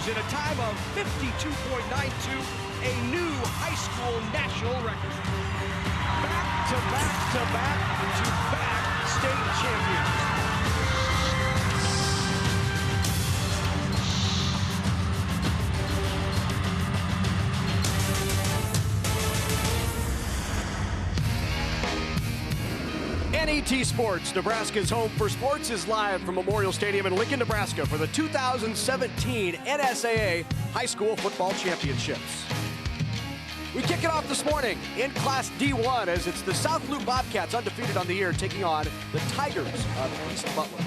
yards in a time of 52.92, a new high school national record. Back to back to back to back state champions. NET Sports, Nebraska's home for sports, is live from Memorial Stadium in Lincoln, Nebraska for the 2017 NSAA High School Football Championships. We kick it off this morning in Class D1 as it's the South Loup Bobcats, undefeated on the year, taking on the Tigers of East Butler.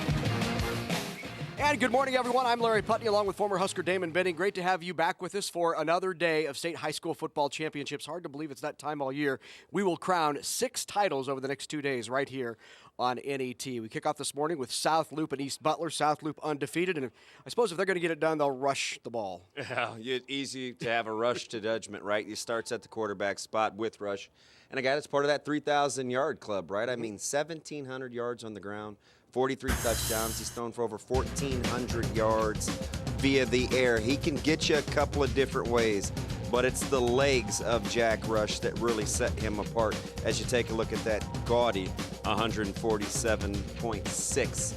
And good morning, everyone. I'm Larry Putney, along with former Husker Damon Benning. Great to have you back with us for another day of state high school football championships. Hard to believe it's that time all year. We will crown 6 titles over the next 2 days right here on NET. We kick off this morning with South Loup and East Butler. South Loup undefeated, and I suppose if they're going to get it done, they'll rush the ball. Yeah, it's easy to have a rush to judgment, right? He starts at the quarterback spot with rush. And a guy that's part of that 3,000-yard club, right? I mean, 1,700 yards on the ground. 43 touchdowns. He's thrown for over 1,400 yards via the air. He can get you a couple of different ways, but it's the legs of Jack Rush that really set him apart as you take a look at that gaudy 147.6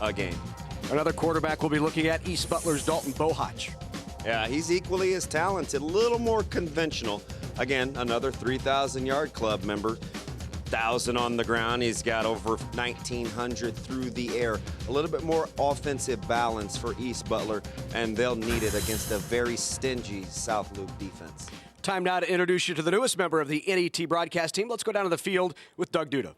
a game. Another quarterback we'll be looking at, East Butler's Dalton Bohach. Yeah, he's equally as talented, a little more conventional. Again, another 3,000-yard club member. 1,000 on the ground. He's got over 1,900 through the air. A little bit more offensive balance for East Butler, and they'll need it against a very stingy South Loup defense. Time now to introduce you to the newest member of the NET broadcast team. Let's go down to the field with Doug Duda.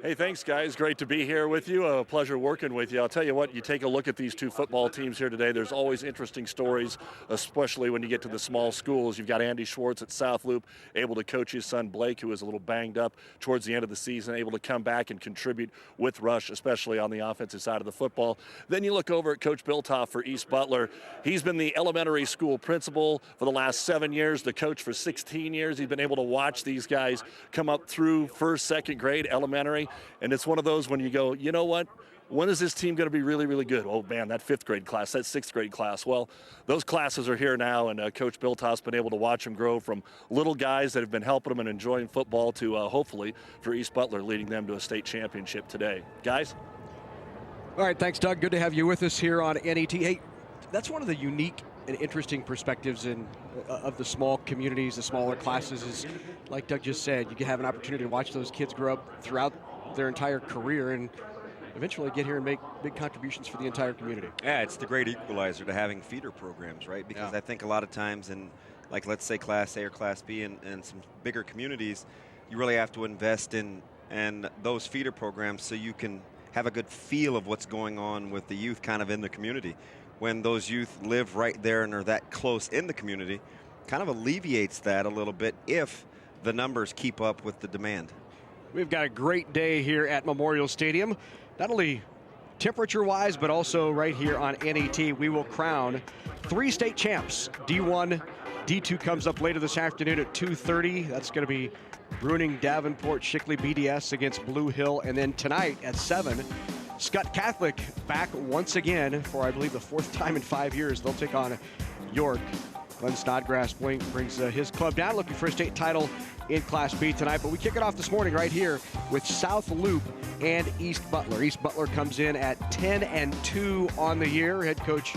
Hey, thanks, guys. Great to be here with you. A pleasure working with you. I'll tell you what, you take a look at these two football teams here today. There's always interesting stories, especially when you get to the small schools. You've got Andy Schwartz at South Loup, able to coach his son Blake, who was a little banged up towards the end of the season, able to come back and contribute with Rush, especially on the offensive side of the football. Then you look over at Coach Biltoff for East Butler. He's been the elementary school principal for the last 7 years, the coach for 16 years. He's been able to watch these guys come up through first, second grade elementary. And it's one of those when you go, you know what? When is this team going to be really, really good? Oh, man, that 5th grade class, that 6th grade class. Well, those classes are here now, and Coach Biltoff's been able to watch them grow from little guys that have been helping them and enjoying football to hopefully for East Butler leading them to a state championship today. Guys? All right, thanks, Doug. Good to have you with us here on NET. Hey, that's one of the unique and interesting perspectives of the small communities, the smaller classes, is like Doug just said, you can have an opportunity to watch those kids grow up throughout their entire career and eventually get here and make big contributions for the entire community. Yeah, it's the great equalizer to having feeder programs, right? Because I think a lot of times in, like, let's say Class A or Class B and some bigger communities, you really have to invest in those feeder programs so you can have a good feel of what's going on with the youth kind of in the community. When those youth live right there and are that close in the community, kind of alleviates that a little bit if the numbers keep up with the demand. We've got a great day here at Memorial Stadium, not only temperature-wise, but also right here on NET. We will crown 3 state champs. D1, D2 comes up later this afternoon at 2:30. That's going to be Bruning, Davenport, Shickley, BDS against Blue Hill. And then tonight at 7, Scott Catholic back once again for, I believe, the 4th time in 5 years. They'll take on York. Glenn Snodgrass brings his club down, looking for a state title in Class B tonight. But we kick it off this morning right here with South Loup and East Butler. East Butler comes in at 10-2 on the year. Head coach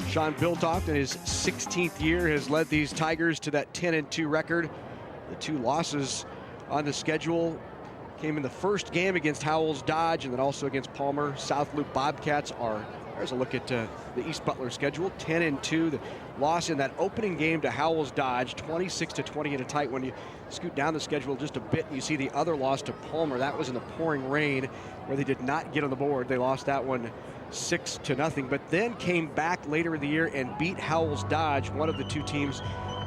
Sean Biltoff in his 16th year has led these Tigers to that 10-2 record. The 2 losses on the schedule came in the first game against Howells Dodge and then also against Palmer. South Loup Bobcats are, there's a look at the East Butler schedule, 10-2. The loss in that opening game to Howells Dodge, 26-20 in a tight one. You scoot down the schedule just a bit and you see the other loss to Palmer. That was in the pouring rain where they did not get on the board. They lost that one 6-0, but then came back later in the year and beat Howells Dodge, one of the 2 teams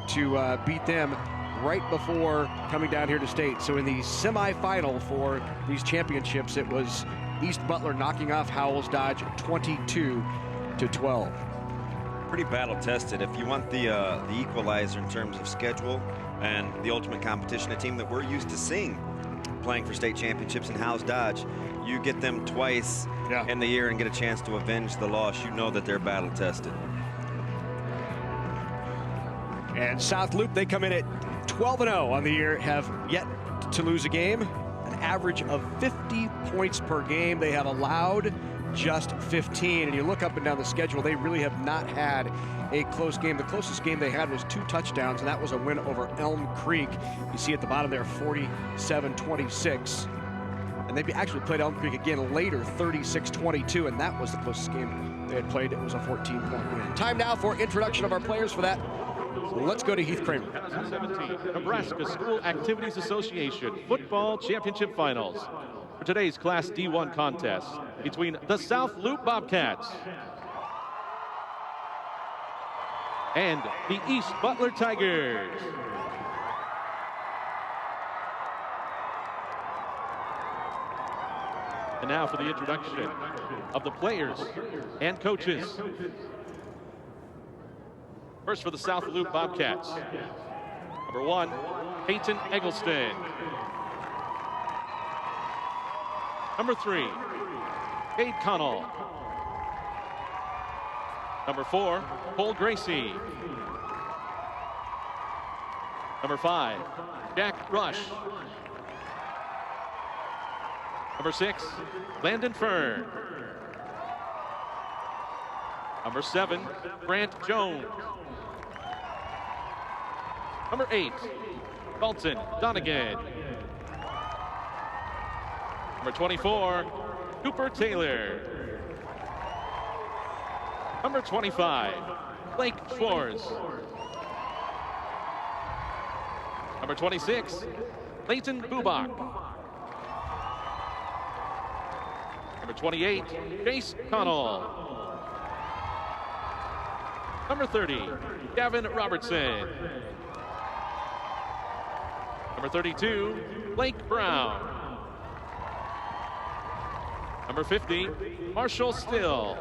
to beat them right before coming down here to state. So in the semifinal for these championships, it was East Butler knocking off Howells Dodge 22-12. Pretty battle tested. If you want the equalizer in terms of schedule and the ultimate competition, a team that we're used to seeing playing for state championships in Howells Dodge, you get them twice in the year and get a chance to avenge the loss. You know that they're battle tested. And South Loup, they come in at 12-0 on the year, have yet to lose a game, an average of 50 points per game. They have allowed just 15. And you look up and down the schedule, they really have not had a close game. The closest game they had was 2 touchdowns, and that was a win over Elm Creek. You see at the bottom there, 47-26. And they actually played Elm Creek again later, 36-22, and that was the closest game they had played. It was a 14-point win. Time now for introduction of our players for that. So let's go to Heath Kramer. 17, Nebraska School Activities Association Football Championship Finals. For today's Class D1 contest between the South Loup Bobcats and the East Butler Tigers. And now for the introduction of the players and coaches. First for the South Loup Bobcats. Number 1, Peyton Eggleston. Number 3, Cade Connell. Number 4, Cole Gracie. Number 5, Jack Rush. Number 6, Landon Fern. Number 7, Grant Jones. Number 8, Dalton Donegan. Number 24, Cooper Taylor. Number 25, Blake Schwartz. Number 26, Leighton Bubach. Number 28, Chase Connell. Number 30, Gavin Robertson. Number 32, Blake Brown. Number 50, Marshall Still.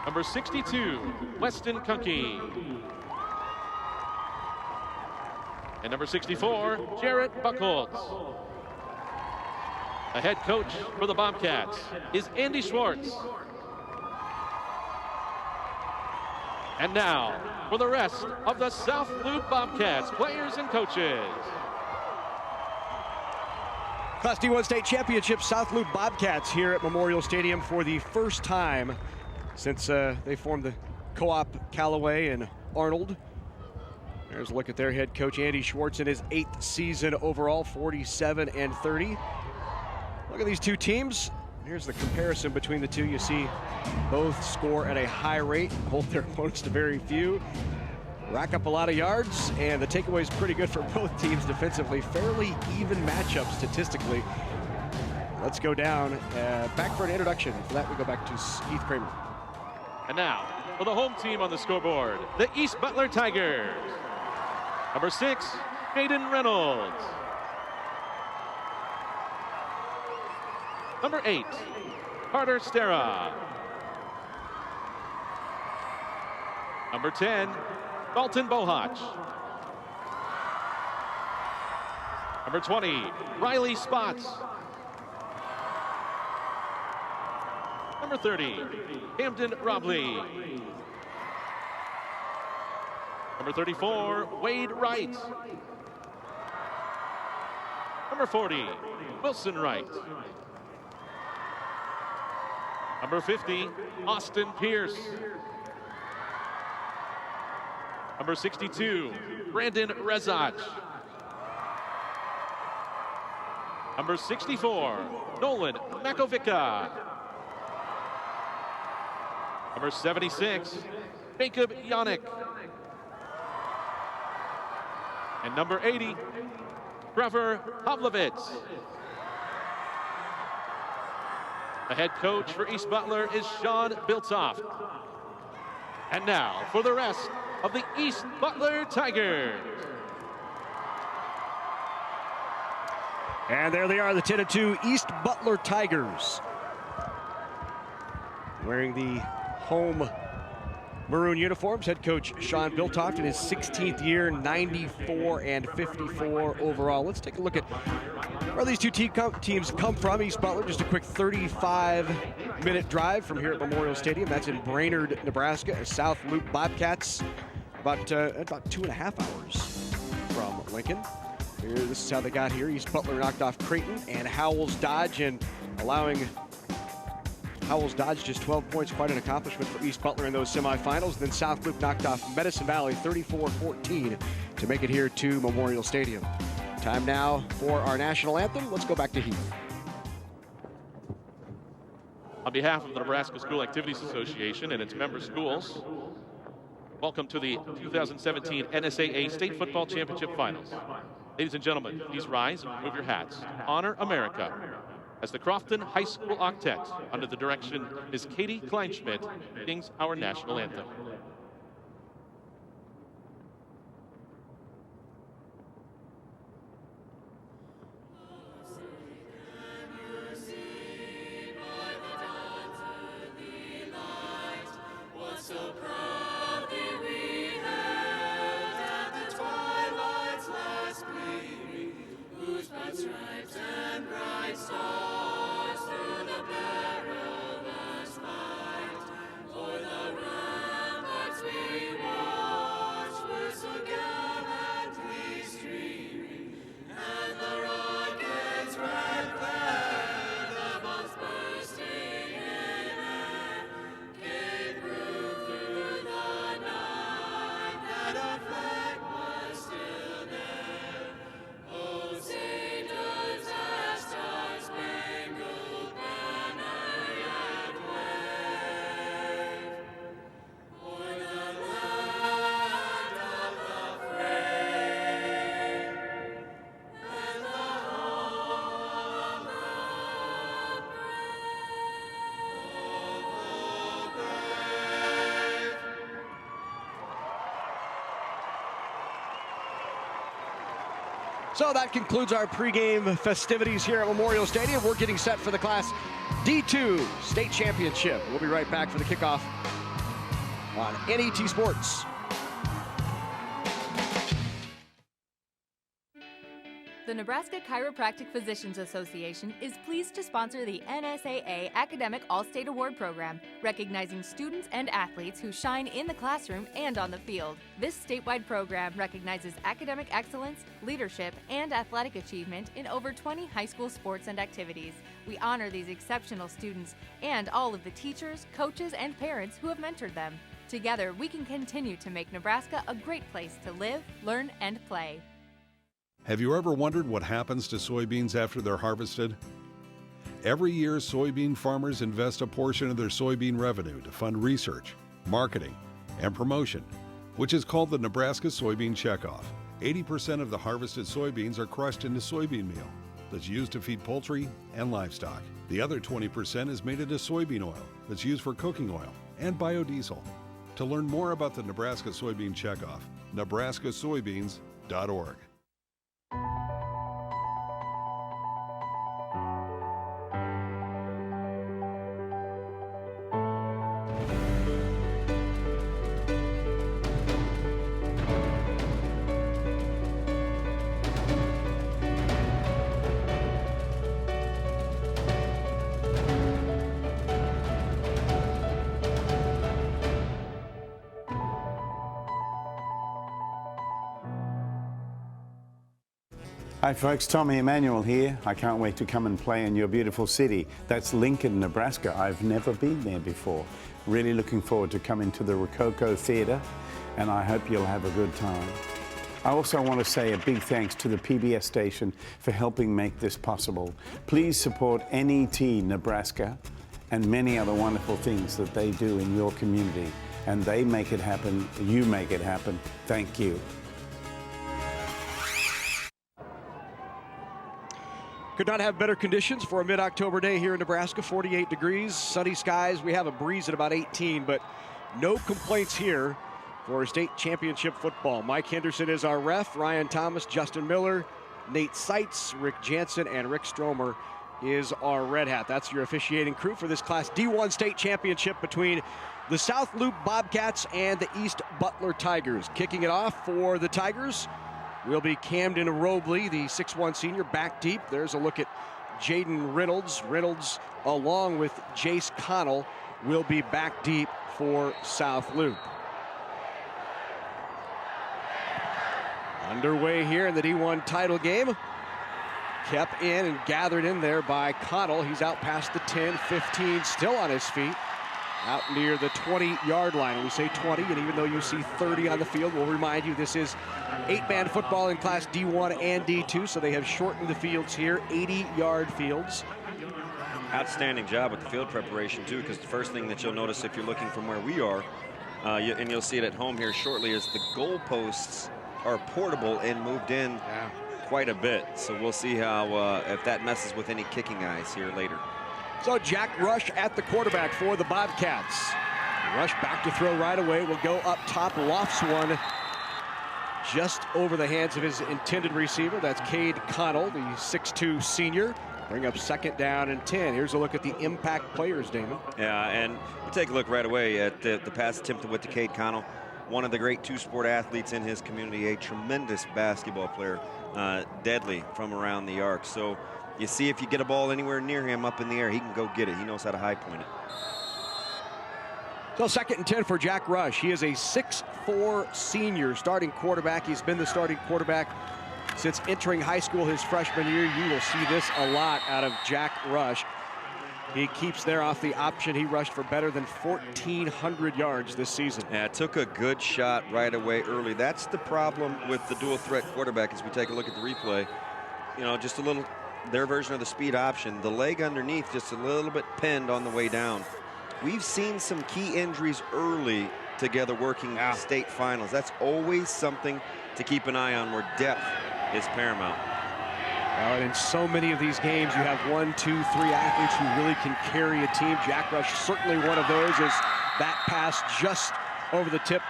Number 62, Weston Kunkey. And number 64, Jarrett Buckholtz. The head coach for the Bobcats is Andy Schwartz. And now, for the rest of the South Loup Bobcats, players and coaches. Class D1 State Championship, South Loup Bobcats here at Memorial Stadium for the first time since they formed the co-op Callaway and Arnold. There's a look at their head coach, Andy Schwartz, in his 8th season overall, 47-30. Look at these two teams. Here's the comparison between the two. You see both score at a high rate, hold their opponents to very few, rack up a lot of yards, and the takeaway is pretty good for both teams defensively. Fairly even matchup statistically. Let's go down. Back for an introduction. For that, we go back to Heath Kramer. And now, for the home team on the scoreboard, the East Butler Tigers. Number 6, Jaden Reynolds. Number 8, Carter Stera. Number 10, Dalton Bohach. Number 20, Riley Spots. Number 30, Camden Robley. Number 34, Wade Wright. Number 40, Wilson Wright. Number 50, Austin Pierce. Number 62, Brandon Rezach. Number 64, Nolan Makovica. Number 76, Jacob Yannick. And number 80, Trevor Pavlovitz. The head coach for East Butler is Sean Biltoft. And now for the rest of the East Butler Tigers. And there they are, the 10-2 East Butler Tigers. Wearing the home maroon uniforms, head coach Sean Biltoft in his 16th year, 94-54 overall. Let's take a look at where these two teams come from. East Butler, just a quick 35 5-minute drive from here at Memorial Stadium. That's in Brainerd, Nebraska. South Loup Bobcats, about 2.5 hours from Lincoln. Here, this is how they got here. East Butler knocked off Creighton and Howells Dodge, and allowing Howells Dodge just 12 points, quite an accomplishment for East Butler in those semifinals. Then South Loup knocked off Medicine Valley 34-14 to make it here to Memorial Stadium. Time now for our national anthem. Let's go back to Heath. On behalf of the Nebraska School Activities Association and its member schools, welcome to the 2017 NSAA State Football Championship Finals. Ladies and gentlemen, please rise and remove your hats. Honor America as the Crofton High School Octet, under the direction of Ms. Katie Kleinschmidt, sings our national anthem. So that concludes our pregame festivities here at Memorial Stadium. We're getting set for the Class D2 State Championship. We'll be right back for the kickoff on NET Sports. The Nebraska Chiropractic Physicians Association is pleased to sponsor the NSAA Academic All-State Award Program, recognizing students and athletes who shine in the classroom and on the field. This statewide program recognizes academic excellence, leadership, and athletic achievement in over 20 high school sports and activities. We honor these exceptional students and all of the teachers, coaches, and parents who have mentored them. Together, we can continue to make Nebraska a great place to live, learn, and play. Have you ever wondered what happens to soybeans after they're harvested? Every year, soybean farmers invest a portion of their soybean revenue to fund research, marketing, and promotion, which is called the Nebraska Soybean Checkoff. 80% of the harvested soybeans are crushed into soybean meal that's used to feed poultry and livestock. The other 20% is made into soybean oil that's used for cooking oil and biodiesel. To learn more about the Nebraska Soybean Checkoff, nebraskasoybeans.org. Hi folks, Tommy Emmanuel here. I can't wait to come and play in your beautiful city. That's Lincoln, Nebraska. I've never been there before. Really looking forward to coming to the Rococo Theater, and I hope you'll have a good time. I also want to say a big thanks to the PBS station for helping make this possible. Please support NET Nebraska and many other wonderful things that they do in your community. And they make it happen, you make it happen. Thank you. Could not have better conditions for a mid-October day here in Nebraska. 48 degrees, sunny skies. We have a breeze at about 18, but no complaints here for state championship football. Mike Henderson is our ref. Ryan Thomas, Justin Miller, Nate Seitz, Rick Jansen, and Rick Stromer is our red hat. That's your officiating crew for this Class D1 state championship between the South Loup Bobcats and the East Butler Tigers. Kicking it off for the Tigers will be Camden Robley, the 6'1 senior, back deep. There's a look at Jaden Reynolds. Reynolds, along with Jace Connell, will be back deep for South Loup. Underway here in the D1 title game. Kept in and gathered in there by Connell. He's out past the 10, 15, still on his feet. Out near the 20-yard line. And we say 20, and even though you see 30 on the field, we'll remind you this is 8-man football in Class D1 and D2, so they have shortened the fields here, 80-yard fields. Outstanding job with the field preparation, too, because the first thing that you'll notice if you're looking from where we are, and you'll see it at home here shortly, is the goalposts are portable and moved in quite a bit. So we'll see how if that messes with any kicking eyes here later. So Jack Rush at the quarterback for the Bobcats. Rush back to throw right away. Will go up top, lofts one just over the hands of his intended receiver. That's Cade Connell, the 6'2 senior. Bring up 2nd down and 10. Here's a look at the impact players, Damon. Yeah, and we take a look right away at the pass attempted with Cade Connell. One of the great two-sport athletes in his community, a tremendous basketball player, deadly from around the arc. So you see if you get a ball anywhere near him up in the air, he can go get it. He knows how to high point it. So 2nd and 10 for Jack Rush. He is a 6'4 senior starting quarterback. He's been the starting quarterback since entering high school his freshman year. You will see this a lot out of Jack Rush. He keeps there off the option. He rushed for better than 1,400 yards this season. Yeah, took a good shot right away early. That's the problem with the dual threat quarterback as we take a look at the replay. You know, just a little, their version of the speed option. The leg underneath just a little bit pinned on the way down. We've seen some key injuries early together working state finals. That's always something to keep an eye on where depth is paramount. And in so many of these games, you have 1, 2, 3 athletes who really can carry a team. Jack Rush, certainly one of those, is that pass just over the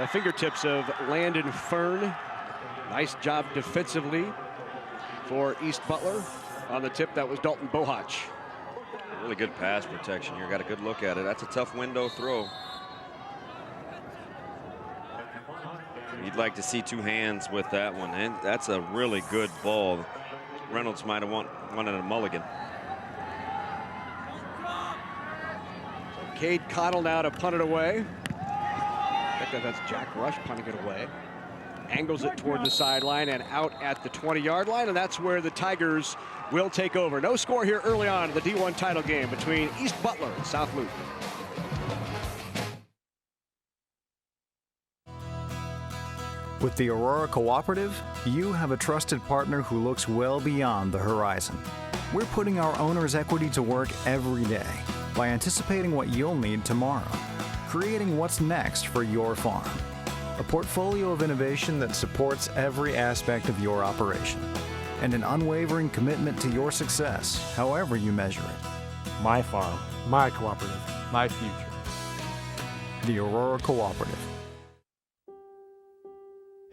fingertips of Landon Fern. Nice job defensively for East Butler. On the tip, that was Dalton Bohach. Really good pass protection here. Got a good look at it. That's a tough window throw. You'd like to see 2 hands with that one, and that's a really good ball. Reynolds might have wanted a mulligan. So Cade Connell now to punt it away. I think that's Jack Rush punting it away. Angles it toward the sideline and out at the 20-yard line, and that's where the Tigers will take over. No score here early on in the D1 title game between East Butler and South Loup. With the Aurora Cooperative, you have a trusted partner who looks well beyond the horizon. We're putting our owner's equity to work every day by anticipating what you'll need tomorrow, creating what's next for your farm. A portfolio of innovation that supports every aspect of your operation, and an unwavering commitment to your success, however you measure it. My farm, my cooperative, my future. The Aurora Cooperative.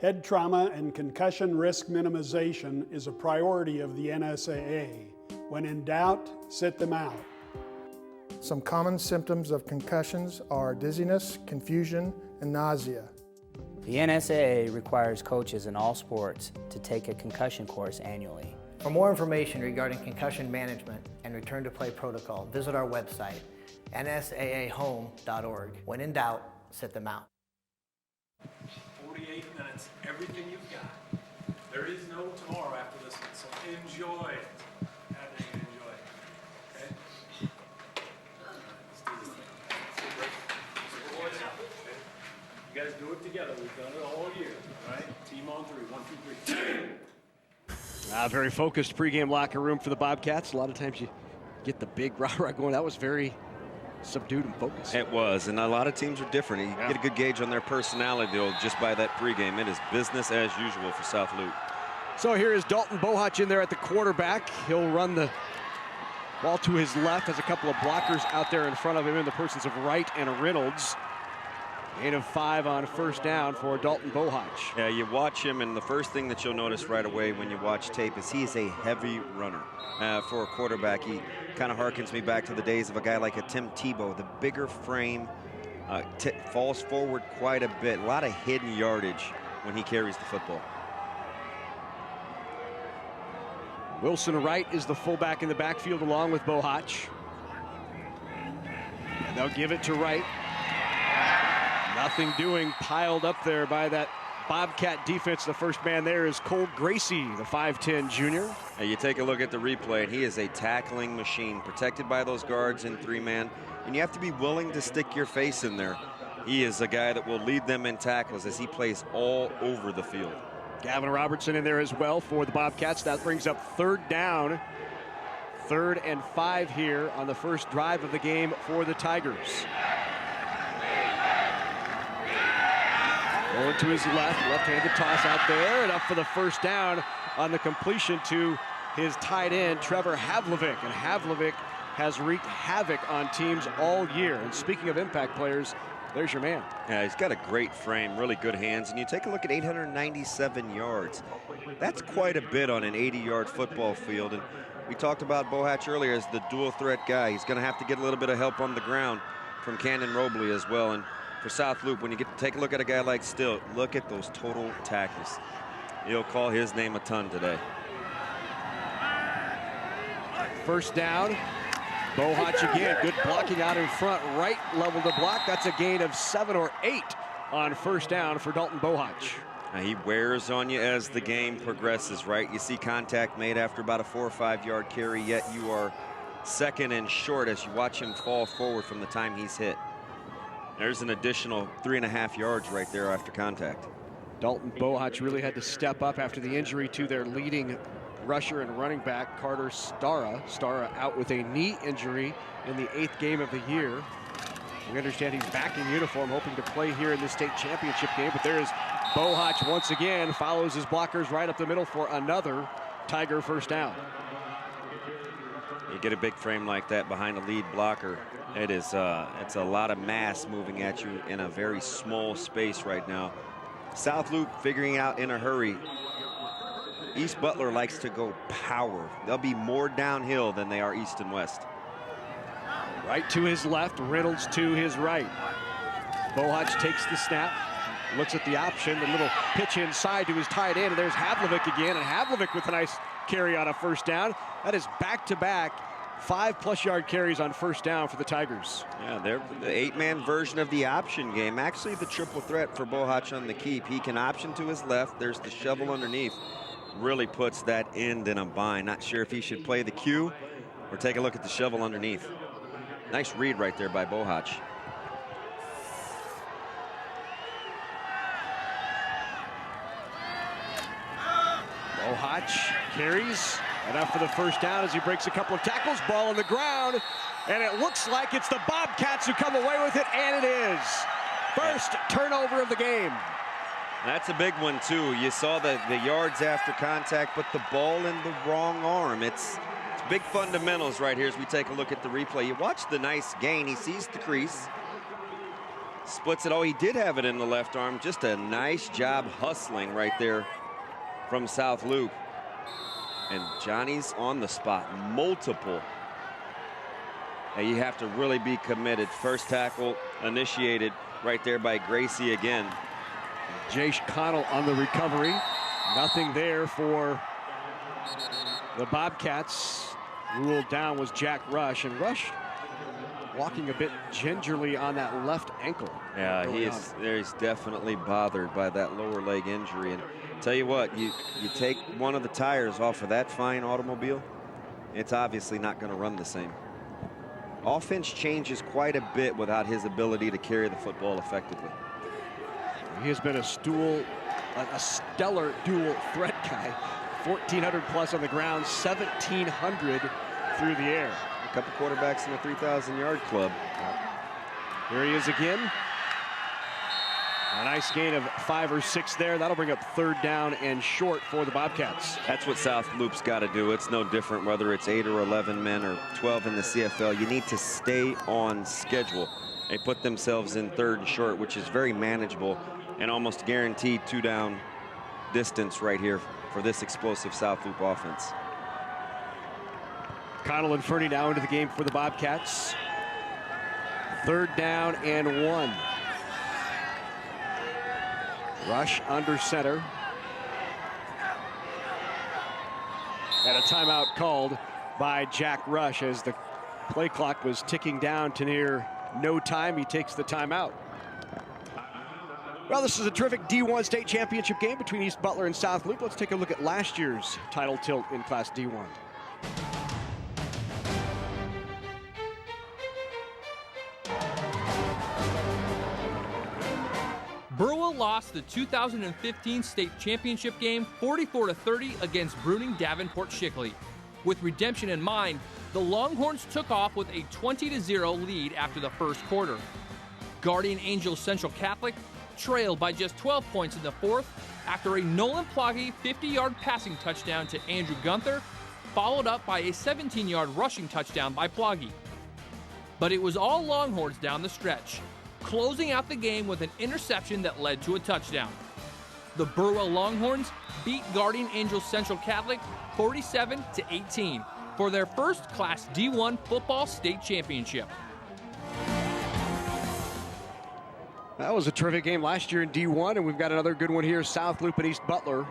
Head trauma and concussion risk minimization is a priority of the NSAA. When in doubt, sit them out. Some common symptoms of concussions are dizziness, confusion, and nausea. The NSAA requires coaches in all sports to take a concussion course annually. For more information regarding concussion management and return to play protocol, visit our website, nsaahome.org. When in doubt, sit them out. 48 minutes, everything you've got. There is no tomorrow after this one, so enjoy it. Have to enjoy it. Okay? Let's do this thing. Boys, you guys do it together. We've done it all year. All right? Team on 3. 1, 2, 3. Very focused pregame locker room for the Bobcats. A lot of times you get the big rah-rah going. That was very subdued and focused. It was, and a lot of teams are different. You get a good gauge on their personality, though, just by that pregame. It is business as usual for South Loup. So here is Dalton Bohach in there at the quarterback. He'll run the ball to his left. Has a couple of blockers out there in front of him in the persons of Wright and Reynolds. Gain of 5 on first down for Dalton Bohach. Yeah, you watch him, and the first thing that you'll notice right away when you watch tape is he is a heavy runner. For a quarterback, he kind of harkens me back to the days of a guy like a Tim Tebow. The bigger frame, falls forward quite a bit. A lot of hidden yardage when he carries the football. Wilson Wright is the fullback in the backfield along with Bohach. And they'll give it to Wright. Nothing doing, piled up there by that Bobcat defense. The first man there is Cole Gracie, the 5'10 junior. Hey, you take a look at the replay, and he is a tackling machine, protected by those guards in 3-man, and you have to be willing to stick your face in there. He is a guy that will lead them in tackles as he plays all over the field. Gavin Robertson in there as well for the Bobcats. That brings up 3rd down. 3rd and 5 here on the first drive of the game for the Tigers. Going to his left-handed toss out there, and up for the first down on the completion to his tight end, Trevor Havlovic. And Havlovic has wreaked havoc on teams all year. And speaking of impact players, there's your man. Yeah, he's got a great frame, really good hands. And you take a look at 897 yards. That's quite a bit on an 80-yard football field. And we talked about Bohach earlier as the dual threat guy. He's going to have to get a little bit of help on the ground from Cannon Robley as well. And for South Loup, when you get to take a look at a guy like Still, look at those total tackles. You'll call his name a ton today. First down. Bohach again, good blocking out in front, right level to block. That's a gain of 7 or 8 on first down for Dalton Bohach. Now he wears on you as the game progresses, right? You see contact made after about a 4 or 5 yard carry, yet you are second and short as you watch him fall forward from the time he's hit. There's an additional 3.5 yards right there after contact. Dalton Bohach really had to step up after the injury to their leading rusher and running back, Carter Stara. Stara out with a knee injury in the 8th game of the year. We understand he's back in uniform, hoping to play here in the state championship game. But there's Bohach once again, follows his blockers right up the middle for another Tiger first down. You get a big frame like that behind a lead blocker. It's a lot of mass moving at you in a very small space right now. South Loup figuring out in a hurry. East Butler likes to go power. They'll be more downhill than they are east and west. Right to his left, Reynolds to his right. Bohach takes the snap, looks at the option, the little pitch inside to his tight end, and there's Havlovic again, and Havlovic with a nice carry on a first down. That is back-to-back 5+ yard carries on first down for the Tigers. Yeah, they're the 8-man version of the option game. Actually, the triple threat for Bohach on the keep. He can option to his left. There's the shovel underneath. Really puts that end in a bind. Not sure if he should play the cue or take a look at the shovel underneath. Nice read right there by Bohach. Bohach carries enough for the first down as he breaks a couple of tackles. Ball on the ground, and it looks like it's the Bobcats who come away with it, and it is. First turnover of the game. That's a big one, too. You saw the yards after contact, but the ball in the wrong arm. It's big fundamentals right here as we take a look at the replay. You watch the nice gain. He sees the crease, splits it. Oh, he did have it in the left arm. Just a nice job hustling right there from South Loup. And Johnny's on the spot. Multiple. And you have to really be committed. First tackle initiated right there by Gracie again. Jace Connell on the recovery. Nothing there for the Bobcats. Ruled down was Jack Rush, and Rush walking a bit gingerly on that left ankle. Yeah, he's definitely bothered by that lower leg injury. And tell you what, you take one of the tires off of that fine automobile, it's obviously not going to run the same. Offense changes quite a bit without his ability to carry the football effectively. He has been a stellar dual threat guy. 1,400 plus on the ground, 1,700 through the air. A couple quarterbacks in the 3,000-yard club. Here he is again. A nice gain of 5 or 6 there. That'll bring up 3rd down and short for the Bobcats. That's what South Loop's got to do. It's no different whether it's 8 or 11 men or 12 in the CFL. You need to stay on schedule. They put themselves in 3rd and short, which is very manageable and almost guaranteed 2-down distance right here for this explosive South Loup offense. Connell and Fernie now into the game for the Bobcats. 3rd down and 1. Rush under center. And a timeout called by Jack Rush as the play clock was ticking down to near no time. He takes the timeout. Well, this is a terrific D1 state championship game between East Butler and South Loup. Let's take a look at last year's title tilt in Class D1. Burwell lost the 2015 state championship game 44-30 against Bruning Davenport Shickley. With redemption in mind, the Longhorns took off with a 20-0 lead after the first quarter. Guardian Angels Central Catholic trailed by just 12 points in the fourth after a Nolan Ploggy 50-yard passing touchdown to Andrew Gunther, followed up by a 17-yard rushing touchdown by Ploggy. But it was all Longhorns down the stretch, closing out the game with an interception that led to a touchdown. The Burwell Longhorns beat Guardian Angels Central Catholic 47-18 for their first Class D1 football state championship. That was a terrific game last year in D1, and we've got another good one here, South Loup and East Butler.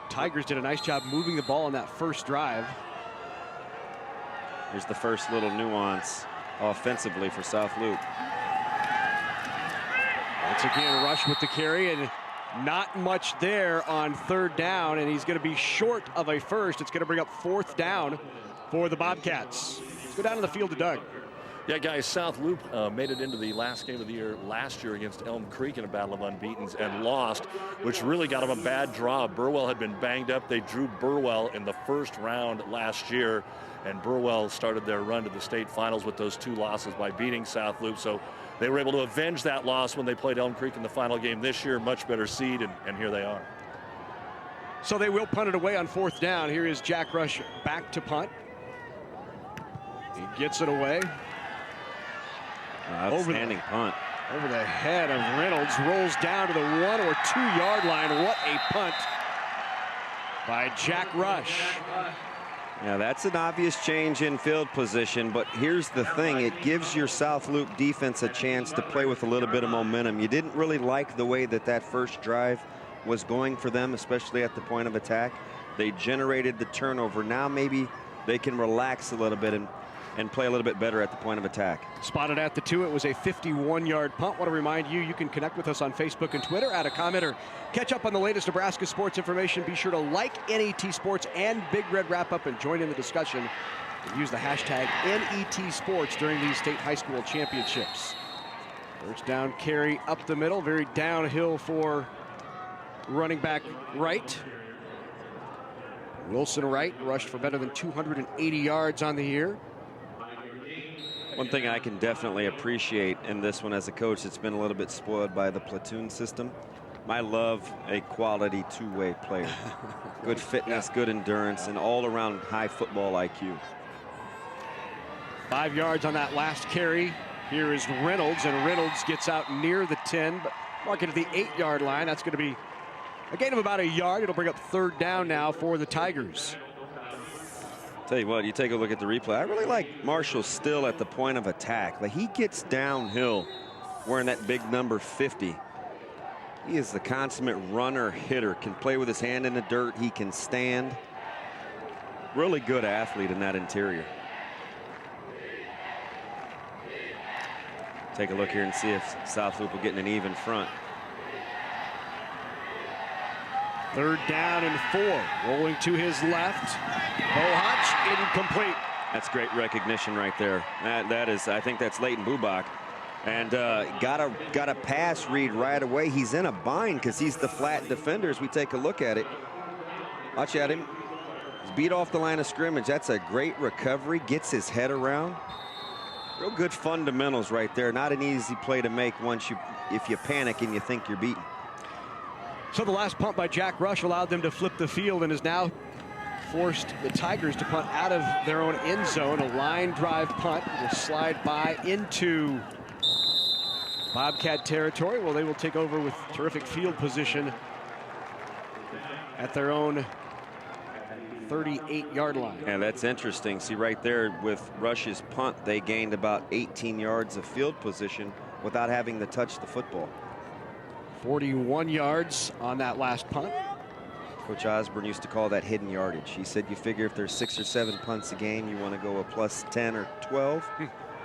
Tigers did a nice job moving the ball on that first drive. Here's the first little nuance offensively for South Loup. Once again, Rush with the carry, and not much there on third down, and he's going to be short of a first. It's going to bring up fourth down for the Bobcats. Let's go down to the field to Doug. Yeah, guys, South Loup made it into the last game of the year last year against Elm Creek in a battle of unbeatens and lost, which really got them a bad draw. Burwell had been banged up. They drew Burwell in the first round last year, and Burwell started their run to the state finals with those two losses by beating South Loup. So they were able to avenge that loss when they played Elm Creek in the final game this year. Much better seed, and here they are. So they will punt it away on fourth down. Here is Jack Rush back to punt. He gets it away. Outstanding punt. Over the head of Reynolds, rolls down to the 1 or 2 yard line. What a punt by Jack Rush. Yeah, that's an obvious change in field position, but here's the thing. It gives your South Loup defense a chance to play with a little bit of momentum. You didn't really like the way that first drive was going for them, especially at the point of attack. They generated the turnover. Now maybe they can relax a little bit and play a little bit better at the point of attack. Spotted at the 2. It was a 51-yard punt. Want to remind you, you can connect with us on Facebook and Twitter, add a comment, or catch up on the latest Nebraska sports information. Be sure to like NET Sports and Big Red Wrap-Up and join in the discussion. And use the hashtag NET Sports during these state high school championships. First down carry up the middle, very downhill for running back Wright. Wilson Wright rushed for better than 280 yards on the year. One thing I can definitely appreciate in this one as a coach that's been a little bit spoiled by the platoon system, I love a quality two-way player. Good fitness, good endurance, and all-around high football IQ. 5 yards on that last carry. Here is Reynolds, and Reynolds gets out near the 10, but mark it at the 8-yard line. That's going to be a gain of about a yard. It'll bring up third down now for the Tigers. Tell you what, you take a look at the replay. I really like Marshall still at the point of attack. Like, he gets downhill wearing that big number 50. He is the consummate runner hitter, can play with his hand in the dirt. He can stand. Really good athlete in that interior. Take a look here and see if South Loup will get an even front. Third down and 4. Rolling to his left. Bohutch incomplete. That's great recognition right there. That is, I think that's Leighton Bubach. And got a pass read right away. He's in a bind because he's the flat defender as we take a look at it. Watch at him. He's beat off the line of scrimmage. That's a great recovery. Gets his head around. Real good fundamentals right there. Not an easy play to make if you panic and you think you're beaten. So the last punt by Jack Rush allowed them to flip the field and has now forced the Tigers to punt out of their own end zone. A line drive punt will slide by into Bobcat territory. Well, they will take over with terrific field position at their own 38-yard line. Yeah, that's interesting. See right there with Rush's punt, they gained about 18 yards of field position without having to touch the football. 41 yards on that last punt. Coach Osborne used to call that hidden yardage. He said you figure if there's 6 or 7 punts a game, you want to go a plus 10 or 12.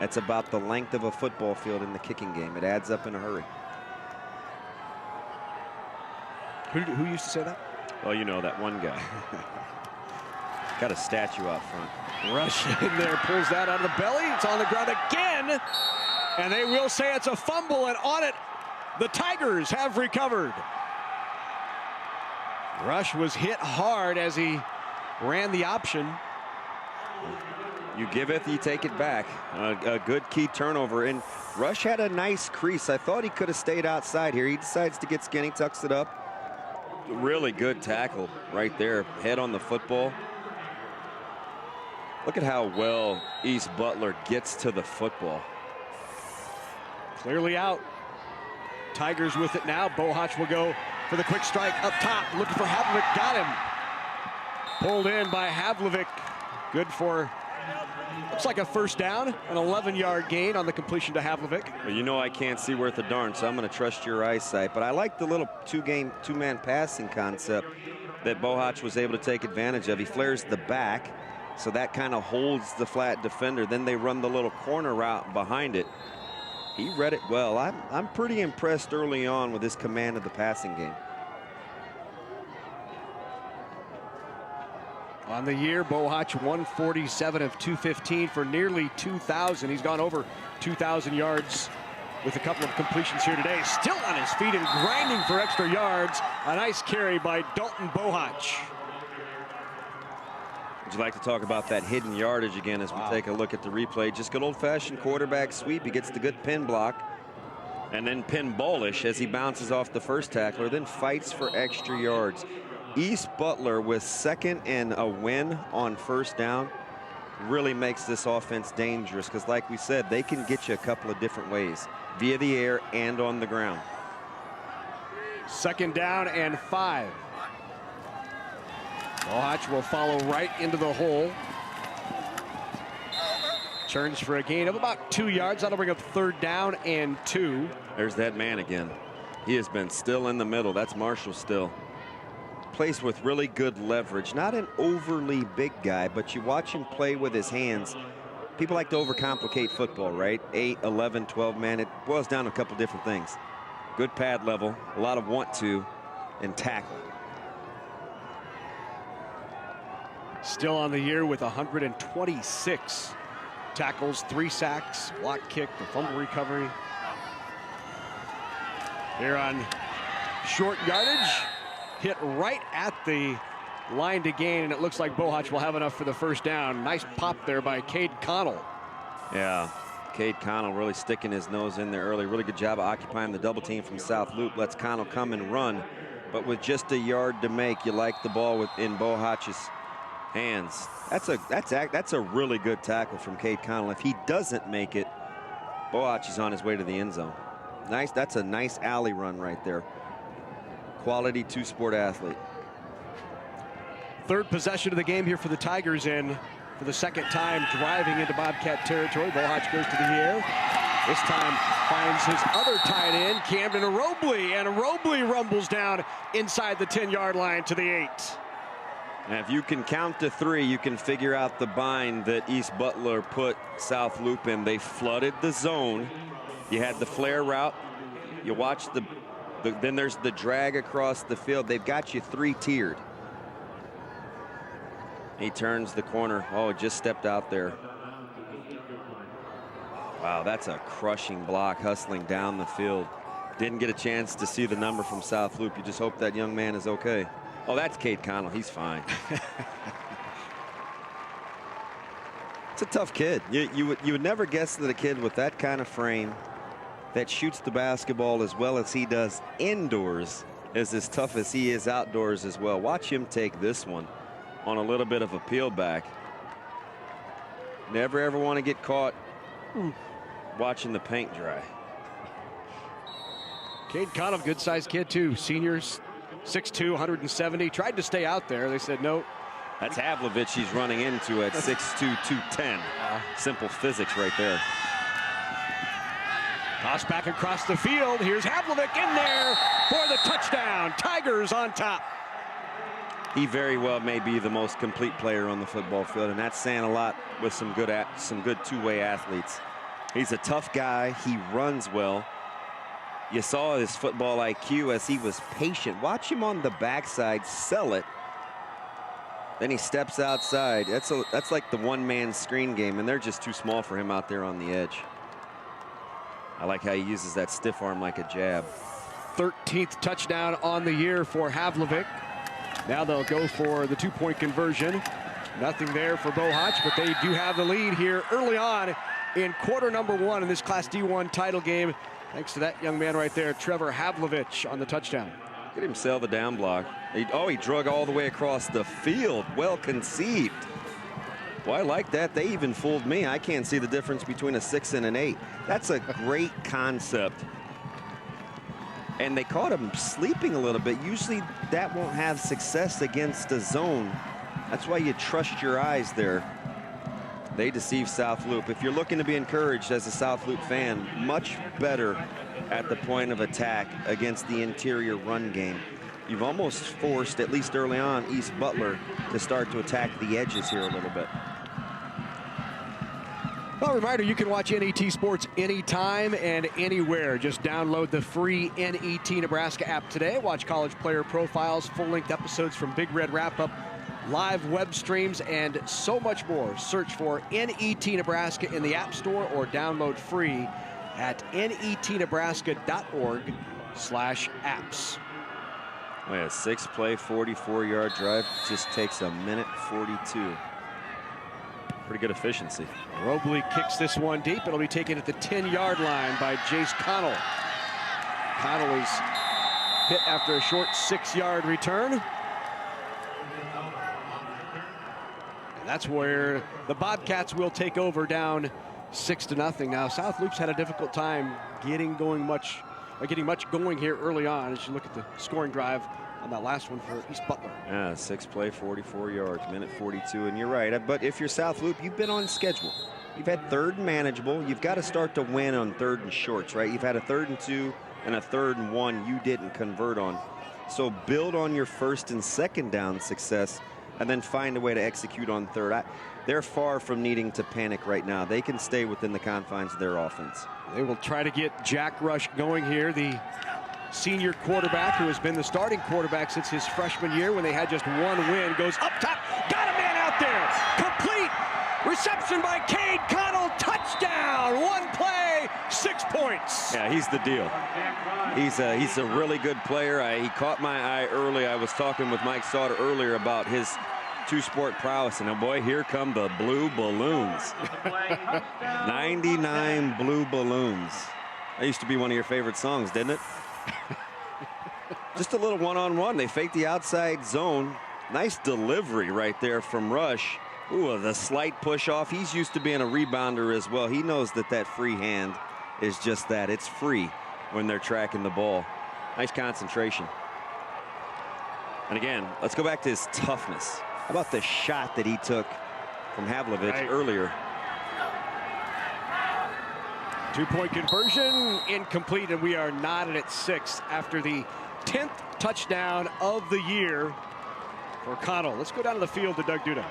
That's about the length of a football field in the kicking game. It adds up in a hurry. Who used to say that? Well, you know, that one guy. Got a statue out front. Rush in there, pulls that out of the belly. It's on the ground again. And they will say it's a fumble, and on it, the Tigers have recovered. Rush was hit hard as he ran the option. You giveth, you take it back. A good key turnover. And Rush had a nice crease. I thought he could have stayed outside here. He decides to get skinny, tucks it up. Really good tackle right there. Head on the football. Look at how well East Butler gets to the football. Clearly out. Tigers with it now. Bohach will go for the quick strike up top. Looking for Havlovic. Got him. Pulled in by Havlovic. Good for, looks like a first down. An 11-yard gain on the completion to Havlovic. Well, you know I can't see worth a darn, so I'm going to trust your eyesight. But I like the little two-man passing concept that Bohach was able to take advantage of. He flares the back, so that kind of holds the flat defender. Then they run the little corner route behind it. He read it well. I'm pretty impressed early on with his command of the passing game. On the year, Bohach 147 of 215 for nearly 2,000. He's gone over 2,000 yards with a couple of completions here today. Still on his feet and grinding for extra yards. A nice carry by Dalton Bohach. Would you like to talk about that hidden yardage again as we take a look at the replay? Just good old-fashioned quarterback sweep. He gets the good pin block and then pin ballish as he bounces off the first tackler, then fights for extra yards. East Butler with second and a win on first down really makes this offense dangerous because, like we said, they can get you a couple of different ways, via the air and on the ground. Second down and 5. Bohach will follow right into the hole. Turns for a gain of about 2 yards. That'll bring up third down and 2. There's that man again. He has been still in the middle. That's Marshall still. Plays with really good leverage. Not an overly big guy, but you watch him play with his hands. People like to overcomplicate football, right? 8, 11, 12 man. It boils down to a couple different things. Good pad level, a lot of want to, and tackle. Still on the year with 126 tackles, 3 sacks, block kick, the fumble recovery. Here on short yardage, hit right at the line to gain, and it looks like Bohach will have enough for the first down. Nice pop there by Cade Connell. Yeah, Cade Connell really sticking his nose in there early. Really good job of occupying the double team from South Loop. Lets Connell come and run, but with just a yard to make, you like the ball in Bohach's hands. That's a really good tackle from Cade Connell. If he doesn't make it, Bohach is on his way to the end zone. Nice. That's a nice alley run right there. Quality two-sport athlete. Third possession of the game here for the Tigers, and for the second time driving into Bobcat territory. Bohach goes to the air. This time finds his other tight end, Camden Robley, and Robley rumbles down inside the 10-yard line to the 8. And if you can count to 3, you can figure out the bind that East Butler put South Loop in. They flooded the zone. You had the flare route. You watch then there's the drag across the field. They've got you 3-tiered. He turns the corner. Oh, just stepped out there. Wow, that's a crushing block, hustling down the field. Didn't get a chance to see the number from South Loop. You just hope that young man is okay. Oh, that's Cade Connell. He's fine. It's a tough kid. You would never guess that a kid with that kind of frame that shoots the basketball as well as he does indoors is as tough as he is outdoors as well. Watch him take this one on a little bit of a peel back. Never ever want to get caught watching the paint dry. Cade Connell, good-sized kid too. Seniors, 6'2", 170. Tried to stay out there. They said no. That's Havlovic he's running into at 6'2", 210. Simple physics right there. Toss back across the field. Here's Havlovic in there for the touchdown. Tigers on top. he very well may be the most complete player on the football field, and that's saying a lot with some good two-way athletes. He's a tough guy. He runs well. You saw his football IQ as he was patient. Watch him on the backside sell it. Then he steps outside. That's like the one-man screen game, and they're just too small for him out there on the edge. I like how he uses that stiff arm like a jab. 13th touchdown on the year for Havlovic. Now they'll go for the two-point conversion. Nothing there for Bohach, but they do have the lead here early on in quarter number 1 in this Class D1 title game. Thanks to that young man right there, Trevor Havlovich, on the touchdown. Look at him sell the down block. He drug all the way across the field. Well conceived. Well, I like that. They even fooled me. I can't see the difference between a 6 and an 8. That's a great concept. And they caught him sleeping a little bit. Usually that won't have success against a zone. That's why you trust your eyes there. They deceive South Loup. If you're looking to be encouraged as a South Loup fan, much better at the point of attack against the interior run game. You've almost forced, at least early on, East Butler to start to attack the edges here a little bit. Well, reminder, you can watch NET Sports anytime and anywhere. Just download the free NET Nebraska app today. Watch college player profiles, full-length episodes from Big Red Wrap-Up, live web streams, and so much more. Search for NET Nebraska in the App Store or download free at netnebraska.org/apps. Oh yeah, 6-play, 44-yard drive. Just takes a minute 42. Pretty good efficiency. Robley kicks this one deep. It'll be taken at the 10-yard line by Jace Connell. Connell is hit after a short 6-yard return. And that's where the Bobcats will take over, down 6-0. Now, South Loop's had a difficult time getting much going here early on as you look at the scoring drive on that last one for East Butler. Yeah, 6-play, 44 yards, minute 42. And you're right, but if you're South Loup, you've been on schedule. You've had 3rd and manageable. You've got to start to win on 3rd and shorts, right? You've had a 3rd and 2 and a 3rd and 1 you didn't convert on. So build on your 1st and 2nd down success and then find a way to execute on 3rd. They're far from needing to panic right now. They can stay within the confines of their offense. They will try to get Jack Rush going here, the senior quarterback who has been the starting quarterback since his freshman year when they had just 1 win. Goes up top, got a man out there, complete reception by Cade Connell, touchdown, 1 play, 6 points. Yeah, he's the deal. He's a really good player. He caught my eye early. I was talking with Mike Sauter earlier about his 2-sport prowess, and oh boy, here come the blue balloons. 99 blue balloons. That used to be one of your favorite songs, didn't it? Just a little one-on-one. They fake the outside zone. Nice delivery right there from Rush. Ooh, the slight push off. He's used to being a rebounder as well. He knows that free hand is just that. It's free when they're tracking the ball. Nice concentration. And again, let's go back to his toughness. How about the shot that he took from Havlovich earlier? 2-point conversion, incomplete, and we are knotted at 6 after the 10th touchdown of the year for Connell. Let's go down to the field to Doug Duda.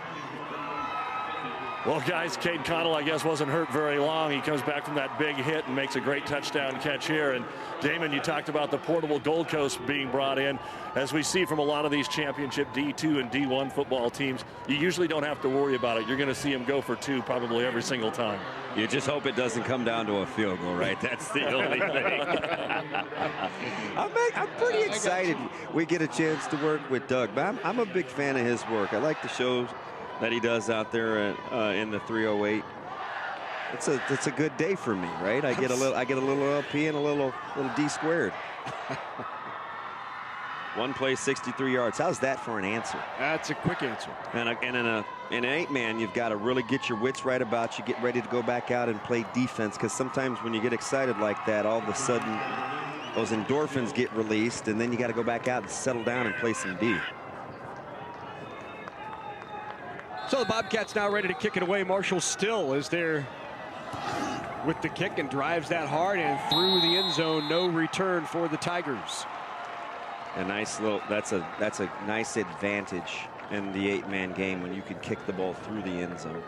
Well, guys, Cade Connell, I guess, wasn't hurt very long. He comes back from that big hit and makes a great touchdown catch here. And Damon, you talked about the portable Gold Coast being brought in. As we see from a lot of these championship D2 and D1 football teams, you usually don't have to worry about it. You're going to see him go for 2 probably every single time. You just hope it doesn't come down to a field goal, right? That's the only thing. I'm pretty excited we get a chance to work with Doug. But I'm a big fan of his work. I like the shows that he does out there in the 308. It's a good day for me, right? I get a little LP and a little D squared. 1 play, 63 yards. How's that for an answer? That's a quick answer. And in an 8-man, you've got to really get your wits right about you, get ready to go back out and play defense, because sometimes when you get excited like that, all of a sudden those endorphins get released, and then you got to go back out and settle down and play some D. So the Bobcats now ready to kick it away. Marshall Still is there with the kick and drives that hard and through the end zone. No return for the Tigers. A nice little, that's a nice advantage in the 8-man game when you can kick the ball through the end zone.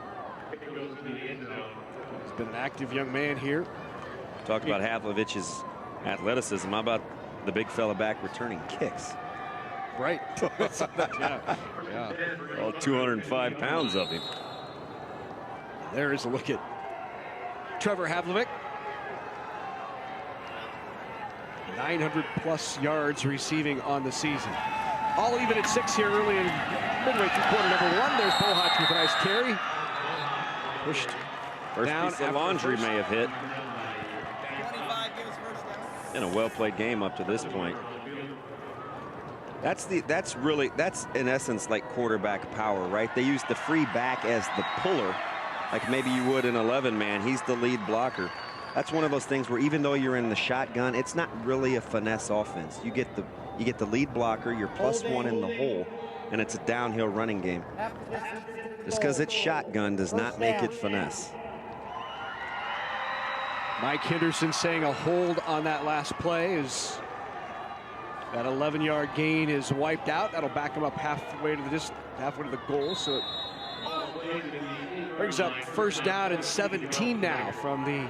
He's been an active young man here. Talk about Havlovich's athleticism. How about the big fella back returning kicks? Right. Yeah. All 205 pounds of him. There is a look at Trevor Havlovic. 900+ yards receiving on the season. All even at 6 here early in midway through quarter number 1. There's Bohach with a nice carry. Pushed First down piece of laundry may have hit. And a well-played game up to this point. That's in essence like quarterback power, right? They use the free back as the puller, like maybe you would in 11-man. He's the lead blocker. That's one of those things where even though you're in the shotgun, it's not really a finesse offense. You get the lead blocker, you're +1 in the hole, and it's a downhill running game. Just because it's shotgun does not make it finesse. Mike Henderson saying a hold on that last play is that 11-yard gain is wiped out. That'll back him up halfway to the goal. So it brings up first down and 17 now from the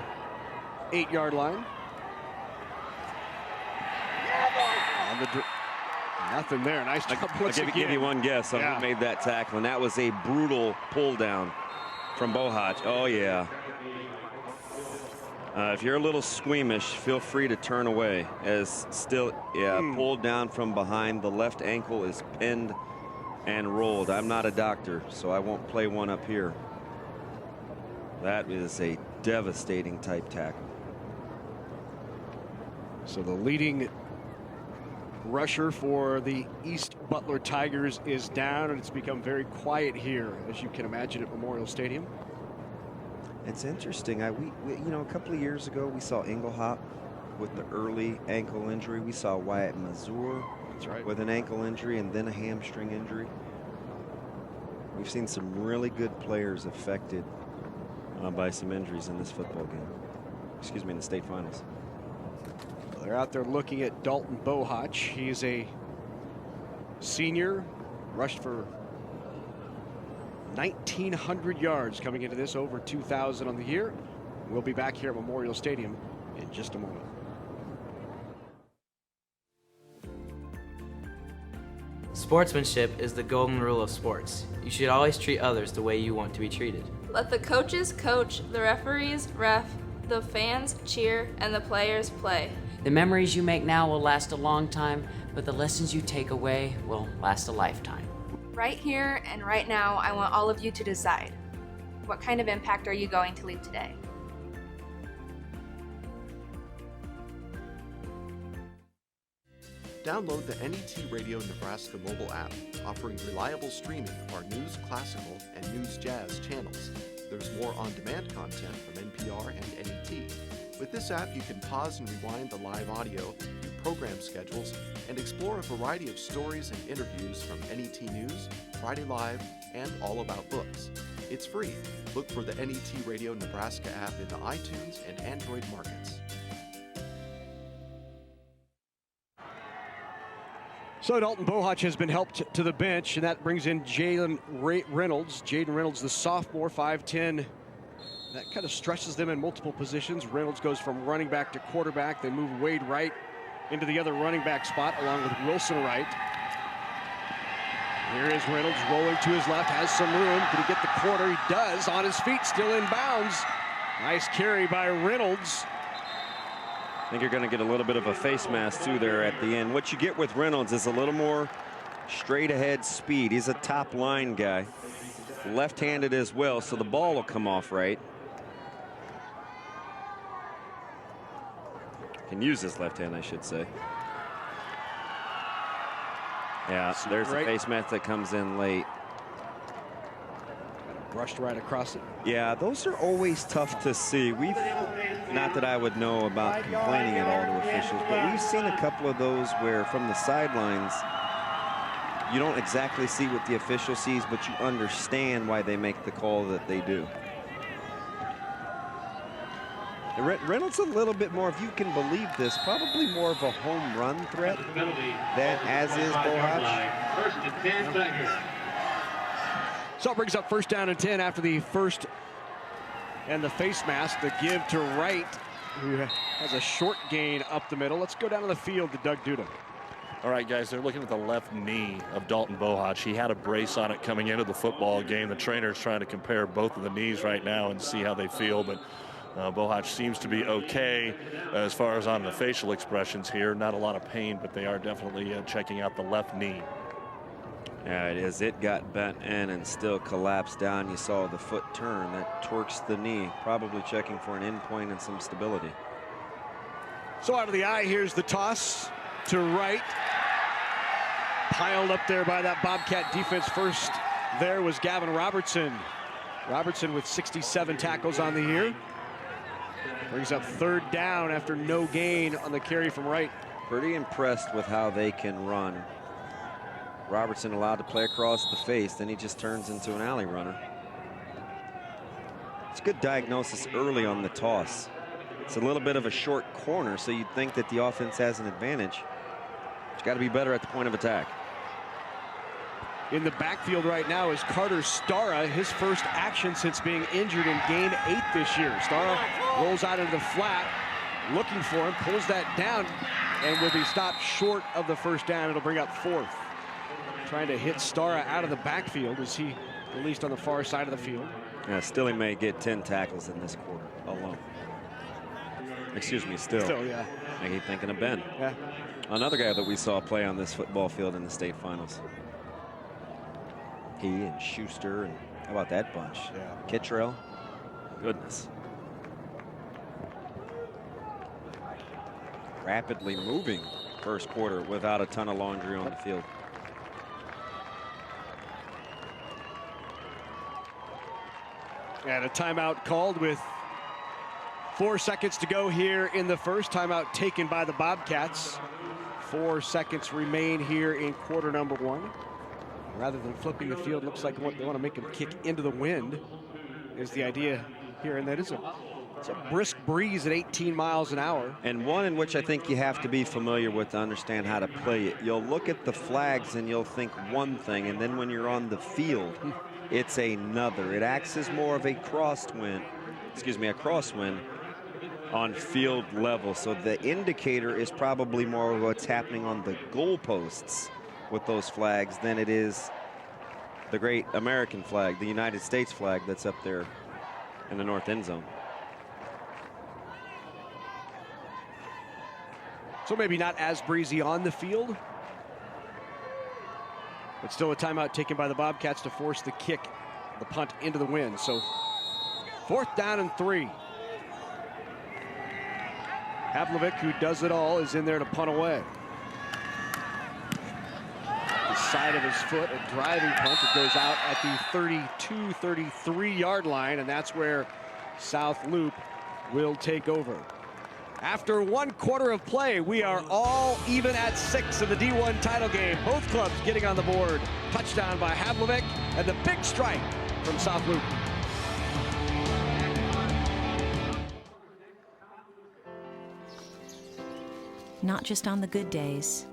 8-yard line. Nothing there. Nice job. I'll give you one guess on who made that tackle, and that was a brutal pull down from Bohach. Oh yeah. If you're a little squeamish, feel free to turn away. As still, pulled down from behind. The left ankle is pinned and rolled. I'm not a doctor, so I won't play one up here. That is a devastating type tackle. So the leading rusher for the East Butler Tigers is down, and it's become very quiet here, as you can imagine, at Memorial Stadium. It's interesting. You know, a couple of years ago, we saw Engelhop with the early ankle injury. We saw Wyatt Mazur with an ankle injury and then a hamstring injury. We've seen some really good players affected by some injuries in this football game. Excuse me, in the state finals. They're out there looking at Dalton Bohach. He's a senior, rushed for 1,900 yards coming into this, over 2,000 on the year. We'll be back here at Memorial Stadium in just a moment. Sportsmanship is the golden rule of sports. You should always treat others the way you want to be treated. Let the coaches coach, the referees ref, the fans cheer, and the players play. The memories you make now will last a long time, but the lessons you take away will last a lifetime. Right here and right now, I want all of you to decide. What kind of impact are you going to leave today? Download the NET Radio Nebraska mobile app, offering reliable streaming of our news classical and news jazz channels. There's more on-demand content from NPR and NET. With this app, you can pause and rewind the live audio, view program schedules, and explore a variety of stories and interviews from NET News, Friday Live, and All About Books. It's free. Look for the NET Radio Nebraska app in the iTunes and Android markets. So Dalton Bohach has been helped to the bench, and that brings in Jaden Reynolds. Jaden Reynolds, the sophomore, 5'10". That kind of stresses them in multiple positions. Reynolds goes from running back to quarterback. They move Wade Wright into the other running back spot along with Wilson Wright. Here is Reynolds rolling to his left, has some room. Can he get the quarter? He does, on his feet, still in bounds. Nice carry by Reynolds. I think you're going to get a little bit of a face mask too there at the end. What you get with Reynolds is a little more straight ahead speed. He's a top line guy, left-handed as well, so the ball will come off right. Can use his left hand, I should say. Yeah, there's the face mask that comes in late. Brushed right across it. Yeah, those are always tough to see. Not that I would know about complaining at all to officials, but we've seen a couple of those where from the sidelines, you don't exactly see what the official sees, but you understand why they make the call that they do. Reynolds a little bit more, if you can believe this, probably more of a home run threat than as is Bohach. First and 10 seconds. So it brings up 1st down and 10 after the first and the face mask. The give to Wright, who has a short gain up the middle. Let's go down to the field to Doug Duda. All right, guys, they're looking at the left knee of Dalton Bohach. He had a brace on it coming into the football game. The trainer's trying to compare both of the knees right now and see how they feel, but Bohach seems to be okay as far as on the facial expressions here. Not a lot of pain, but they are definitely checking out the left knee. Yeah, it is. It got bent in and still collapsed down. You saw the foot turn. That torques the knee, probably checking for an end point and some stability. So out of the eye, here's the toss to Wright. Piled up there by that Bobcat defense. First there was Gavin Robertson. Robertson with 67 tackles on the year. Brings up 3rd down after no gain on the carry from Wright. Pretty impressed with how they can run. Robertson allowed to play across the face, then he just turns into an alley runner. It's good diagnosis early on the toss. It's a little bit of a short corner, so you'd think that the offense has an advantage. It's got to be better at the point of attack. In the backfield right now is Carter Stara, his first action since being injured and gained 8 this year. Stara rolls out into the flat, looking for him, pulls that down, and will be stopped short of the 1st down. It'll bring up 4th. Trying to hit Stara out of the backfield as he released on the far side of the field. Yeah, still he may get 10 tackles in this quarter alone. Excuse me, still. Still, yeah. I keep thinking of Ben. Yeah. Another guy that we saw play on this football field in the state finals. He and Schuster, and how about that bunch? Yeah. Kittrell. Goodness. Rapidly moving first quarter without a ton of laundry on the field. And a timeout called with 4 seconds to go here in the first. Timeout taken by the Bobcats. 4 seconds remain here in quarter number 1. Rather than flipping the field, looks like they want to make him kick into the wind is the idea here. And that is it's a brisk breeze at 18 miles an hour. And one in which I think you have to be familiar with to understand how to play it. You'll look at the flags and you'll think one thing, and then when you're on the field, it's another. It acts as more of a crosswind on field level. So the indicator is probably more of what's happening on the goalposts with those flags than it is the great American flag, the United States flag that's up there in the north end zone. So maybe not as breezy on the field, but still a timeout taken by the Bobcats to force the kick, the punt into the wind. So 4th down and 3. Havlovic, who does it all, is in there to punt away. The side of his foot, a driving punt that goes out at the 32-33 yard line, and that's where South Loup will take over. After 1 quarter of play, we are all even at 6 in the D1 title game. Both clubs getting on the board. Touchdown by Havlovic and the big strike from South Loup. Not just on the good days.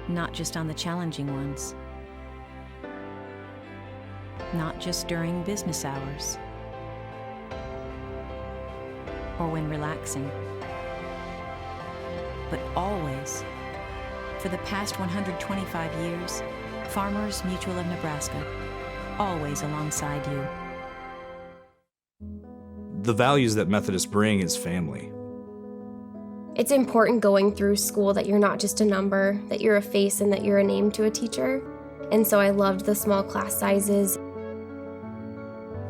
Not just on the challenging ones. Not just during business hours. Or when relaxing. But always. For the past 125 years, Farmers Mutual of Nebraska, always alongside you. The values that Methodists bring is family. It's important going through school that you're not just a number, that you're a face and that you're a name to a teacher. And so I loved the small class sizes.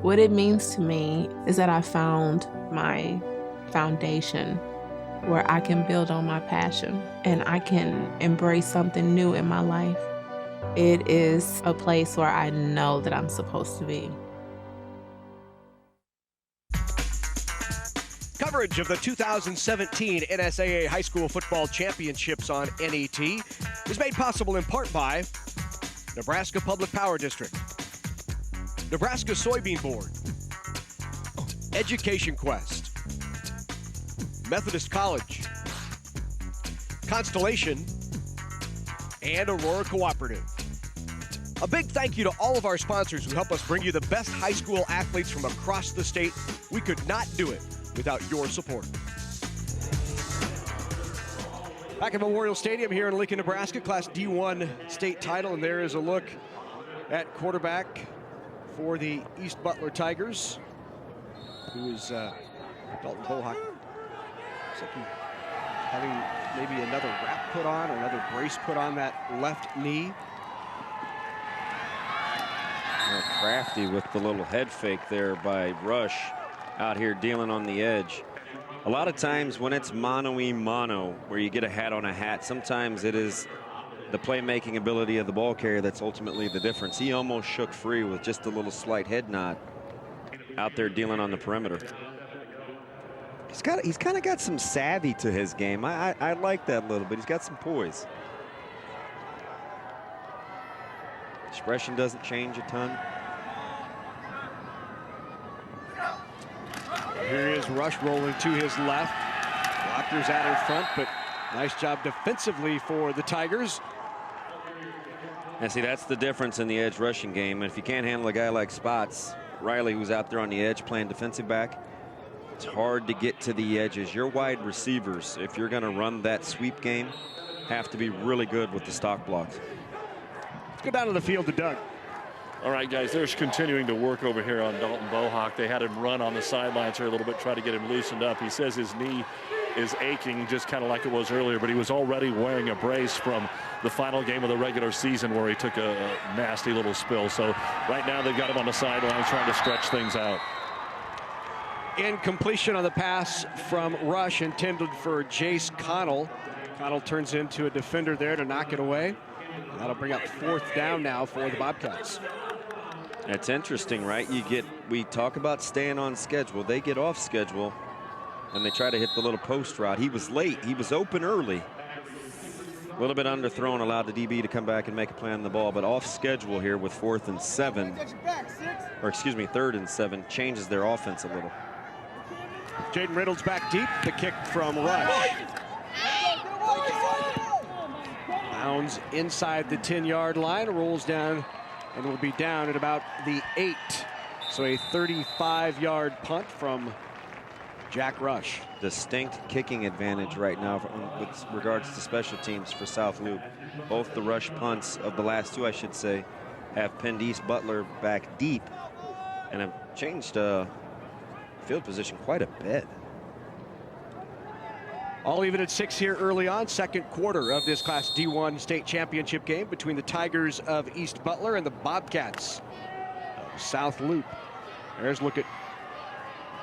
What it means to me is that I found my foundation where I can build on my passion and I can embrace something new in my life. It is a place where I know that I'm supposed to be. Coverage of the 2017 NSAA High School Football Championships on NET is made possible in part by Nebraska Public Power District, Nebraska Soybean Board, Education Quest, Methodist College, Constellation, and Aurora Cooperative. A big thank you to all of our sponsors who help us bring you the best high school athletes from across the state. We could not do it without your support. Back at Memorial Stadium here in Lincoln, Nebraska, Class D1 state title, and there is a look at quarterback for the East Butler Tigers, who is Dalton Bohawk. Looks like he's having maybe another wrap put on or another brace put on that left knee. Crafty with the little head fake there by Rush out here dealing on the edge. A lot of times when it's mano-y-mano, where you get a hat on a hat, sometimes it is the playmaking ability of the ball carrier that's ultimately the difference. He almost shook free with just a little slight head nod out there dealing on the perimeter. He's kind of got some savvy to his game. I like that a little bit. He's got some poise. Expression doesn't change a ton. Here is Rush rolling to his left. Blockers out in front, but nice job defensively for the Tigers. And see, that's the difference in the edge rushing game. And if you can't handle a guy like Spots, Riley, who's out there on the edge playing defensive back, it's hard to get to the edges. Your wide receivers, if you're going to run that sweep game, have to be really good with the stock blocks. Let's go down to the field to Doug. All right, guys, they're continuing to work over here on Dalton Bohawk. They had him run on the sidelines here a little bit, try to get him loosened up. He says his knee is aching, just kind of like it was earlier, but he was already wearing a brace from the final game of the regular season where he took a nasty little spill. So right now they've got him on the sidelines trying to stretch things out. Incompletion on the pass from Rush, intended for Jace Connell. Connell turns into a defender there to knock it away. That'll bring up 4th down now for the Bobcats. That's interesting, right? We talk about staying on schedule. They get off schedule and they try to hit the little post route. He was late. He was open early. A little bit underthrown, allowed the DB to come back and make a play on the ball, but off schedule here with 4th and 7, or excuse me, 3rd and 7, changes their offense a little. Jaden Reynolds back deep. The kick from Rush. Bounds inside the 10-yard line, rolls down, and will be down at about the 8. So a 35-yard punt from Jack Rush. Distinct kicking advantage right now with regards to special teams for South Loup. Both the Rush punts of the last 2, I should say, have pinned East Butler back deep and have changed field position quite a bit. All even at 6 here early on, second quarter of this Class D1 state championship game between the Tigers of East Butler and the Bobcats of South Loup. There's a look at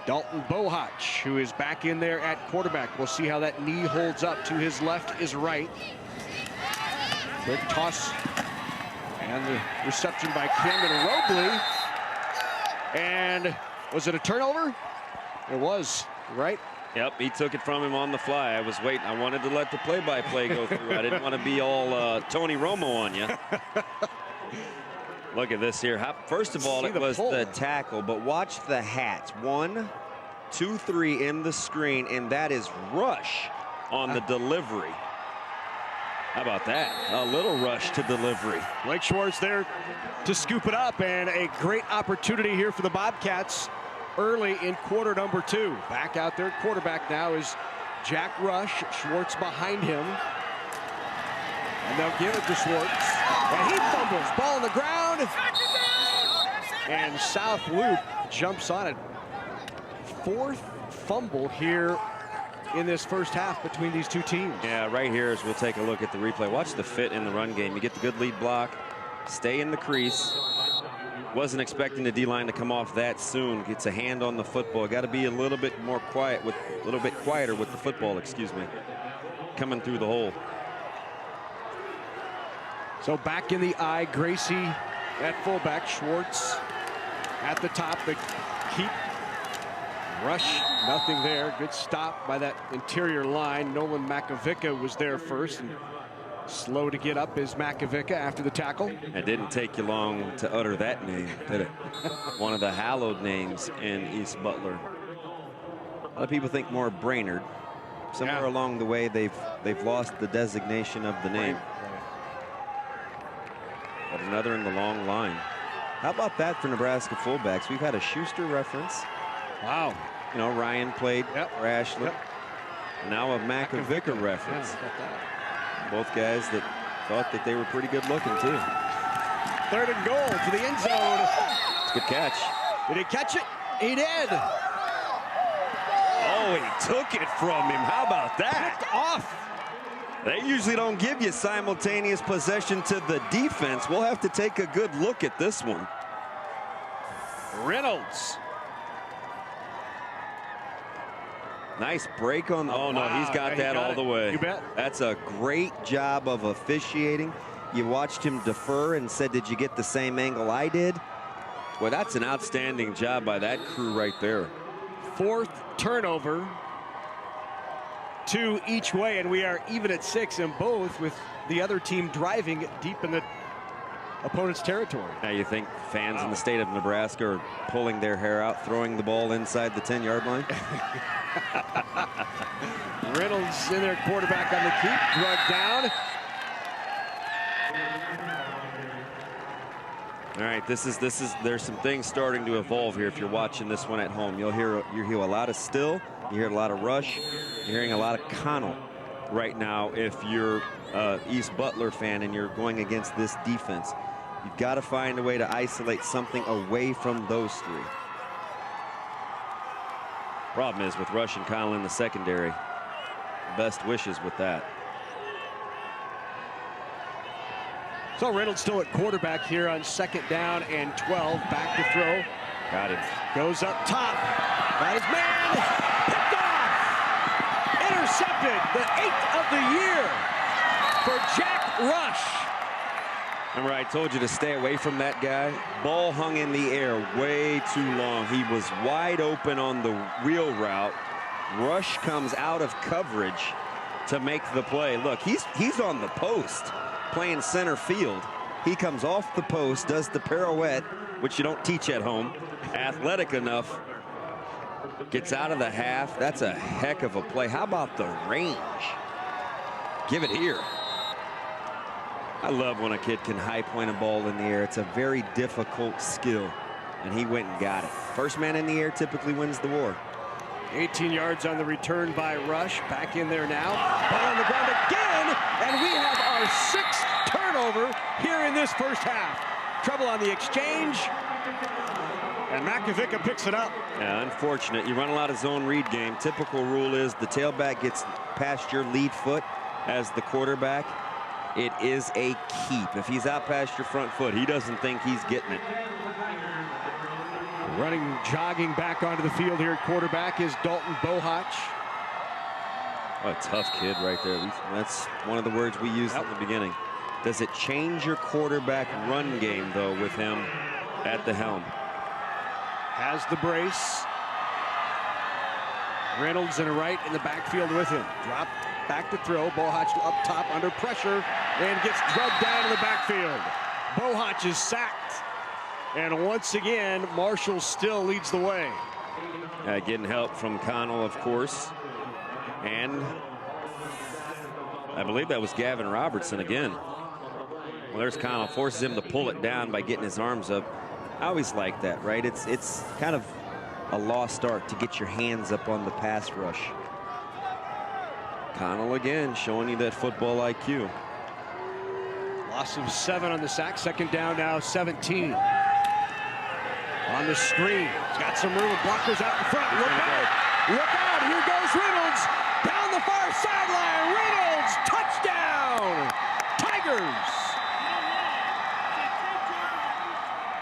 Dalton Bohawk, who is back in there at quarterback. We'll see how that knee holds up. To his left is right. Quick toss. And the reception by Camden Robley. And was it a turnover? It was, right? Yep, he took it from him on the fly. I was waiting. I wanted to let the play-by-play go through. I didn't want to be all Tony Romo on you. Look at this here. First of all, it was the tackle, but watch the hats. 1, 2, 3 in the screen, and that is Rush on the delivery. How about that? A little rush to delivery. Blake Schwartz there to scoop it up, and a great opportunity here for the Bobcats early in quarter number 2. Back out there at quarterback now is Jack Rush. Schwartz behind him. And they'll give it to Schwartz. And he fumbles. Ball on the ground. And South Loup jumps on it. 4th fumble here in this first half between these two teams. Yeah, right here as we'll take a look at the replay. Watch the fit in the run game. You get the good lead block, stay in the crease. Wasn't expecting the D-line to come off that soon. Gets a hand on the football. Got to be a little bit more quiet with, a little bit quieter with the football, excuse me, coming through the hole. So back in the eye, Gracie at fullback, Schwartz at the top. The keep. Rush, nothing there. Good stop by that interior line. Nolan Makovica was there first. And slow to get up is Makovica after the tackle. It didn't take you long to utter that name, did it? One of the hallowed names in East Butler. A lot of people think more Brainerd. Somewhere along the way, they've lost the designation of the name. But another in the long line. How about that for Nebraska fullbacks? We've had a Schuster reference. Wow. You know, Ryan played for Ashland. Now a Makovica reference. Both guys that thought that they were pretty good looking too. 3rd and goal to the end zone. It's a good catch. Did he catch it? He did. Oh, he took it from him. How about that? Picked off. They usually don't give you simultaneous possession to the defense. We'll have to take a good look at this one. Reynolds. Nice break on. Oh, no, he's got that all the way. You bet. That's a great job of officiating. You watched him defer and said, did you get the same angle I did? Well, that's an outstanding job by that crew right there. 4th turnover. 2 each way, and we are even at 6 in both, with the other team driving deep in the opponent's territory. Now you think fans in the state of Nebraska are pulling their hair out, throwing the ball inside the 10-yard line? Reynolds in there, quarterback on the keep, drugged down. All right, there's some things starting to evolve here if you're watching this one at home. You hear a lot of still, you hear a lot of rush, you're hearing a lot of Connell right now if you're East Butler fan and you're going against this defense. You've got to find a way to isolate something away from those three. Problem is with Rush and Connell in the secondary, best wishes with that. So Reynolds still at quarterback here on 2nd down and 12. Back to throw. Got him. Goes up top. Got his man. Picked off. Intercepted. The 8th of the year for Jack Rush. Remember, I told you to stay away from that guy. Ball hung in the air way too long. He was wide open on the wheel route. Rush comes out of coverage to make the play. Look, he's on the post, playing center field. He comes off the post, does the pirouette, which you don't teach at home. Athletic enough, gets out of the half. That's a heck of a play. How about the range? Give it here. I love when a kid can high point a ball in the air. It's a very difficult skill, and he went and got it. First man in the air typically wins the war. 18 yards on the return by Rush. Back in there now. Ball on the ground again, and we have our 6th turnover here in this first half. Trouble on the exchange, and Makovica picks it up. Yeah, unfortunate. You run a lot of zone read game. Typical rule is the tailback gets past your lead foot as the quarterback. It is a keep. If he's out past your front foot, he doesn't think he's getting it. Running, jogging back onto the field here at quarterback is Dalton Bohach. What a tough kid right there. That's one of the words we used at the beginning. Does it change your quarterback run game, though, with him at the helm? Has the brace. Reynolds and a right in the backfield with him. Drop back to throw. Bohach up top under pressure and gets drugged down in the backfield. Bohach is sacked. And once again, Marshall still leads the way. Getting help from Connell, of course. And I believe that was Gavin Robertson again. Well, there's Connell, forces him to pull it down by getting his arms up. I always like that, right? It's kind of a lost art to get your hands up on the pass rush. Connell again showing you that football IQ. Loss of 7 on the sack. 2nd down now, 17. On the screen. He's got some room. Blockers out in front. Look out. Look out. Here goes Reynolds. Down the far sideline. Reynolds. Touchdown. Tigers.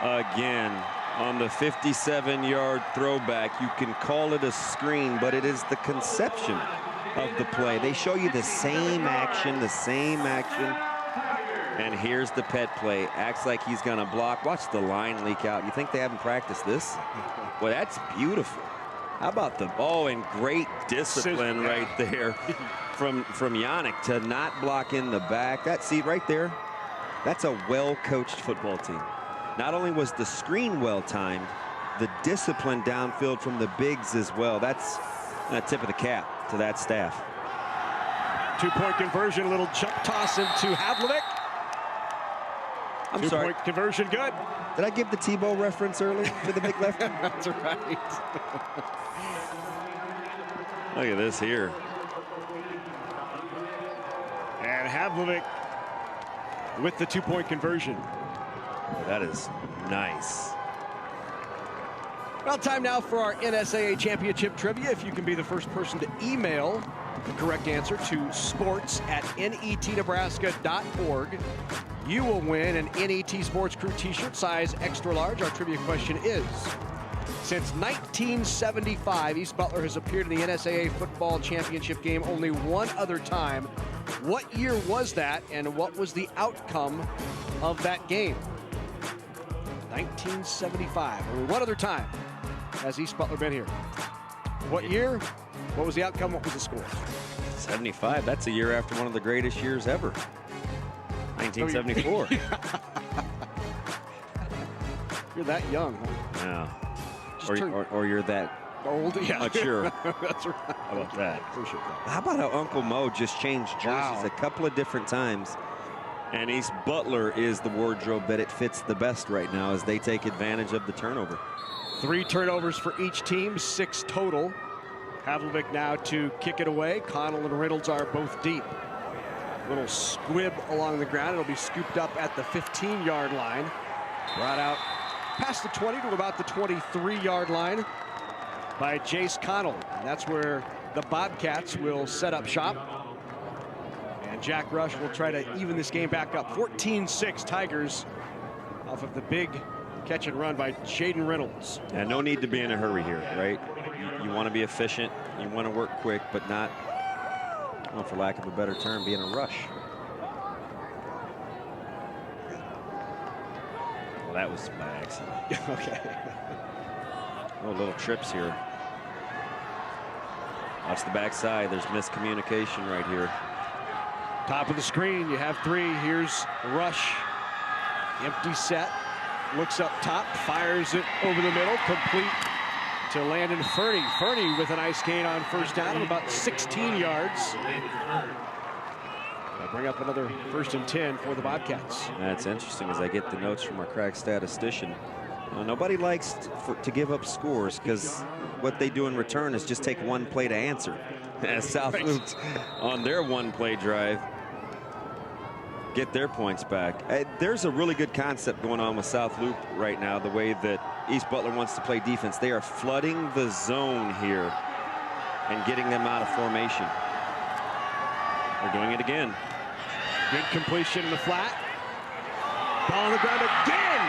Again, on the 57-yard throwback, you can call it a screen, but it is the conception of the play. They show you the same action, and here's the pet play. Acts like he's going to block. Watch the line leak out. You think they haven't practiced this? Well, that's beautiful. How about the ball and great discipline right there from Yannick to not block in the back. That seat right there, that's a well-coached football team. Not only was the screen well-timed, the discipline downfield from the bigs as well. That's a tip of the cap to that staff. 2-point conversion, a little jump toss into Havlovic. I'm sorry. 2-point conversion, good. Did I give the Tebow reference earlier for the big lefty? That's right. Look at this here. And Havlovic with the 2-point conversion. That is nice. Well, time now for our NSAA championship trivia. If you can be the first person to email the correct answer to sports@netnebraska.org, you will win an NET Sports Crew t-shirt, size extra large. Our trivia question is, since 1975, East Butler has appeared in the NSAA football championship game only one other time. What year was that, and what was the outcome of that game? 1975, only one other time has East Butler been here. What year? What was the outcome? What was the score? 75, that's a year after one of the greatest years ever. 1974. You're that young, huh? Yeah. Or you're that old, yeah. mature. That's right. How about that? Appreciate that. How about how Uncle Mo just changed jerseys a couple of different times? And East Butler is the wardrobe that it fits the best right now as they take advantage of the turnover. 3 turnovers for each team, 6 total. Havlovic now to kick it away. Connell and Reynolds are both deep. Little squib along the ground. It'll be scooped up at the 15-yard line. Brought out past the 20 to about the 23-yard line by Jace Connell. And that's where the Bobcats will set up shop. And Jack Rush will try to even this game back up. 14-6 Tigers off of the big catch and run by Jaden Reynolds. And no need to be in a hurry here, right? You want to be efficient. You want to work quick, but not, well, for lack of a better term, be in a rush. Well, that was by accident. Okay. Oh, little trips here. Watch the backside. There's miscommunication right here. Top of the screen, you have 3. Here's Rush. Empty set. Looks up top, fires it over the middle, complete to Landon Fernie. Fernie with a nice gain on first down of about 16 yards. They'll bring up another 1st and 10 for the Bobcats. That's interesting as I get the notes from our crack statistician. Nobody likes to give up scores because what they do in return is just take one play to answer. As South Loup on their one-play drive get their points back. There's a really good concept going on with South Loup right now, the way that East Butler wants to play defense. They are flooding the zone here and getting them out of formation. They're doing it again. Good completion in the flat. Ball on the ground again!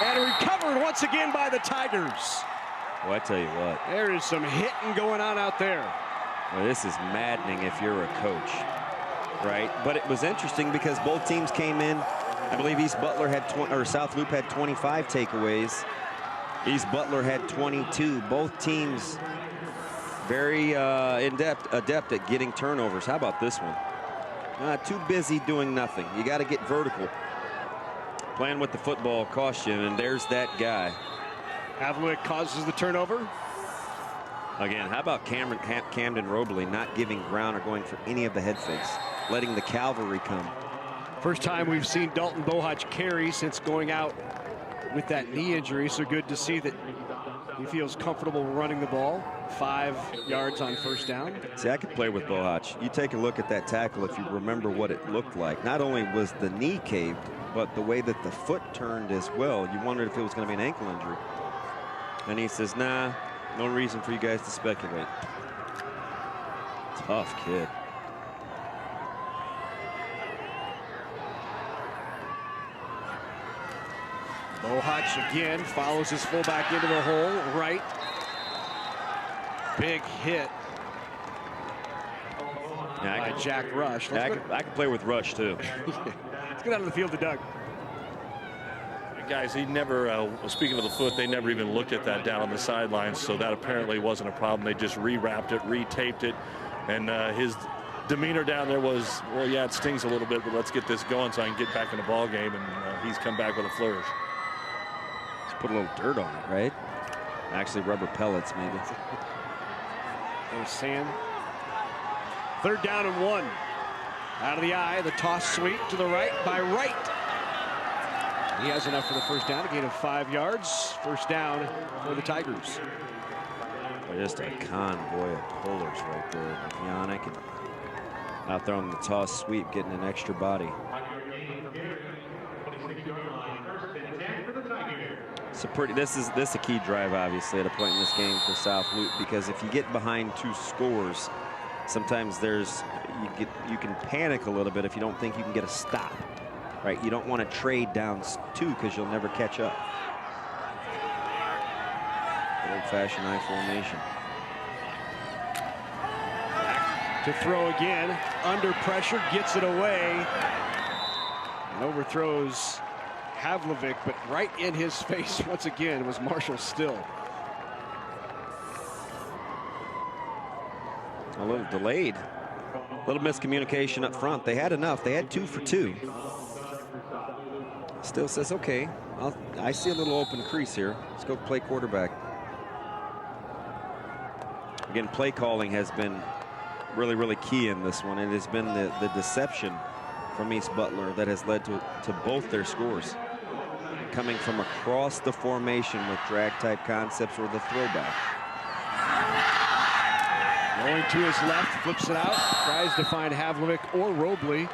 And recovered once again by the Tigers. Well, I tell you what. There is some hitting going on out there. Well, this is maddening if you're a coach, right? But it was interesting because both teams came in. I believe East Butler had South Loup had 25 takeaways. East Butler had 22. Both teams very adept at getting turnovers. How about this one? Too busy doing nothing. You got to get vertical. Playing with the football costs you, and there's that guy. Havlovic causes the turnover. Again, how about Camden Robley not giving ground or going for any of the head fakes, letting the cavalry come. First time we've seen Dalton Bohach carry since going out with that knee injury, so good to see that he feels comfortable running the ball. 5 yards on first down. See, I could play with Bohach. You take a look at that tackle if you remember what it looked like. Not only was the knee caved, but the way that the foot turned as well. You wondered if it was going to be an ankle injury. And he says, nah, no reason for you guys to speculate. Tough kid. Bohach again follows his fullback into the hole right. Big hit by Jack Rush. I can play with Rush too. Let's get out of the field to Doug. Guys, he never, speaking of the foot, they never even looked at that down on the sidelines, so that apparently wasn't a problem. They just rewrapped it, retaped it, and his demeanor down there was, well, yeah, it stings a little bit, but let's get this going so I can get back in the ball game, and he's come back with a flourish. Just put a little dirt on it, right? Actually, rubber pellets, maybe. There's Sand. 3rd down and 1. Out of the eye, the toss sweep to the right by Wright. He has enough for the first down, a gain of 5 yards. First down for the Tigers. Just a convoy of pullers right there. Yannick and out there on the toss sweep, getting an extra body. So this is a key drive, obviously, at a point in this game for South Loup, because if you get behind 2 scores, sometimes you can panic a little bit if you don't think you can get a stop. Right, you don't want to trade down 2 because you'll never catch up. Old-fashioned I formation. To throw again, under pressure, gets it away, and overthrows Havlovic, but right in his face once again was Marshall Still. A little delayed, a little miscommunication up front. They had enough. They had 2 for 2. Still says, okay, I see a little open crease here. Let's go play quarterback. Again, play calling has been really, really key in this one. It has been the deception from East Butler that has led to both their scores. Coming from across the formation with drag type concepts or the throwback. Going to his left, flips it out, tries to find Havlovic or Robley.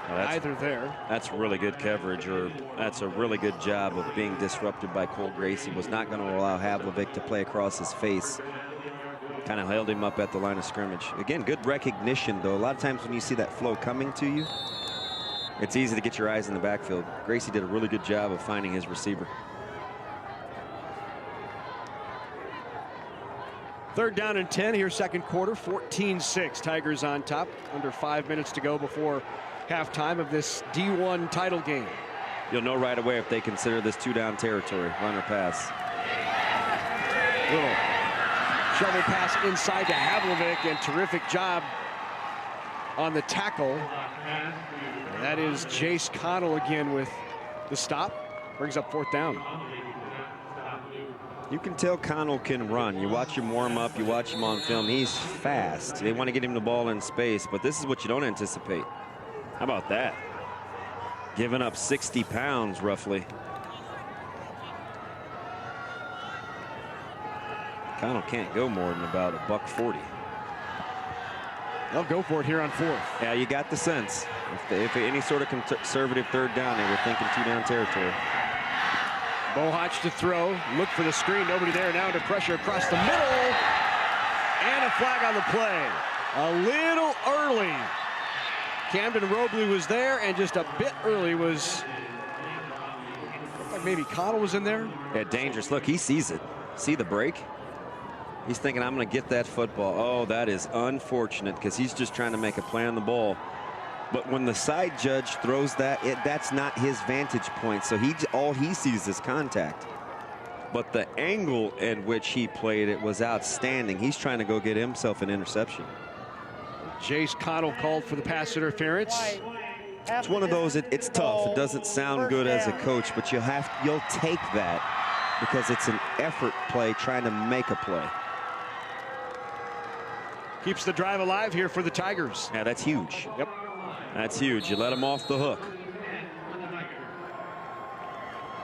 Either there. That's really good coverage, or that's a really good job of being disrupted by Cole Gracie. Was not going to allow Havlovic to play across his face. Kind of held him up at the line of scrimmage. Again, good recognition, though. A lot of times when you see that flow coming to you, it's easy to get your eyes in the backfield. Gracie did a really good job of finding his receiver. 3rd down and 10 here, second quarter, 14-6. Tigers on top. Under 5 minutes to go before halftime of this D1 title game. You'll know right away if they consider this 2-down territory, run or pass. Little shovel pass inside to Havlovic, and terrific job on the tackle. And that is Jace Connell again with the stop. Brings up 4th down. You can tell Connell can run. You watch him warm up, you watch him on film. He's fast. They want to get him the ball in space, but this is what you don't anticipate. How about that? Giving up 60 pounds roughly. Connell can't go more than about $140. They'll go for it here on 4th. Yeah, you got the sense. If any sort of conservative 3rd down, they were thinking 2-down territory. Bohach to throw, look for the screen, nobody there, now under pressure across the middle, and a flag on the play. A little early. Camden Robley was there, and just a bit early was, looked like maybe Connell was in there. Yeah, dangerous. Look, he sees it. See the break? He's thinking, I'm going to get that football. Oh, that is unfortunate, because he's just trying to make a play on the ball. But when the side judge throws that, that's not his vantage point. So all he sees is contact. But the angle in which he played it was outstanding. He's trying to go get himself an interception. Jace Connell called for the pass interference. It's one of those, it's tough. It doesn't sound good as a coach, but you'll take that because it's an effort play trying to make a play. Keeps the drive alive here for the Tigers. Yeah, that's huge. Yep. That's huge. You let them off the hook.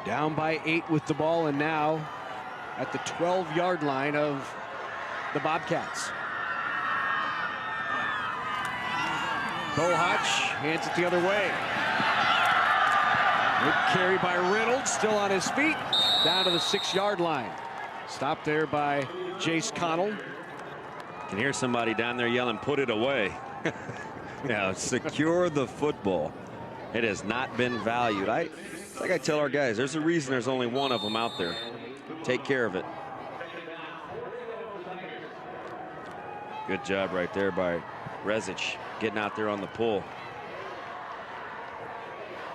Down by 8 with the ball, and now at the 12-yard line of the Bobcats. Bohach hands it the other way. Good carry by Reynolds, still on his feet, down to the 6-yard line. Stopped there by Jace Connell. You can hear somebody down there yelling, put it away. Now, secure the football. It has not been valued. Like I tell our guys, there's a reason there's only one of them out there. Take care of it. Good job right there by Rezic, getting out there on the pull.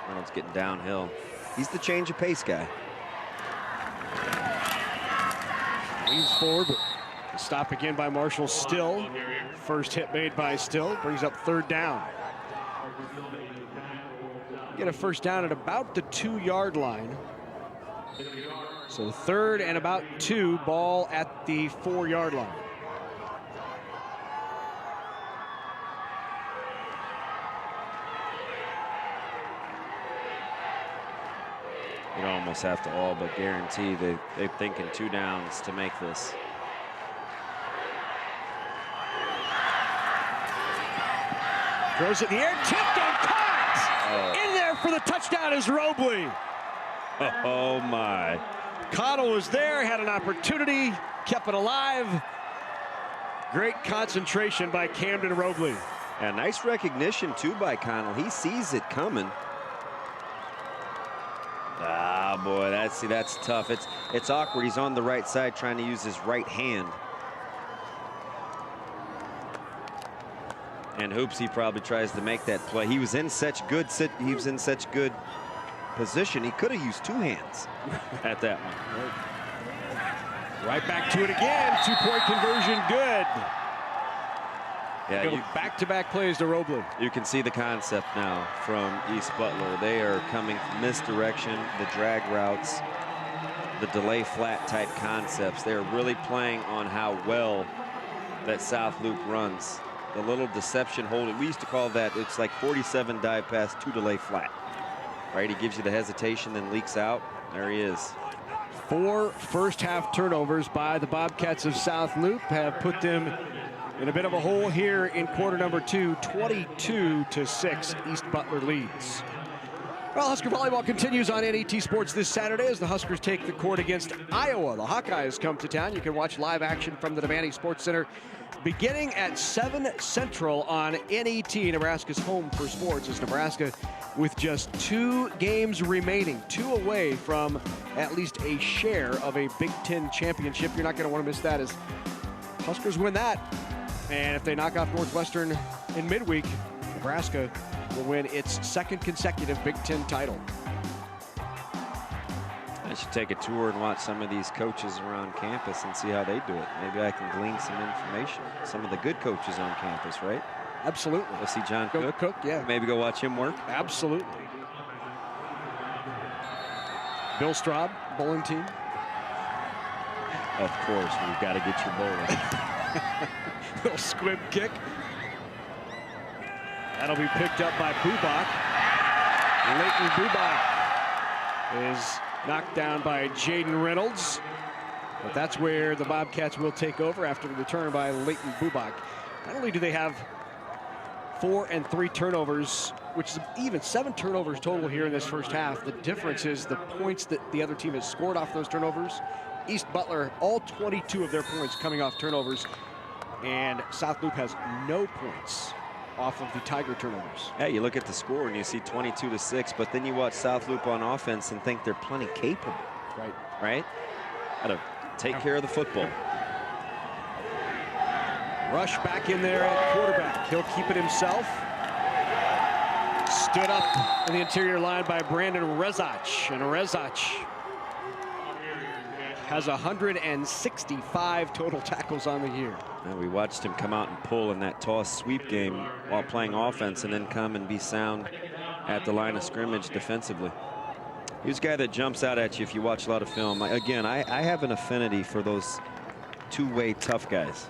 Reynolds getting downhill. He's the change of pace guy. Leans forward, but stop again by Marshall Still. First hit made by Still, brings up 3rd down. Get a first down at about the 2-yard line. So 3rd and about 2, ball at the 4-yard line. You almost have to all but guarantee they're thinking 2 downs to make this. Throws it in the air, tipped and caught! In there for the touchdown is Robley. Oh my. Connell was there, had an opportunity, kept it alive. Great concentration by Camden Robley. Yeah, nice recognition too by Connell. He sees it coming. Ah, boy, that's tough. It's awkward. He's on the right side trying to use his right hand. And Hoops, he probably tries to make that play. He was in such good position. He could have used 2 hands at that one. Right back to it again. 2-point conversion, good. Yeah, back-to-back plays to Robley. You can see the concept now from East Butler. They are coming from misdirection, the drag routes, the delay flat type concepts. They are really playing on how well that South Loop runs. The little deception holding, we used to call that, it's like 47 dive pass, 2 delay flat. Right, he gives you the hesitation, then leaks out. There he is. 4 first-half turnovers by the Bobcats of South Loop have put them in a bit of a hole here in quarter number 2. 22-6, East Butler leads. Well, Husker volleyball continues on NET Sports this Saturday as the Huskers take the court against Iowa. The Hawkeyes come to town. You can watch live action from the Devaney Sports Center beginning at 7 Central on NET, Nebraska's home for sports, as Nebraska with just 2 games remaining, 2 away from at least a share of a Big Ten championship. You're not going to want to miss that as Huskers win that. And if they knock off Northwestern in midweek, Nebraska will win its 2nd consecutive Big Ten title. I should take a tour and watch some of these coaches around campus and see how they do it. Maybe I can glean some information. Some of the good coaches on campus, right? Absolutely. Go see John Cook. Yeah. Maybe go watch him work. Absolutely. Bill Straub, bowling team. Of course, we've got to get your bowling. Little squib kick. That'll be picked up by Bubak. Leighton Bubak is knocked down by Jaden Reynolds. But that's where the Bobcats will take over after the return by Leighton Bubak. Not only do they have 4 and 3 turnovers, which is even 7 turnovers total here in this first half. The difference is the points that the other team has scored off those turnovers. East Butler, all 22 of their points coming off turnovers. And South Loop has no points off of the Tiger turnovers. Yeah, you look at the score and you see 22-6, but then you watch South Loop on offense and think they're plenty capable. Right. Right? Got to take care of the football. Rush back in there at quarterback. He'll keep it himself. Stood up in the interior line by Brandon Rezach. And Rezach has 165 total tackles on the year. And we watched him come out and pull in that toss sweep game while playing offense and then come and be sound at the line of scrimmage defensively. He's a guy that jumps out at you if you watch a lot of film. Again, I have an affinity for those two-way tough guys.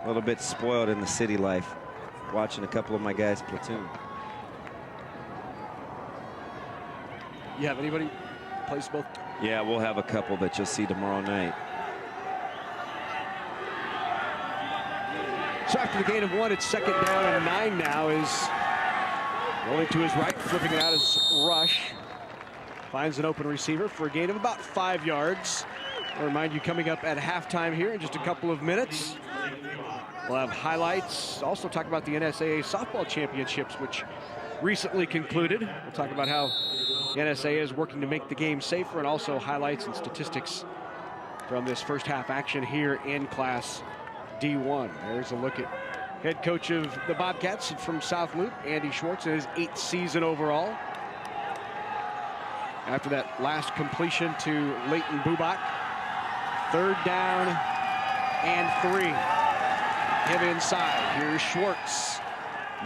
A little bit spoiled in the city life, watching a couple of my guys platoon. You have anybody plays both? Yeah, we'll have a couple that you'll see tomorrow night. So after the gain of 1, it's 2nd down and 9 now. Is rolling to his right, flipping it out as Rush. Finds an open receiver for a gain of about 5 yards. I'll remind you, coming up at halftime here in just a couple of minutes, we'll have highlights. Also talk about the NSAA softball championships, which recently concluded. We'll talk about how the NSAA is working to make the game safer, and also highlights and statistics from this first half action here in Class D1. There's a look at head coach of the Bobcats from South Loop, Andy Schwartz, in his 8th season overall. After that last completion to Leighton Bubak. 3rd down and 3. Him inside. Here's Schwartz.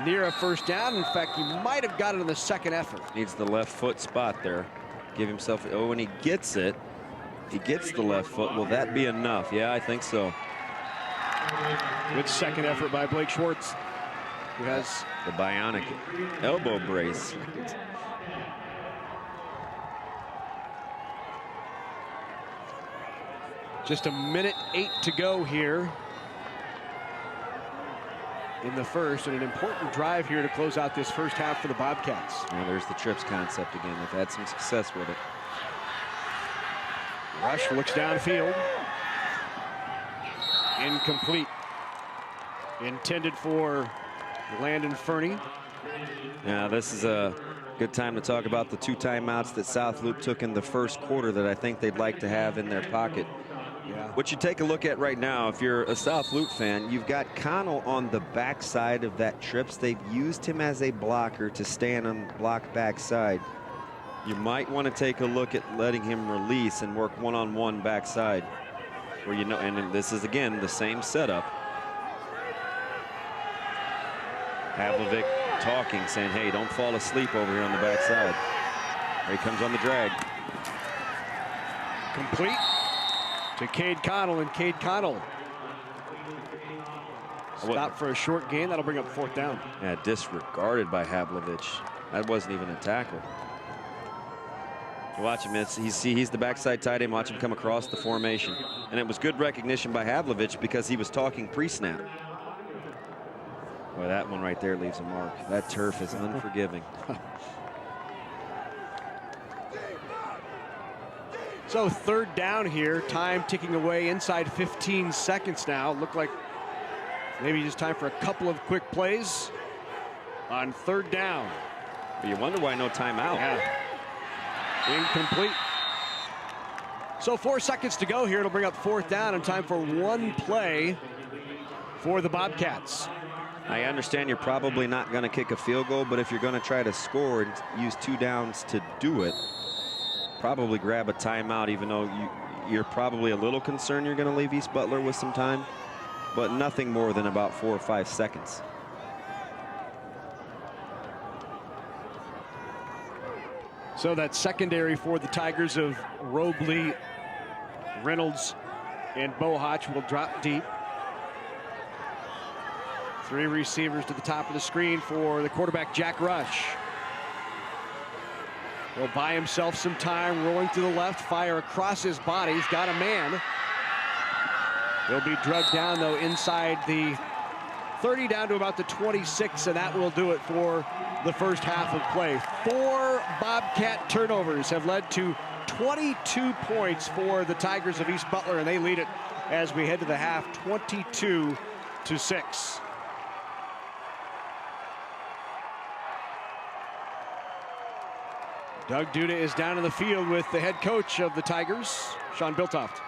Near a 1st down. In fact, he might have got it in the 2nd effort. Needs the left foot spot there. give himself, oh, and he gets it. He gets the left foot. Will that be enough? Yeah, I think so. Good second effort by Blake Schwartz, who has the bionic elbow brace. Just a minute 8 to go here in the first, and an important drive here to close out this first half for the Bobcats. Well, there's the trips concept again. They've had some success with it. Rush looks downfield. Incomplete. Intended for Landon Fernie. Now, this is a good time to talk about the 2 timeouts that South Loup took in the first quarter that I think they'd like to have in their pocket. Yeah. What you take a look at right now, if you're a South Loup fan, you've got Connell on the backside of that trips. They've used him as a blocker to stand on the block backside. You might want to take a look at letting him release and work one-on-one backside. Where you know, and this is again the same setup. Havlovic talking, saying, hey, don't fall asleep over here on the backside. Here he comes on the drag. Complete to Cade Connell, and Cade Connell stop for a short gain. That'll bring up 4th down. Yeah, disregarded by Havlovic. That wasn't even a tackle. Watch him. He's the backside tight end. Watch him come across the formation. And it was good recognition by Havlovic because he was talking pre-snap. Boy, that one right there leaves a mark. That turf is unforgiving. So 3rd down here, time ticking away inside 15 seconds now. Looked like maybe just time for a couple of quick plays on 3rd down. But you wonder why no timeout. Yeah. Incomplete. So 4 seconds to go here. It'll bring up 4th down and time for 1 play for the Bobcats. I understand you're probably not going to kick a field goal, but if you're going to try to score and use 2 downs to do it, probably grab a timeout, even though you're probably a little concerned you're going to leave East Butler with some time, but nothing more than about 4 or 5 seconds. So that secondary for the Tigers of Robley, Reynolds, and Bohach will drop deep. 3 receivers to the top of the screen for the quarterback, Jack Rush. Will buy himself some time, rolling to the left, fire across his body. He's got a man. He'll be drugged down, though, inside the 30 down to about the 26, and that will do it for the first half of play. 4 Bobcat turnovers have led to 22 points for the Tigers of East Butler, and they lead it as we head to the half, 22-6. Doug Duda is down in the field with the head coach of the Tigers, Sean Biltoft.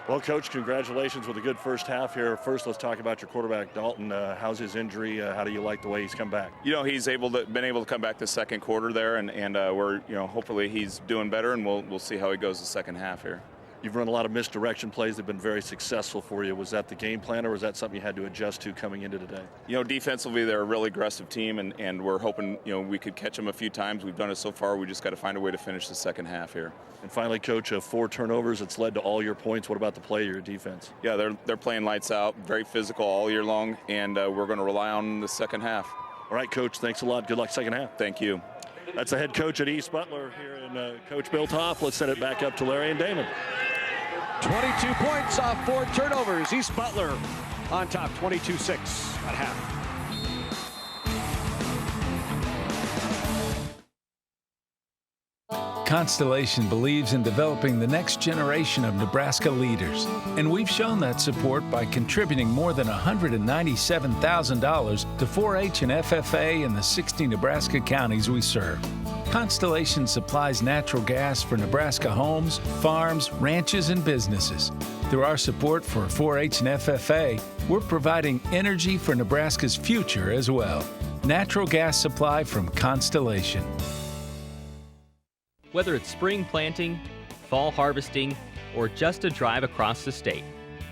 Well, Coach, congratulations with a good first half here. First, let's talk about your quarterback, Dalton. How's his injury? How do you like the way he's come back? You know, he's been able to come back the second quarter there, and we're, hopefully he's doing better, and we'll see how he goes the second half here. You've run a lot of misdirection plays. They've been very successful for you. Was that the game plan, or was that something you had to adjust to coming into today? Defensively, they're a really aggressive team, and we're hoping, we could catch them a few times. We've done it so far. We just got to find a way to finish the second half here. And finally, Coach, 4 turnovers. It's led to all your points. What about the play of your defense? Yeah, they're playing lights out, very physical all year long, and we're going to rely on the second half. All right, Coach, thanks a lot. Good luck second half. Thank you. That's the head coach at East Butler here in Coach Biltoft. Let's send it back up to Larry and Damon. 22 points off 4 turnovers. East Butler on top, 22-6 at half. Constellation believes in developing the next generation of Nebraska leaders, and we've shown that support by contributing more than $197,000 to 4-H and FFA in the 60 Nebraska counties we serve. Constellation supplies natural gas for Nebraska homes, farms, ranches, and businesses. Through our support for 4-H and FFA, we're providing energy for Nebraska's future as well. Natural gas supply from Constellation. Whether it's spring planting, fall harvesting, or just a drive across the state,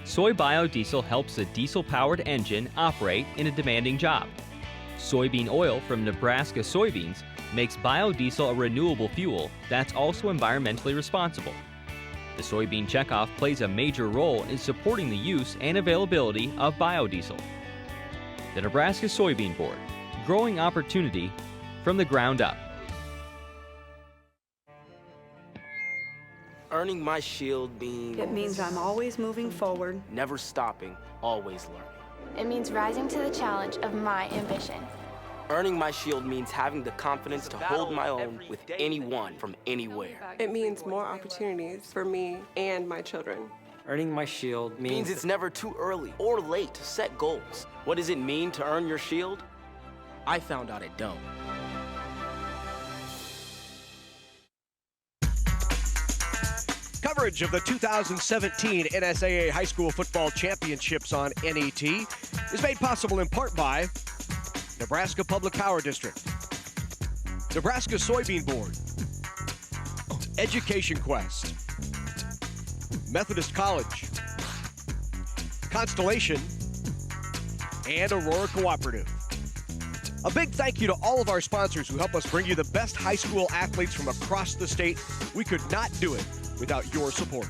Soy Biodiesel helps a diesel-powered engine operate in a demanding job. Soybean oil from Nebraska soybeans makes biodiesel a renewable fuel that's also environmentally responsible. The soybean checkoff plays a major role in supporting the use and availability of biodiesel. The Nebraska Soybean Board, growing opportunity from the ground up. Earning my shield means... It means I'm always moving forward. Never stopping, always learning. It means rising to the challenge of my ambition. Earning my shield means having the confidence to hold my own with anyone from anywhere. It means more opportunities for me and my children. Earning my shield means it's never too early or late to set goals. What does it mean to earn your shield? I found out it don't. Coverage of the 2017 NSAA High School Football Championships on NET is made possible in part by Nebraska Public Power District, Nebraska Soybean Board, Education Quest, Methodist College, Constellation, and Aurora Cooperative. A big thank you to all of our sponsors who help us bring you the best high school athletes from across the state. We could not do it without your support.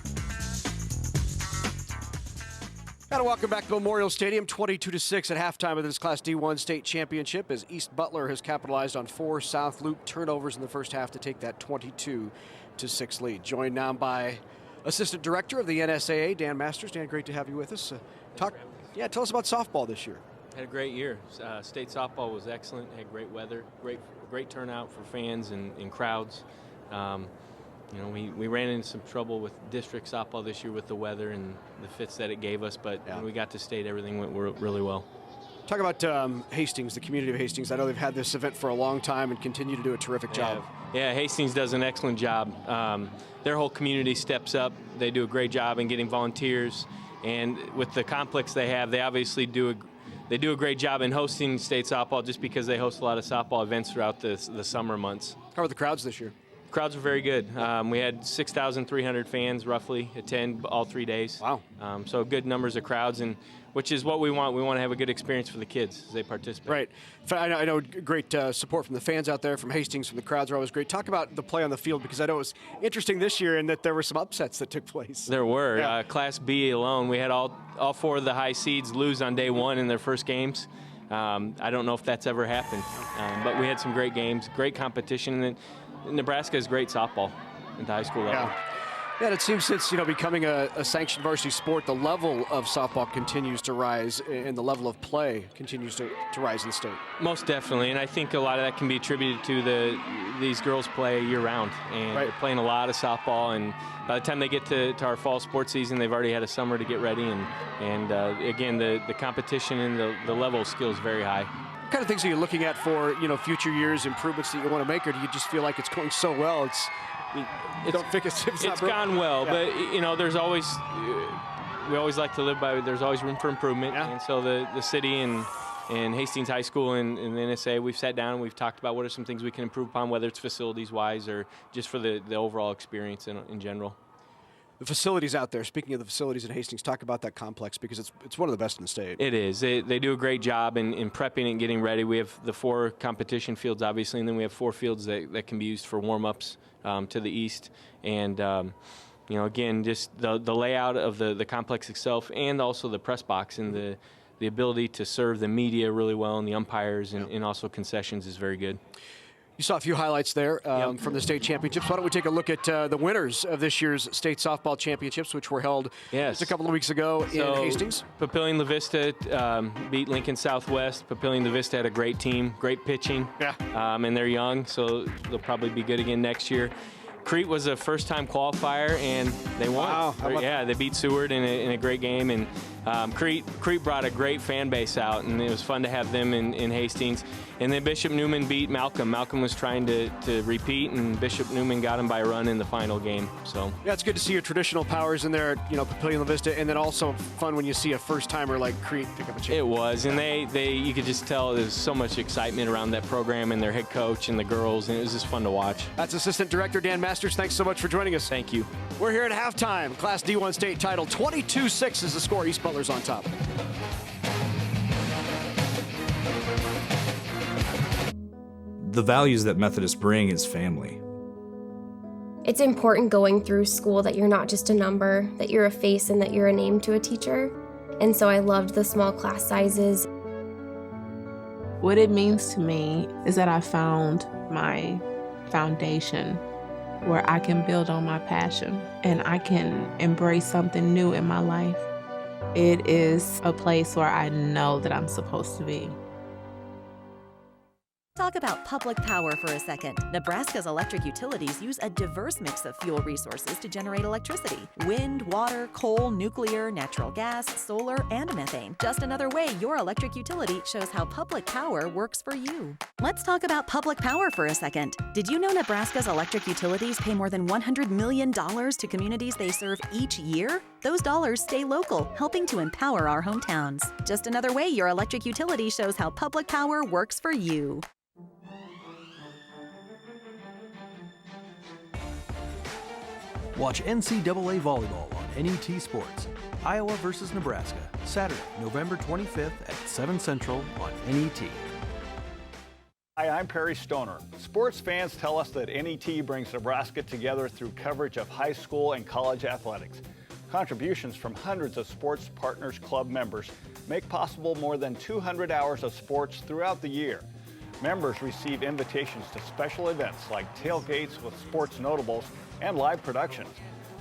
And welcome back to Memorial Stadium, 22-6 at halftime of this Class D1 state championship as East Butler has capitalized on 4 South Loup turnovers in the first half to take that 22-6 lead. Joined now by Assistant Director of the NSAA, Dan Masters. Dan, great to have you with us. Tell us about softball this year. Had a great year. State softball was excellent. Had great weather, great turnout for fans and crowds. We ran into some trouble with district softball this year with the weather and the fits that it gave us, but when we got to state, everything went really well. Talk about Hastings, the community of Hastings. I know they've had this event for a long time and continue to do a terrific job. Yeah, Hastings does an excellent job. Their whole community steps up. They do a great job in getting volunteers, and with the complex they have, they obviously do a great job in hosting state softball just because they host a lot of softball events throughout the summer months. How are the crowds this year? Crowds were very good. We had 6,300 fans roughly attend all 3 days. Wow. So good numbers of crowds, and which is what we want. We want to have a good experience for the kids as they participate. Right. I know great support from the fans out there, from Hastings, from the crowds are always great. Talk about the play on the field, because I know it was interesting this year in that there were some upsets that took place. There were. Yeah. Class B alone, we had all 4 of the high seeds lose on day 1 in their first games. I don't know if that's ever happened, but we had some great games, great competition, and Nebraska is great softball at the high school level. Yeah, it seems since becoming a sanctioned varsity sport, the level of softball continues to rise, and the level of play continues to rise in the state. Most definitely, and I think a lot of that can be attributed to these girls play year-round, and they're playing a lot of softball, and by the time they get to our fall sports season, they've already had a summer to get ready, and again, the competition and the level of skill is very high. What kind of things are you looking at for future years, improvements that you want to make, or do you just feel like it's going so well? It's gone well, but there's always we always like to live by. There's always room for improvement, and so the city and Hastings High School and the NSAA, we've sat down and we've talked about what are some things we can improve upon, whether it's facilities wise or just for the overall experience in general. The facilities out there, speaking of the facilities at Hastings, talk about that complex, because it's one of the best in the state. It is. They do a great job in prepping and getting ready. We have the 4 competition fields, obviously, and then we have 4 fields that can be used for warm-ups to the east. And, again, just the layout of the complex itself, and also the press box and the ability to serve the media really well, and the umpires and also concessions is very good. You saw a few highlights there from the state championships. Why don't we take a look at the winners of this year's state softball championships, which were held just a couple of weeks ago in Hastings? Papillion La Vista beat Lincoln Southwest. Papillion La Vista had a great team, great pitching, and they're young, so they'll probably be good again next year. Crete was a first-time qualifier, and they won. Wow, they beat Seward in a great game, and Crete brought a great fan base out, and it was fun to have them in Hastings. And then Bishop Neumann beat Malcolm. Malcolm was trying to repeat, and Bishop Neumann got him by a run in the final game. So it's good to see your traditional powers in there at Papillion La Vista, and then also fun when you see a first-timer like Crete pick up a championship. It was, and you could just tell there's so much excitement around that program and their head coach and the girls, and it was just fun to watch. That's Assistant Director Dan Masters. Thanks so much for joining us. Thank you. We're here at halftime. Class D1 state title, 22-6 is the score. East Butler's on top. The values that Methodists bring is family. It's important going through school that you're not just a number, that you're a face and that you're a name to a teacher. And so I loved the small class sizes. What it means to me is that I found my foundation where I can build on my passion and I can embrace something new in my life. It is a place where I know that I'm supposed to be. Talk about public power for a second. Nebraska's electric utilities use a diverse mix of fuel resources to generate electricity. Wind, water, coal, nuclear, natural gas, solar, and methane. Just another way your electric utility shows how public power works for you. Let's talk about public power for a second. Did you know Nebraska's electric utilities pay more than $100 million to communities they serve each year? Those dollars stay local, helping to empower our hometowns. Just another way your electric utility shows how public power works for you. Watch NCAA volleyball on NET Sports. Iowa versus Nebraska, Saturday, November 25th at 7 Central on NET. Hi, I'm Perry Stoner. Sports fans tell us that NET brings Nebraska together through coverage of high school and college athletics. Contributions from hundreds of Sports Partners Club members make possible more than 200 hours of sports throughout the year. Members receive invitations to special events like tailgates with sports notables and live productions.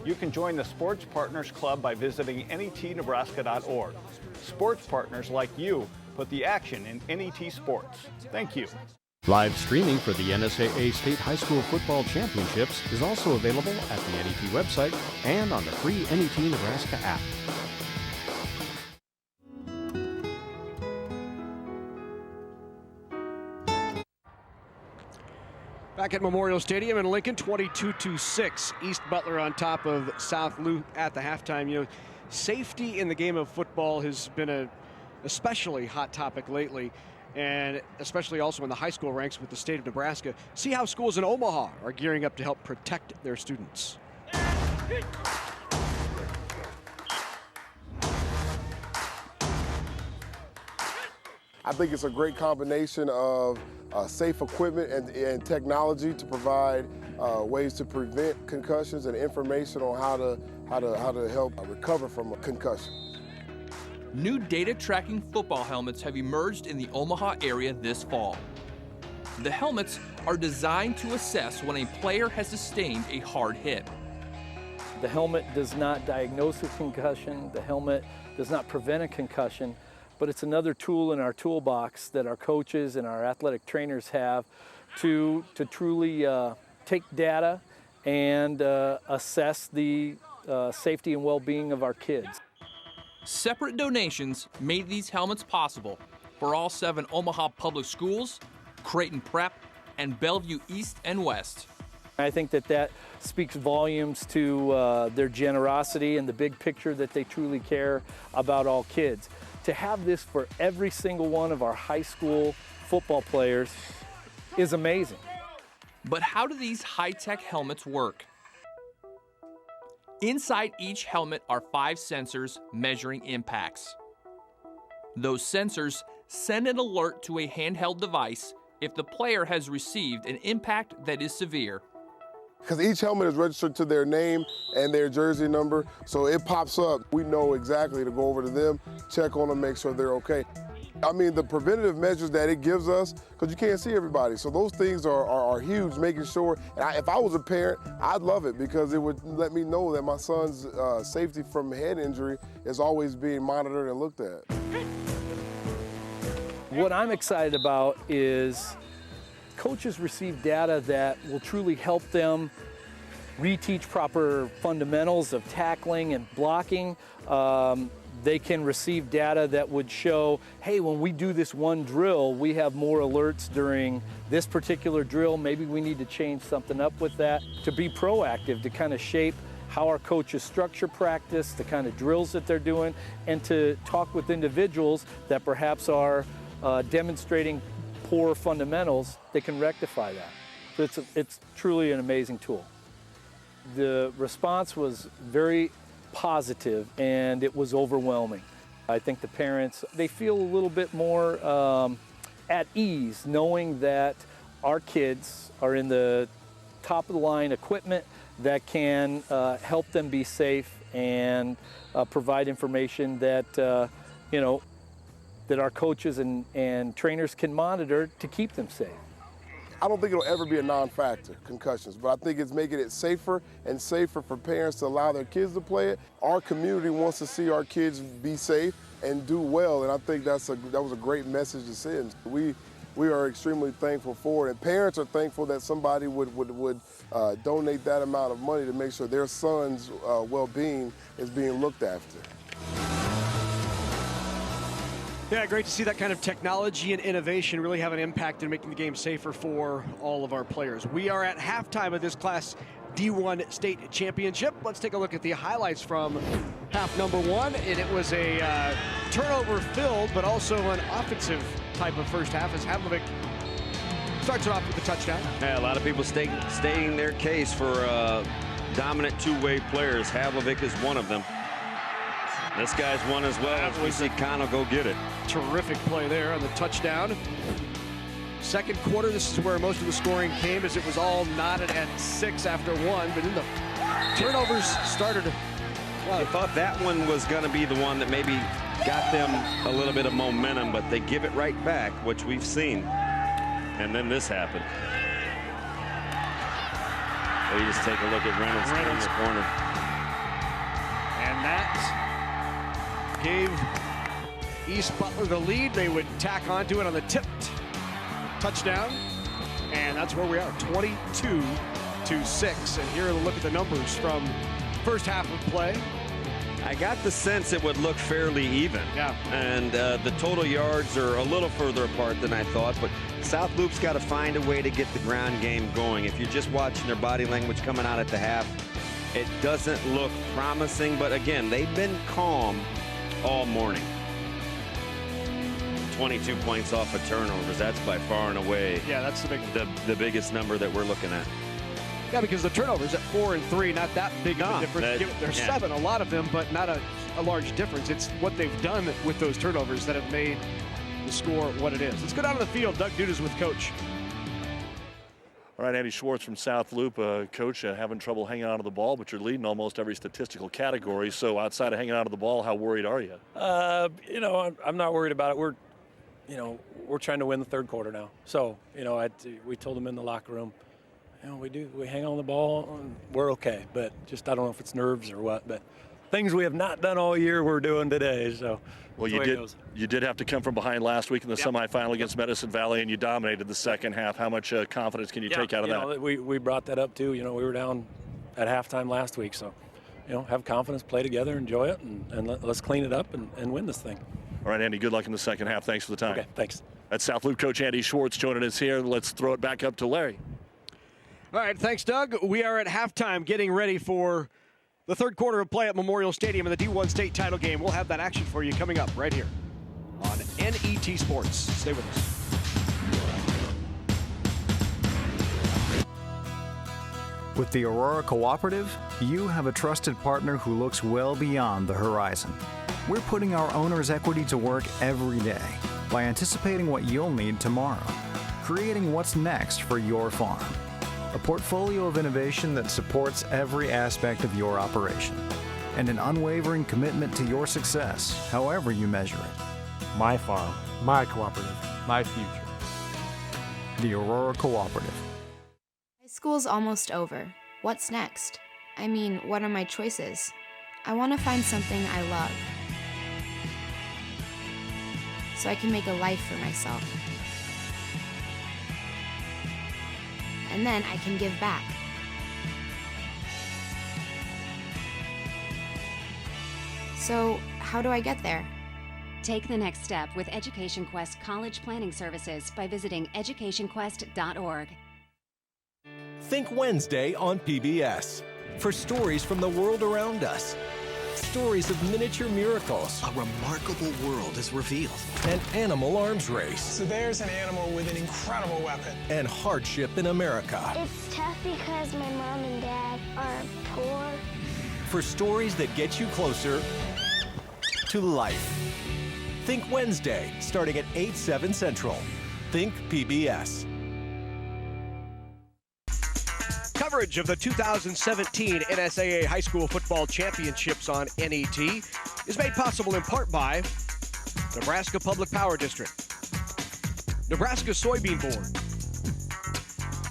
You can join the Sports Partners Club by visiting netnebraska.org. Sports partners like you put the action in NET sports. Thank you. Live streaming for the NSAA State High School Football Championships is also available at the NET website and on the free NET Nebraska app. Back at Memorial Stadium in Lincoln, 22-6. East Butler on top of South Loup at the halftime. You know, safety in the game of football has been a especially hot topic lately, and especially also in the high school ranks with the state of Nebraska. See how schools in Omaha are gearing up to help protect their students. I think it's a great combination of safe equipment and technology to provide ways to prevent concussions and information on how to help recover from a concussion. New data tracking football helmets have emerged in the Omaha area this fall. The helmets are designed to assess when a player has sustained a hard hit. The helmet does not diagnose a concussion. The helmet does not prevent a concussion. But it's another tool in our toolbox that our coaches and our athletic trainers have to truly take data and assess the safety and well-being of our kids. Separate donations made these helmets possible for all 7 Omaha public schools, Creighton Prep, and Bellevue East and West. I think that speaks volumes to their generosity and the big picture that they truly care about all kids. To have this for every single one of our high school football players is amazing. But how do these high-tech helmets work? Inside each helmet are 5 sensors measuring impacts. Those sensors send an alert to a handheld device if the player has received an impact that is severe. Because each helmet is registered to their name and their jersey number, so it pops up. We know exactly to go over to them, check on them, make sure they're okay. I mean, the preventative measures that it gives us, because you can't see everybody, so those things are huge, making sure, and if I was a parent, I'd love it because it would let me know that my son's safety from head injury is always being monitored and looked at. What I'm excited about is coaches receive data that will truly help them reteach proper fundamentals of tackling and blocking. They can receive data that would show, hey, when we do this one drill, we have more alerts during this particular drill. Maybe we need to change something up with that. To be proactive, to kind of shape how our coaches structure practice, the kind of drills that they're doing, and to talk with individuals that perhaps are demonstrating poor fundamentals, they can rectify that. So it's truly an amazing tool. The response was very positive and it was overwhelming. I think the parents, they feel a little bit more at ease knowing that our kids are in the top of the line equipment that can help them be safe and provide information that, that our coaches and trainers can monitor to keep them safe. I don't think it'll ever be a non-factor, concussions, but I think it's making it safer and safer for parents to allow their kids to play it. Our community wants to see our kids be safe and do well, and I think that was a great message to send. We are extremely thankful for it, and parents are thankful that somebody would donate that amount of money to make sure their son's well-being is being looked after. Yeah, great to see that kind of technology and innovation really have an impact in making the game safer for all of our players. We are at halftime of this Class D1 state championship. Let's take a look at the highlights from half number one. And it was a turnover-filled, but also an offensive type of first half as Havlovic starts it off with a touchdown. Yeah, a lot of people stating their case for dominant two-way players. Havlovic is one of them. This guy's one as well. As we see Connell go get it. Terrific play there on the touchdown. Second quarter, this is where most of the scoring came, as it was all knotted at 6 after 1, but then the turnovers started. Well, I thought that one was going to be the one that maybe got them a little bit of momentum, but they give it right back, which we've seen. And then this happened. So you just take a look at Reynolds in the corner. And that gave East Butler the lead. They would tack onto it on the tipped touchdown. And that's where we are, 22-6. And here are a look at the numbers from first half of play. I got the sense it would look fairly even. Yeah. And the total yards are a little further apart than I thought, but South Loop's got to find a way to get the ground game going. If you're just watching their body language coming out at the half, it doesn't look promising, but again, they've been calm all morning. 22 points off of turnovers. That's by far and away. Yeah, that's the biggest number that we're looking at. Yeah, because the turnovers at 4 and 3, not that big of a difference. There's 7, a lot of them, but not a large difference. It's what they've done with those turnovers that have made the score what it is. Let's go down to the field. Doug Dudas with Coach. All right, Andy Schwartz from South Loop. Coach, having trouble hanging on to the ball, but you're leading almost every statistical category. So outside of hanging on to the ball, how worried are you? I'm not worried about it. We're trying to win the third quarter now. So, we told them in the locker room, we hang on the ball and we're okay. But just, I don't know if it's nerves or what, but things we have not done all year we're doing today. So, well, you did have to come from behind last week in the semifinal against Medicine Valley, and you dominated the second half. How much confidence can you take out of that? We brought that up too. We were down at halftime last week, so have confidence, play together, enjoy it, and let's clean it up and win this thing. All right, Andy, good luck in the second half. Thanks for the time. Okay, thanks. That's South Loop coach Andy Schwartz joining us here. Let's throw it back up to Larry. All right, thanks, Doug. We are at halftime getting ready for the third quarter of play at Memorial Stadium in the D1 state title game. We'll have that action for you coming up right here on NET Sports. Stay with us. With the Aurora Cooperative, you have a trusted partner who looks well beyond the horizon. We're putting our owner's equity to work every day by anticipating what you'll need tomorrow, creating what's next for your farm. A portfolio of innovation that supports every aspect of your operation, and an unwavering commitment to your success, however you measure it. My farm, my cooperative, my future. The Aurora Cooperative. High school's almost over. What's next? I mean, what are my choices? I want to find something I love, so I can make a life for myself. And then I can give back. So, how do I get there? Take the next step with Education Quest College Planning Services by visiting educationquest.org. Think Wednesday on PBS for stories from the world around us. Stories of miniature miracles. A remarkable world is revealed. An animal arms race. So there's an animal with an incredible weapon. And hardship in America. It's tough because my mom and dad are poor. For stories that get you closer to life. Think Wednesday, starting at 8/7 Central. Think PBS. Coverage of the 2017 NSAA High School Football Championships on NET is made possible in part by Nebraska Public Power District, Nebraska Soybean Board,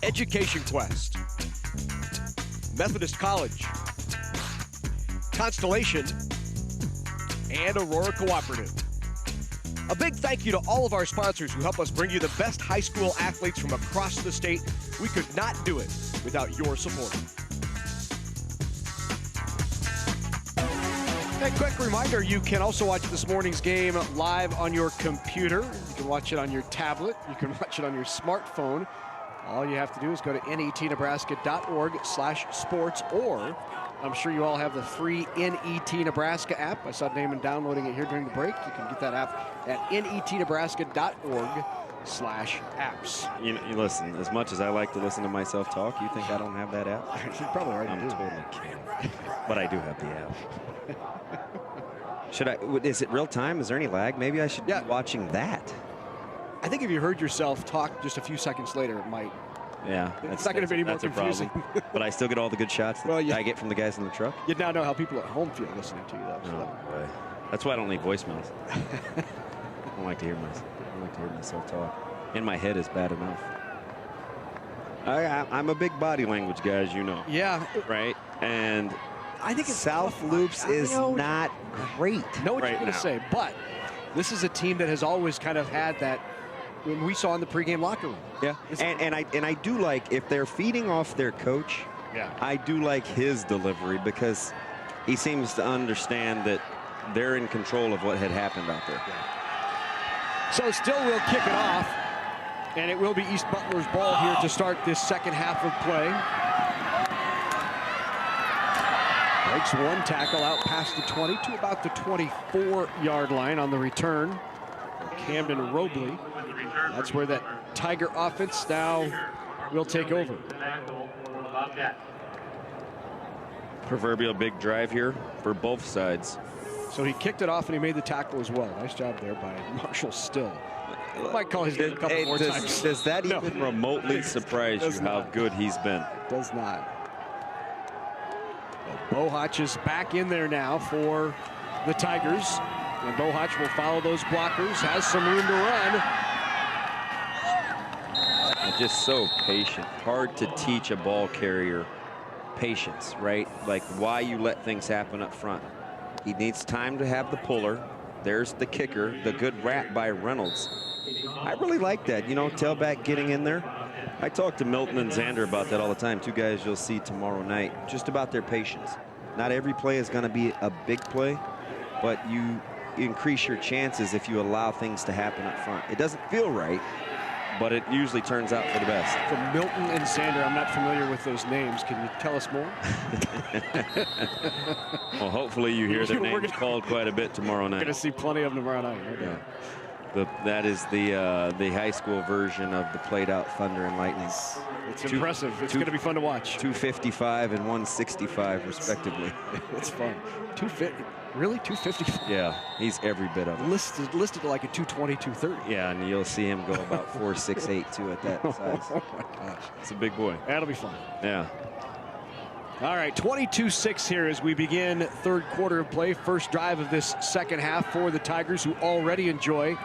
Education Quest, Methodist College, Constellation, and Aurora Cooperative. A big thank you to all of our sponsors who help us bring you the best high school athletes from across the state. We could not do it without your support. A quick reminder, you can also watch this morning's game live on your computer. You can watch it on your tablet. You can watch it on your smartphone. All you have to do is go to netnebraska.org/sports, or I'm sure you all have the free NET Nebraska app. I saw Damon downloading it here during the break. You can get that app at netnebraska.org/apps. You listen, as much as I like to listen to myself talk, you think I don't have that app? You probably already do. I'm totally kidding. But I do have the app. Is it real time? Is there any lag? Maybe I should be watching that. I think if you heard yourself talk just a few seconds later, it might. Yeah, it's not going to be any more confusing. But I still get all the good shots that I get from the guys in the truck. You now know how people at home feel listening to you, though. So boy. That's why I don't leave voicemails. I don't like to hear myself talk. In my head is bad enough. I'm a big body language guy, as you know. Yeah. Right? And I think South Loops is not great. Know what you're going to say, but this is a team that has always kind of had that. When we saw in the pregame locker room. Yeah, and I do like, if they're feeding off their coach, I do like his delivery, because he seems to understand that they're in control of what had happened out there. So still will kick it off, and it will be East Butler's ball here to start this second half of play. Breaks one tackle out past the 20 to about the 24-yard line on the return. Camden Robley. That's where that Tiger offense now will take over. Proverbial big drive here for both sides. So he kicked it off and he made the tackle as well. Nice job there by Marshall Still. I might call his name a couple more times. Does that even remotely surprise you how good he's been? Does not. Bohach is back in there now for the Tigers. And Bohach will follow those blockers, has some room to run. Just so patient. Hard to teach a ball carrier patience, right? Like why you let things happen up front. He needs time to have the puller. There's the kicker, the good wrap by Reynolds. I really like that, tailback getting in there. I talk to Milton and Xander about that all the time. Two guys you'll see tomorrow night, just about their patience. Not every play is going to be a big play, but you increase your chances if you allow things to happen up front. It doesn't feel right, but it usually turns out for the best. From Milton and Xander, I'm not familiar with those names. Can you tell us more? Well, hopefully you hear their names called quite a bit tomorrow night. We're going to see plenty of them tomorrow night. Okay. Yeah. That is the high school version of the played-out Thunder and Lightning. It's impressive. It's going to be fun to watch. 255 and 165, respectively. It's fun. 250. Really? 250? Yeah, he's every bit of it. Listed like a 220, 230. Yeah, and you'll see him go about 4.68 too at that size. Oh my gosh. It's a big boy. That'll be fun. Yeah. All right, 22-6 here as we begin third quarter of play. First drive of this second half for the Tigers, who already enjoy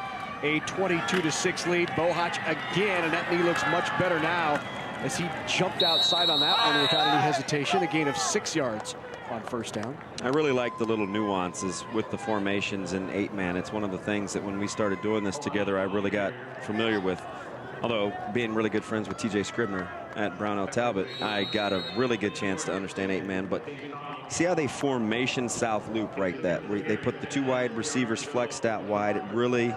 a 22-6 lead. Bohach again, and that knee looks much better now as he jumped outside on that one without any hesitation. A gain of 6 yards on first down. I really like the little nuances with the formations in 8-man. It's one of the things that when we started doing this together, I really got familiar with. Although being really good friends with TJ Scribner at Brownell Talbot, I got a really good chance to understand 8-man. But see how they formation South Loop right that. They put the 2 wide receivers flexed out wide. It really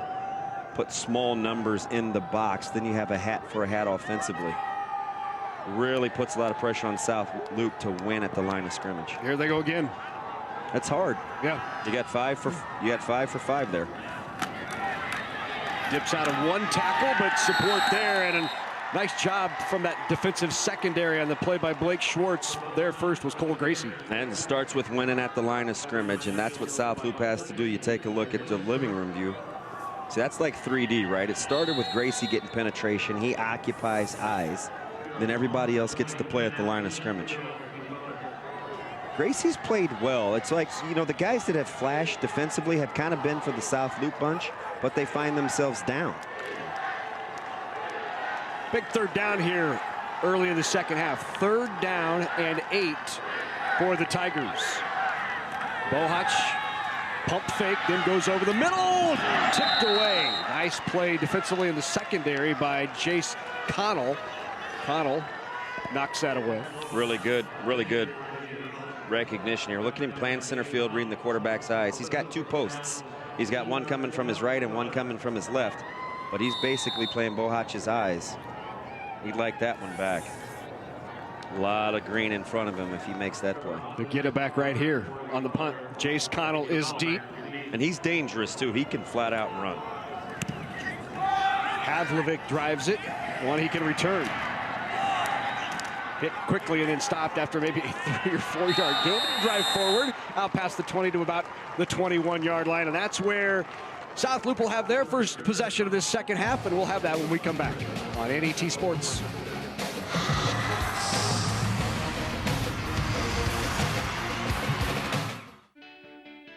put small numbers in the box. Then you have a hat for a hat offensively. Really puts a lot of pressure on South Loop to win at the line of scrimmage. Here they go again. That's hard. Yeah. You got 5 for 5 there. Dips out of one tackle, but support there, and a nice job from that defensive secondary on the play by Blake Schwartz. There first was Cole Gracie. And it starts with winning at the line of scrimmage, and that's what South Loop has to do. You take a look at the living room view. See, that's like 3D, right? It started with Gracie getting penetration. He occupies eyes. then everybody else gets to play at the line of scrimmage. Gracie's played well. It's like, you know, the guys that have flashed defensively have kind of been for the South Loup bunch, but they find themselves down. Big third down here early in the second half. 3rd down and 8 for the Tigers. Bohach, pump fake, then goes over the middle, tipped away. Nice play defensively in the secondary by Jace Connell. Connell knocks that away. Really good recognition here. Look at him playing center field, reading the quarterback's eyes. He's got 2 posts. He's got one coming from his right and one coming from his left, but he's basically playing Bohach's eyes. He'd like that one back. A lot of green in front of him if he makes that play. The get it back right here on the punt. Jace Connell is deep. And he's dangerous too. He can flat out run. Havlovic drives it. One he can return. Hit quickly and then stopped after maybe a 3 or 4 yard gain. Drive forward out past the 20 to about the 21-yard line. And that's where South Loup will have their first possession of this second half, and we'll have that when we come back on NET Sports.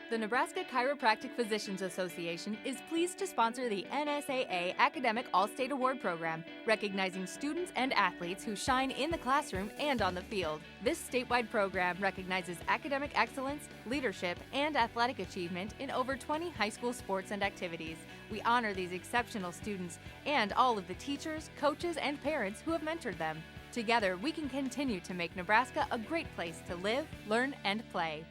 The Nebraska Chiropractic Physicians Association is pleased to sponsor the NSAA Academic All-State Award Program, recognizing students and athletes who shine in the classroom and on the field. This statewide program recognizes academic excellence, leadership, and athletic achievement in over 20 high school sports and activities. We honor these exceptional students and all of the teachers, coaches, and parents who have mentored them. Together, we can continue to make Nebraska a great place to live, learn, and play.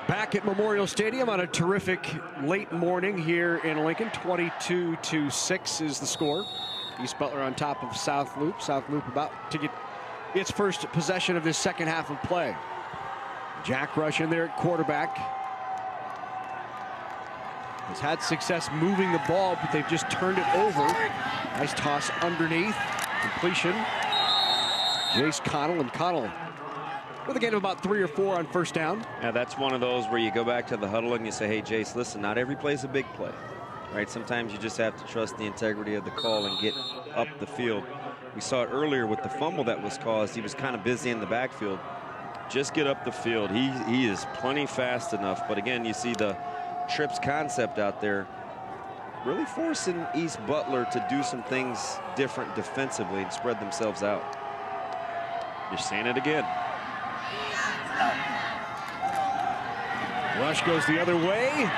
Back at Memorial Stadium on a terrific late morning here in Lincoln. 22-6 is the score. East Butler on top of South Loup. South Loup about to get its first possession of this second half of play. Jack Rush in there at quarterback. Has had success moving the ball, but they've just turned it over. Nice toss underneath. Completion. Jace Connell, and Connell with a gain of about 3 or 4 on first down. Yeah, that's one of those where you go back to the huddle and you say, hey, Jace, listen, not every play's a big play, right? Sometimes you just have to trust the integrity of the call and get up the field. We saw it earlier with the fumble that was caused. He was kind of busy in the backfield. Just get up the field. He is plenty fast enough. But again, you see the trips concept out there really forcing East Butler to do some things different defensively and spread themselves out. You're seeing it again. Rush goes the other way.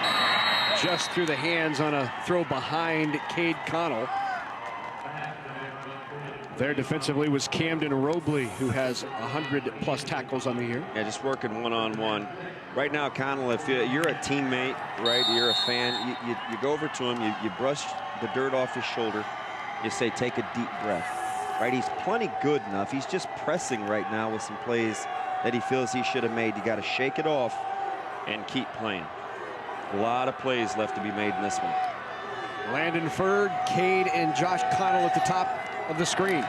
Just through the hands on a throw behind Cade Connell. There defensively was Camden Robley, who has 100+ tackles on the year. Yeah, just working one-on-one. Right now, Connell, if you're a teammate, right, you're a fan, you go over to him, you brush the dirt off his shoulder, you say, take a deep breath, right? He's plenty good enough. He's just pressing right now with some plays that he feels he should have made. You got to shake it off and keep playing. A lot of plays left to be made in this one. Landon Ferd, Cade, and Josh Connell at the top of the screen.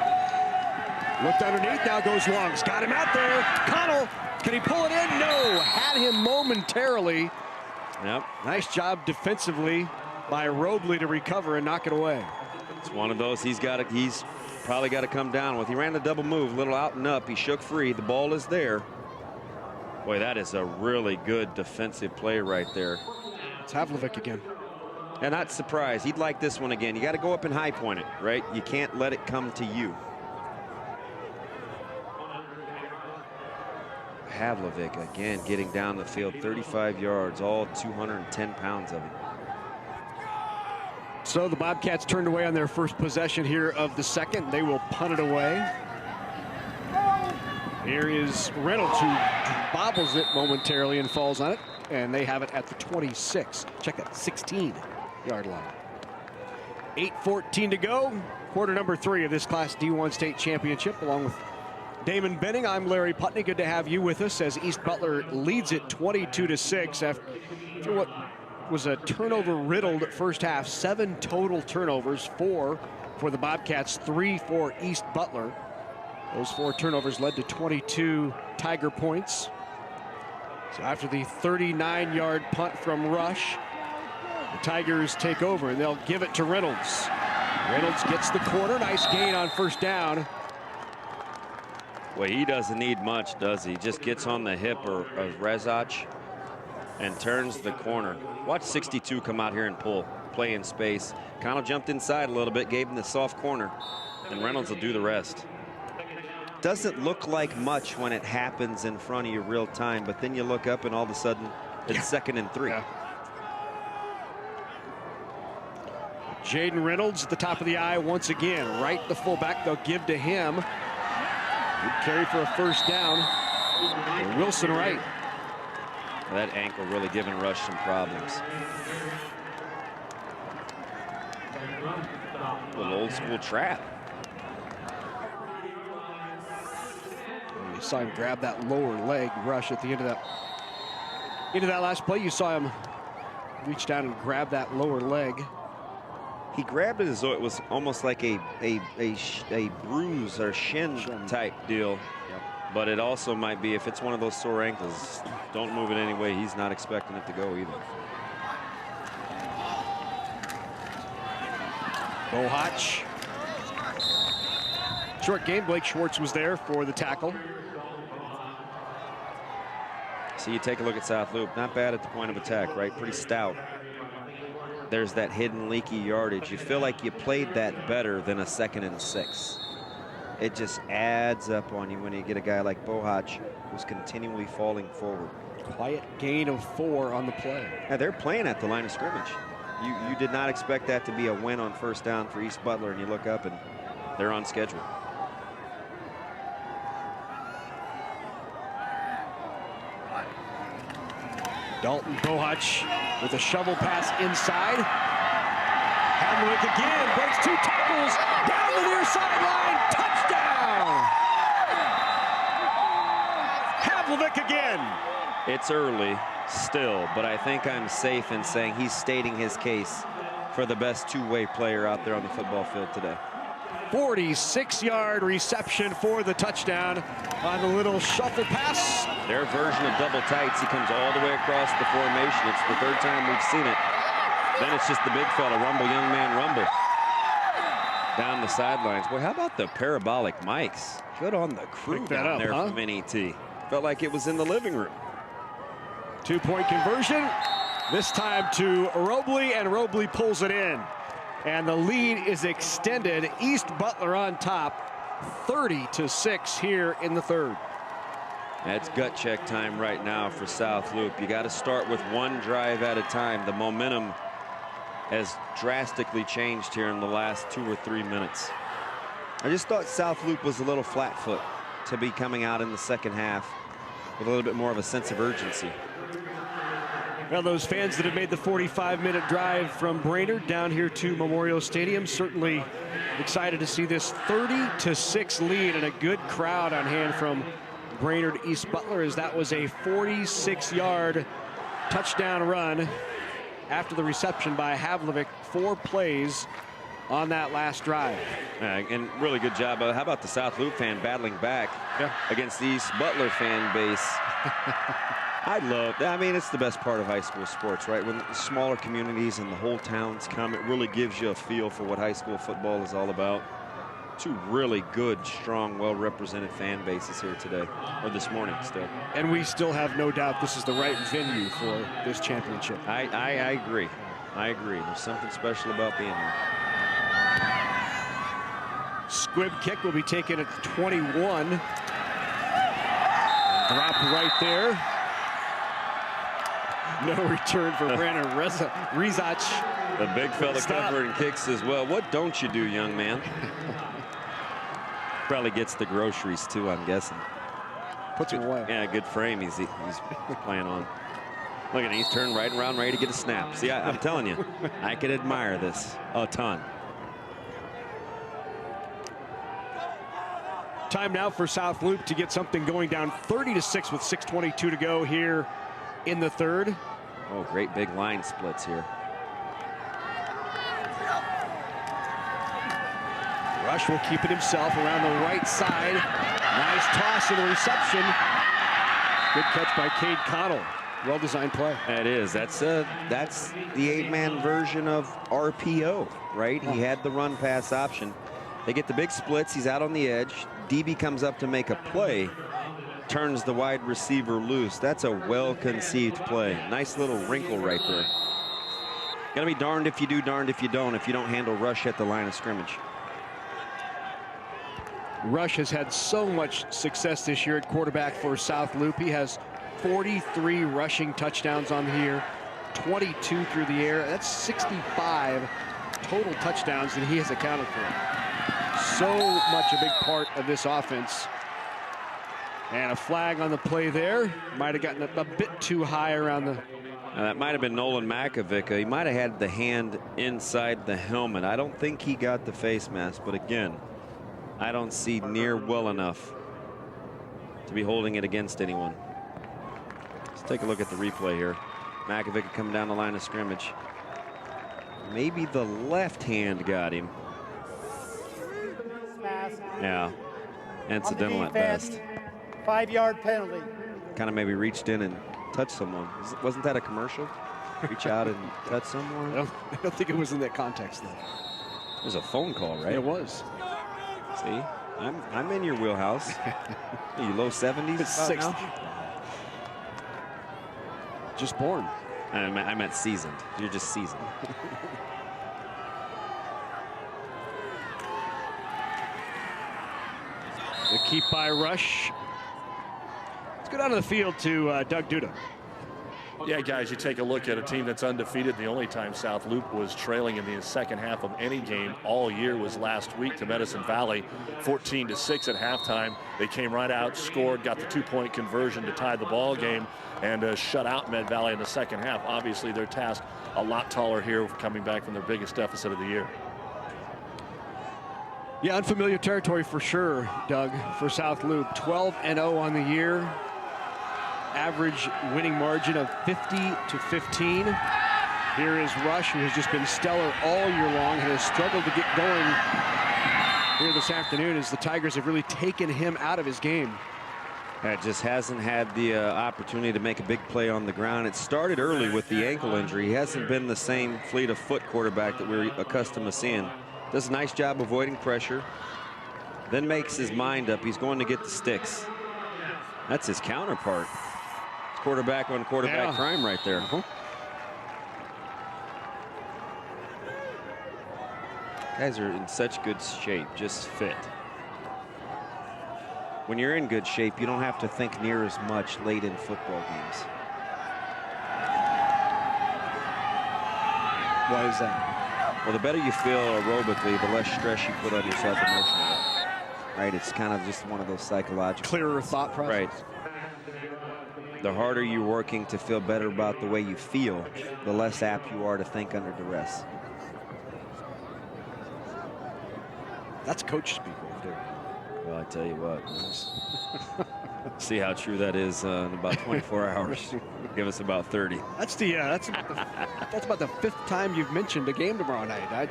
Looked underneath, now goes long. He's got him out there. Connell, can he pull it in? No, had him momentarily. Yep. Nice job defensively by Robley to recover and knock it away. It's one of those he's probably got to come down with. He ran the double move, a little out and up. He shook free. The ball is there. Boy, that is a really good defensive play right there. It's Havlovic again. And not surprised. He'd like this one again. You got to go up and high point it, right? You can't let it come to you. Havlovic again getting down the field, 35 yards, all 210 pounds of him. So the Bobcats turned away on their first possession here of the second. They will punt it away. Here is Reynolds, who bobbles it momentarily and falls on it. And they have it at the 26. Check that, 16-yard line. 8:14 to go. Quarter number 3 of this Class D1 state championship, along with Damon Benning. I'm Larry Putney. Good to have you with us as East Butler leads it 22-6 after what was a turnover-riddled first half. 7 total turnovers, 4 for the Bobcats, 3 for East Butler. Those 4 turnovers led to 22 Tiger points. So after the 39-yard punt from Rush, the Tigers take over, and they'll give it to Reynolds. Reynolds gets the corner. Nice gain on first down. Well, he doesn't need much, does he? Just gets on the hip of Rezach and turns the corner. Watch 62 come out here and play in space. Kind of jumped inside a little bit, gave him the soft corner, and Reynolds will do the rest. Doesn't look like much when it happens in front of you real time, but then you look up and all of a sudden it's 2nd and 3. Jaden Reynolds at the top of the eye once again. Right, the fullback, they'll give to him. Good carry for a first down. And Wilson Wright. That ankle really giving Rush some problems. A little old school trap. You saw him grab that lower leg, Rush, at the end of that last play. You saw him reach down and grab that lower leg. He grabbed it as though it was almost like a bruise or shin type deal. Yep. But it also might be, if it's one of those sore ankles, don't move it anyway. He's not expecting it to go either. Bohach. Short game. Blake Schwartz was there for the tackle. So you take a look at South Loup. Not bad at the point of attack, right? Pretty stout. There's that hidden leaky yardage. You feel like you played that better than a 2nd and 6. It just adds up on you when you get a guy like Bohach who's continually falling forward. Quiet gain of 4 on the play. Yeah, they're playing at the line of scrimmage. You did not expect that to be a win on first down for East Butler, and you look up and they're on schedule. Dalton Bohach with a shovel pass inside. Havlik again, breaks 2 tackles, down the near sideline, touchdown! Havlik again. It's early still, but I think I'm safe in saying he's stating his case for the best two-way player out there on the football field today. 46-yard reception for the touchdown on the little shuffle pass. Their version of double tights. He comes all the way across the formation. It's the 3rd time we've seen it. Then it's just the big fella, rumble, young man, rumble. Down the sidelines. Boy, how about the parabolic mics? Good on the crew down there from NET. Felt like it was in the living room. 2-point conversion. This time to Robley, and Robley pulls it in. And the lead is extended. East Butler on top, 30-6 here in the 3rd. That's gut check time right now for South Loup. You got to start with 1 drive at a time. The momentum has drastically changed here in the last 2 or 3 minutes. I just thought South Loup was a little flat-foot to be coming out in the second half with a little bit more of a sense of urgency. Well, those fans that have made the 45-minute drive from Brainerd down here to Memorial Stadium certainly excited to see this 30-6 lead, and a good crowd on hand from Brainerd East Butler, as that was a 46-yard touchdown run after the reception by Havlik. 4 plays on that last drive. And really good job. How about the South Loup fan battling back against the East Butler fan base? I mean, it's the best part of high school sports, right? When smaller communities and the whole towns come, it really gives you a feel for what high school football is all about. 2 really good, strong, well-represented fan bases here today, or this morning still. And we still have no doubt this is the right venue for this championship. I agree. I agree. There's something special about being here. Squib kick will be taken at 21. Dropped right there. No return for Brandon Rezach. The big fella covering kicks as well. What don't you do, young man? Probably gets the groceries too, I'm guessing. Puts it away. Yeah, good frame he's playing on. Look at him, he's turned right around, ready to get a snap. See, I'm telling you, I could admire this a ton. Time now for South Loup to get something going, down 30-6 with 6:22 to go here in the third. Oh, great big line splits here. Rush will keep it himself around the right side. Nice toss and reception. Good catch by Cade Connell. Well-designed play. That is. That's the 8-man version of RPO, right? He had the run-pass option. They get the big splits. He's out on the edge. DB comes up to make a play, turns the wide receiver loose. That's a well-conceived play. Nice little wrinkle right there. Gonna be darned if you do, darned if you don't handle Rush at the line of scrimmage. Rush has had so much success this year at quarterback for South Loup. He has 43 rushing touchdowns on the year, 22 through the air. That's 65 total touchdowns that he has accounted for. So much a big part of this offense. And a flag on the play there. Might have gotten a bit too high around the... That might have been Nolan Makovic. He might have had the hand inside the helmet. I don't think he got the face mask, but again, I don't see near well enough to be holding it against anyone. Let's take a look at the replay here. Makovic coming down the line of scrimmage. Maybe the left hand got him. Yeah, incidental at best. 5-yard penalty. Kind of maybe reached in and touched someone. Wasn't that a commercial? Reach out and touch someone? I don't think it was in that context, though. It was a phone call, right? It was. See, I'm in your wheelhouse. Are you low 70s? It's 60. Just born. I meant seasoned. You're just seasoned. The keep by Rush. Let's go down to the field to Doug Duda. Yeah, guys, you take a look at a team that's undefeated. The only time South Loup was trailing in the second half of any game all year was last week to Medicine Valley, 14-6 at halftime. They came right out, scored, got the 2-point conversion to tie the ball game, and shut out Med Valley in the second half. Obviously, their task a lot taller here, coming back from their biggest deficit of the year. Yeah, unfamiliar territory for sure, Doug, for South Loup. 12-0 on the year. Average winning margin of 50-15. Here is Rush, who has just been stellar all year long and has struggled to get going here this afternoon as the Tigers have really taken him out of his game. Just hasn't had the opportunity to make a big play on the ground. It started early with the ankle injury. He hasn't been the same fleet of foot quarterback that we're accustomed to seeing. Does a nice job avoiding pressure, then makes his mind up. He's going to get the sticks. That's his counterpart. It's quarterback on quarterback crime right there. Guys are in such good shape, just fit. When you're in good shape, you don't have to think near as much late in football games. Why is that? Well, the better you feel aerobically, the less stress you put on yourself emotionally. Right? It's kind of just one of those psychological. Clearer thought process. Right. The harder you're working to feel better about the way you feel, the less apt you are to think under duress. That's coach speak right there. Well, I tell you what. See how true that is in about 24 hours. Give us about 30. That's about the 5th time you've mentioned a game tomorrow night.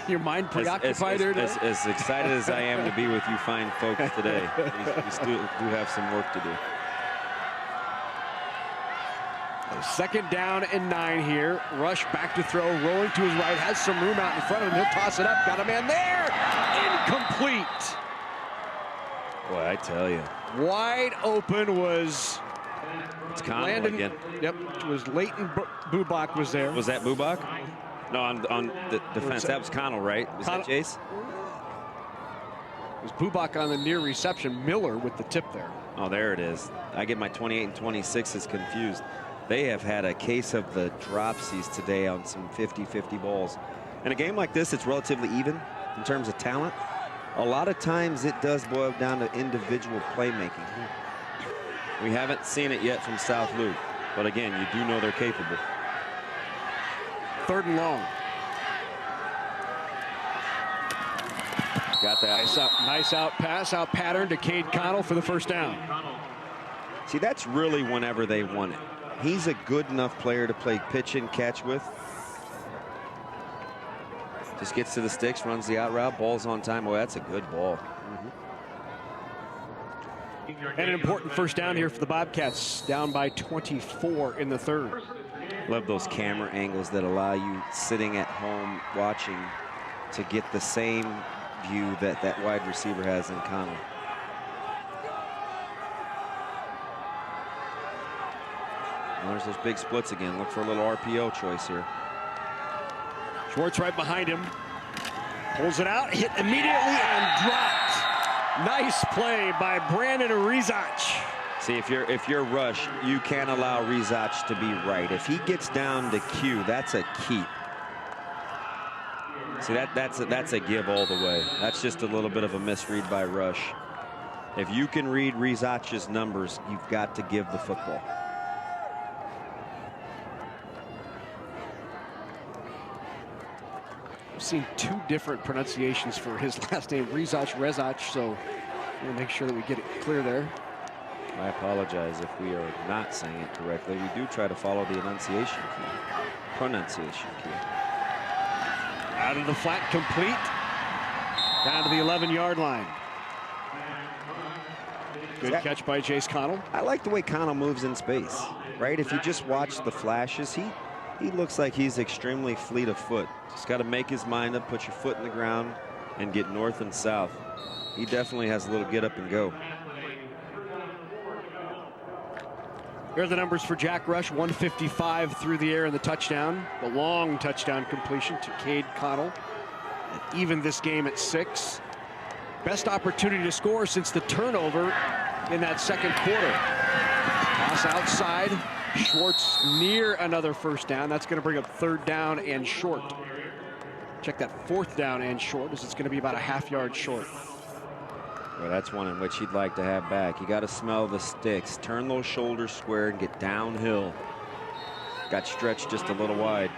Your mind preoccupied there. As excited as I am to be with you fine folks today, we still do have some work to do. Second down and 9 here. Rush back to throw, rolling to his right, has some room out in front of him. He'll toss it up. Got a man there. Incomplete. Boy, I tell you. Wide open was. It's Connell again. Yep, it was Leighton Bubak was there. Was that Bubak? No, on the defense. That was Connell, right? Was that Chase? It was Bubak on the near reception. Miller with the tip there. Oh, there it is. I get my 28 and 26s confused. They have had a case of the dropsies today on some 50-50 balls. In a game like this, it's relatively even in terms of talent. A lot of times it does boil down to individual playmaking. We haven't seen it yet from South Loup, but again, you do know they're capable. 3rd and long. got that. Nice out pass, out pattern to Cade Connell for the first down. See, that's really whenever they want it. He's a good enough player to play pitch and catch with. Just gets to the sticks, runs the out route, ball's on time. Oh, that's a good ball. And an important first down here for the Bobcats, down by 24 in the third. Love those camera angles that allow you sitting at home watching to get the same view that that wide receiver has in Connell. Well, there's those big splits again. Look for a little RPO choice here. Schwartz right behind him. Pulls it out, hit immediately and dropped. Nice play by Brandon Rizach. See, if you're Rush, you can't allow Rizach to be right. If he gets down to Q, that's a keep. See, that's a give all the way. That's just a little bit of a misread by Rush. If you can read Rizach's numbers, you've got to give the football. I've seen two different pronunciations for his last name, Rezach, so we'll make sure that we get it clear there. I apologize if we are not saying it correctly. We do try to follow the enunciation key, pronunciation key. Out of the flat, complete. Down to the 11-yard line. Good catch by Jace Connell. I like the way Connell moves in space, right? If you just watch the flashes, he looks like he's extremely fleet of foot. Just got to make his mind up, put your foot in the ground, and get north and south. He definitely has a little get up and go. Here are the numbers for Jack Rush. 155 through the air in the touchdown. The long touchdown completion to Cade Connell. And even this game at 6. Best opportunity to score since the turnover in that second quarter. Toss outside. Schwartz near another first down. That's going to bring up third down and short. Check that fourth down and short, as it's going to be about a half-yard short. Well, that's one in which he'd like to have back. You got to smell the sticks. Turn those shoulders square and get downhill. Got stretched just a little wide.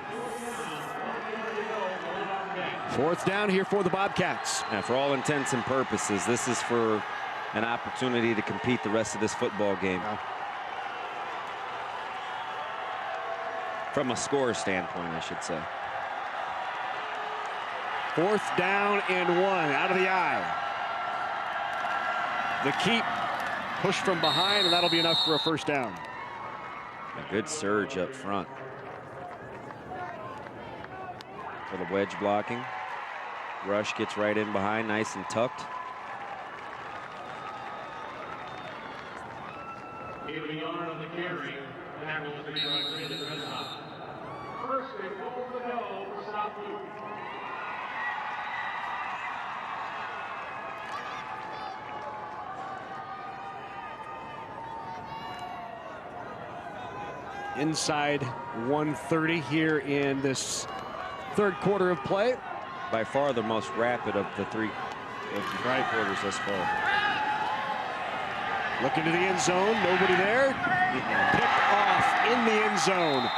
Fourth down here for the Bobcats. And for all intents and purposes, this is for an opportunity to compete the rest of this football game. From a score standpoint, I should say. Fourth down and 1 out of the eye. The keep, push from behind, and that'll be enough for a first down. A good surge up front. For the wedge blocking. Rush gets right in behind, nice and tucked. First and goal to go for South Loup. Inside 130 here in this third quarter of play. By far the most rapid of the three quarters thus far. Looking to the end zone, nobody there. Picked off in the end zone.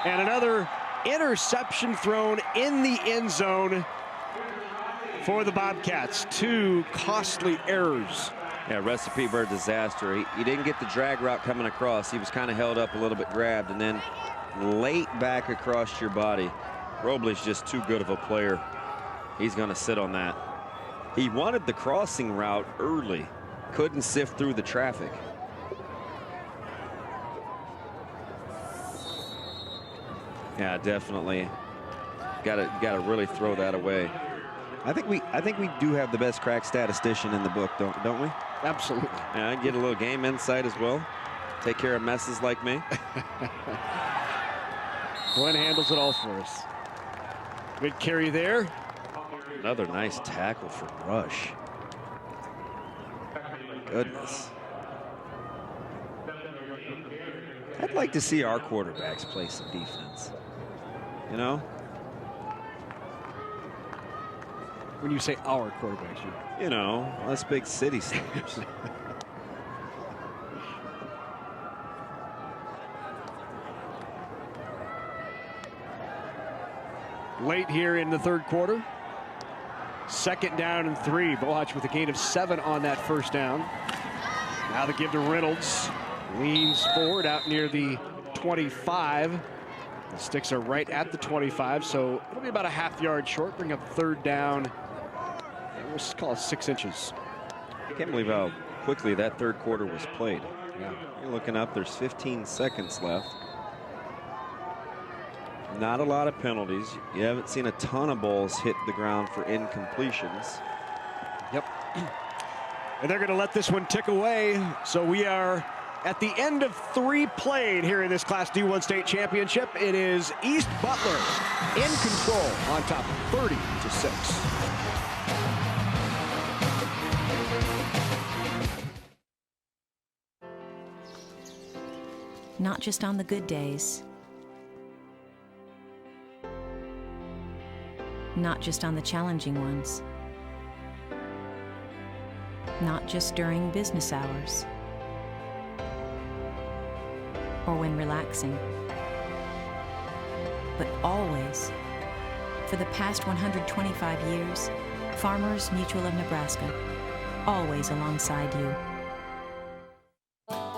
And another interception thrown in the end zone for the Bobcats. Two costly errors. Yeah, recipe for a disaster. He didn't get the drag route coming across. He was kind of held up a little bit, grabbed, and then late back across your body. Robley's just too good of a player. He's going to sit on that. He wanted the crossing route early. Couldn't sift through the traffic. Yeah, definitely. Got to really throw that away. I think we do have the best crack statistician in the book, don't we? Absolutely. Yeah, I get a little game insight as well. Take care of messes like me. Glenn handles it all for us. Good carry there. Another nice tackle from Rush. Goodness. I'd like to see our quarterbacks play some defense. You know? When you say our quarterbacks, you know, us big city stars. Late here in the third quarter. 2nd down and 3. Bohach with a gain of 7 on that first down. Now the give to Reynolds. Leans forward out near the 25. The sticks are right at the 25, so it'll be about a half-yard short. Bring up 3rd down. And we'll call it 6 inches. I can't believe how quickly that 3rd quarter was played. Yeah. You're looking up, there's 15 seconds left. Not a lot of penalties. You haven't seen a ton of balls hit the ground for incompletions. Yep. And they're going to let this one tick away. So we are at the end of 3 played here in this Class D1 state championship. It is East Butler in control on top, 30-6. Not just on the good days. Not just on the challenging ones. Not just during business hours. Or when relaxing. But always. For the past 125 years, Farmers Mutual of Nebraska. Always alongside you.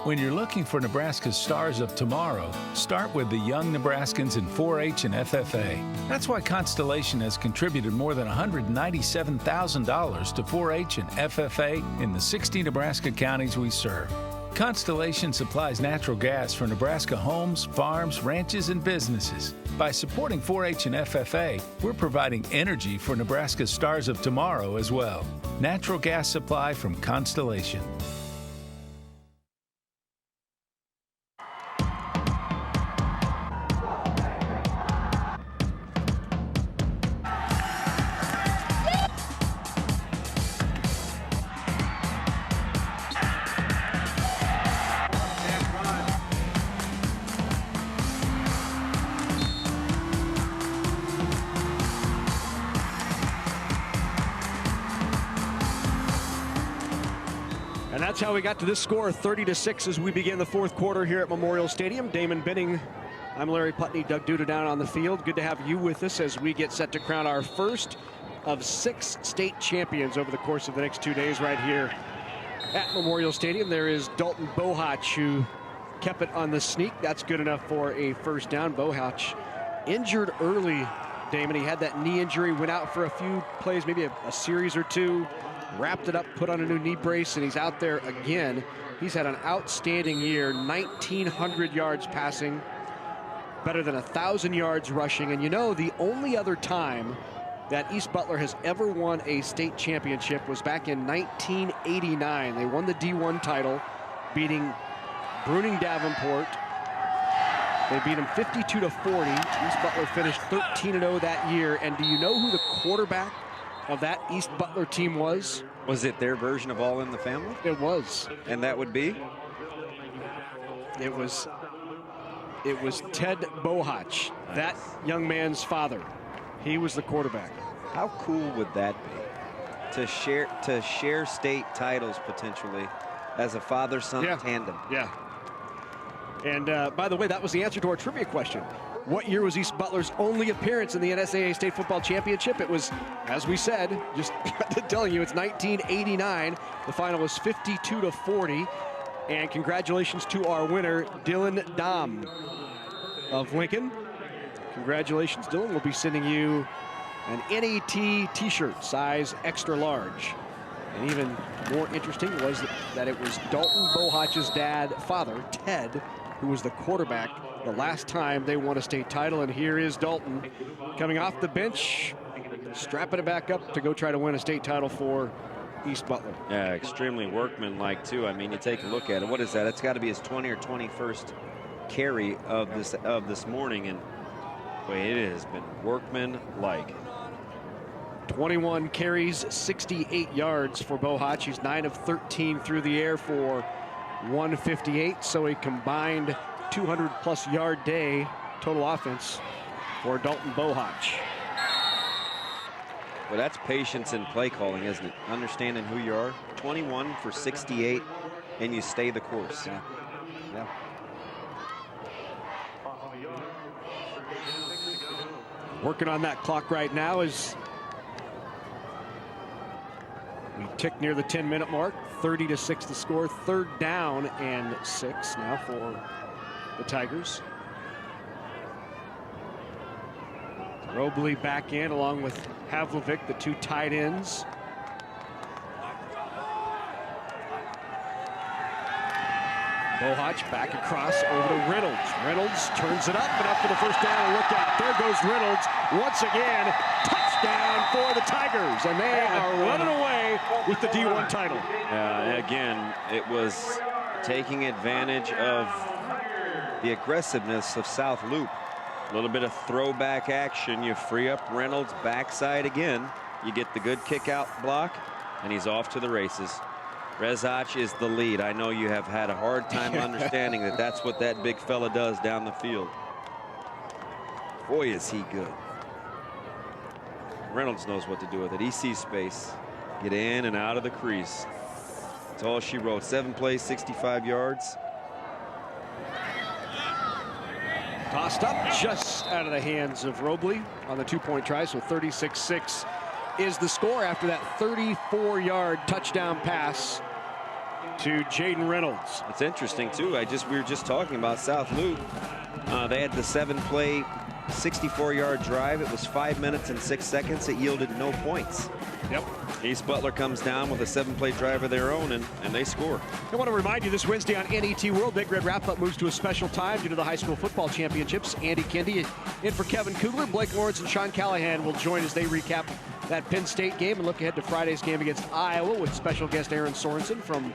When you're looking for Nebraska's stars of tomorrow, start with the young Nebraskans in 4-H and FFA. That's why Constellation has contributed more than $197,000 to 4-H and FFA in the 60 Nebraska counties we serve. Constellation supplies natural gas for Nebraska homes, farms, ranches, and businesses. By supporting 4-H and FFA, we're providing energy for Nebraska's stars of tomorrow as well. Natural gas supply from Constellation. And that's how we got to this score, 30-6, as we begin the 4th quarter here at Memorial Stadium. Damon Benning, I'm Larry Putney, Doug Duda down on the field. Good to have you with us as we get set to crown our first of 6 state champions over the course of the next 2 days right here at Memorial Stadium. There is Dalton Bohach, who kept it on the sneak. That's good enough for a first down. Bohach injured early, Damon. He had that knee injury, went out for a few plays, maybe a series or 2. Wrapped it up, put on a new knee brace, and he's out there again. He's had an outstanding year, 1,900 yards passing, better than 1,000 yards rushing. And you know, the only other time that East Butler has ever won a state championship was back in 1989. They won the D1 title, beating Bruning Davenport. They beat them 52-40. East Butler finished 13-0 that year. And do you know who the quarterback of that East Butler team was? Was it their version of All in the Family? It was. And that would be? It was Ted Bohach, that young man's father. He was the quarterback. How cool would that be? To share state titles potentially as a father-son tandem. Yeah. And by the way, that was the answer to our trivia question. What year was East Butler's only appearance in the NSAA State Football Championship? It was, as we said, just telling you, it's 1989. The final was 52-40. And congratulations to our winner, Dylan Dahm of Lincoln. Congratulations, Dylan. We'll be sending you an NET t-shirt, size extra large. And even more interesting was that it was Dalton Bohach's father, Ted, who was the quarterback the last time they won a state title. And here is Dalton coming off the bench, strapping it back up to go try to win a state title for East Butler. Yeah, extremely workmanlike too. I mean, you take a look at it. What is that? It's got to be his 20 or 21st carry of this morning, and boy, it has been workmanlike. 21 carries, 68 yards for Bohach. He's 9 of 13 through the air for 158, so a combined 200-plus yard day total offense for Dalton Bohach. Well, that's patience in play calling, isn't it? Understanding who you are. 21 for 68, and you stay the course. Yeah. Working on that clock right now is We tick near the 10-minute mark. 30-6 the score. 3rd down and 6 now for the Tigers. Robley back in along with Havlovic, the 2 tight ends. Bohach back across over to Reynolds. Reynolds turns it up and up for the first down. And look out, there goes Reynolds once again. Touchdown for the Tigers, and they are running away with the D1 title. Again, it was taking advantage of the aggressiveness of South Loup. A little bit of throwback action. You free up Reynolds backside again. You get the good kick out block, and he's off to the races. Rezach is the lead. I know you have had a hard time understanding that that's what that big fella does down the field. Boy, is he good. Reynolds knows what to do with it. He sees space. Get in and out of the crease. That's all she wrote. 7 plays, 65 yards. Tossed up just out of the hands of Robley on the 2-point try. So 36-6 is the score after that 34-yard touchdown pass to Jaden Reynolds. It's interesting too. We were just talking about South Loup. They had the 7-play 64-yard drive. It was 5 minutes and 6 seconds. It yielded no points. Yep. East Butler comes down with a 7-play drive of their own, and they score. I want to remind you this Wednesday on NET World, Big Red Wrap-Up moves to a special time due to the high school football championships. Andy Kendi in for Kevin Kugler. Blake Lawrence and Sean Callahan will join as they recap that Penn State game and look ahead to Friday's game against Iowa with special guest Aaron Sorensen from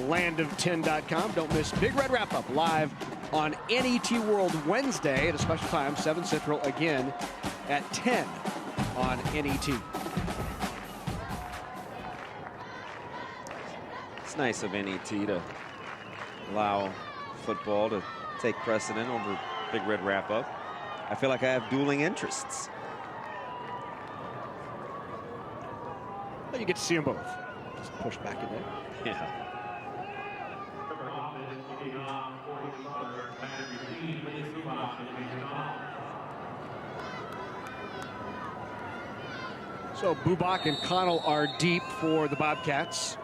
landof10.com. Don't miss Big Red Wrap-Up live on NET World Wednesday at a special time, 7 Central, again at 10 on NET. It's nice of NET to allow football to take precedent over Big Red Wrap-Up. I feel like I have dueling interests. Well, you get to see them both. Just push back in there. Yeah. So Bubak and Connell are deep for the Bobcats.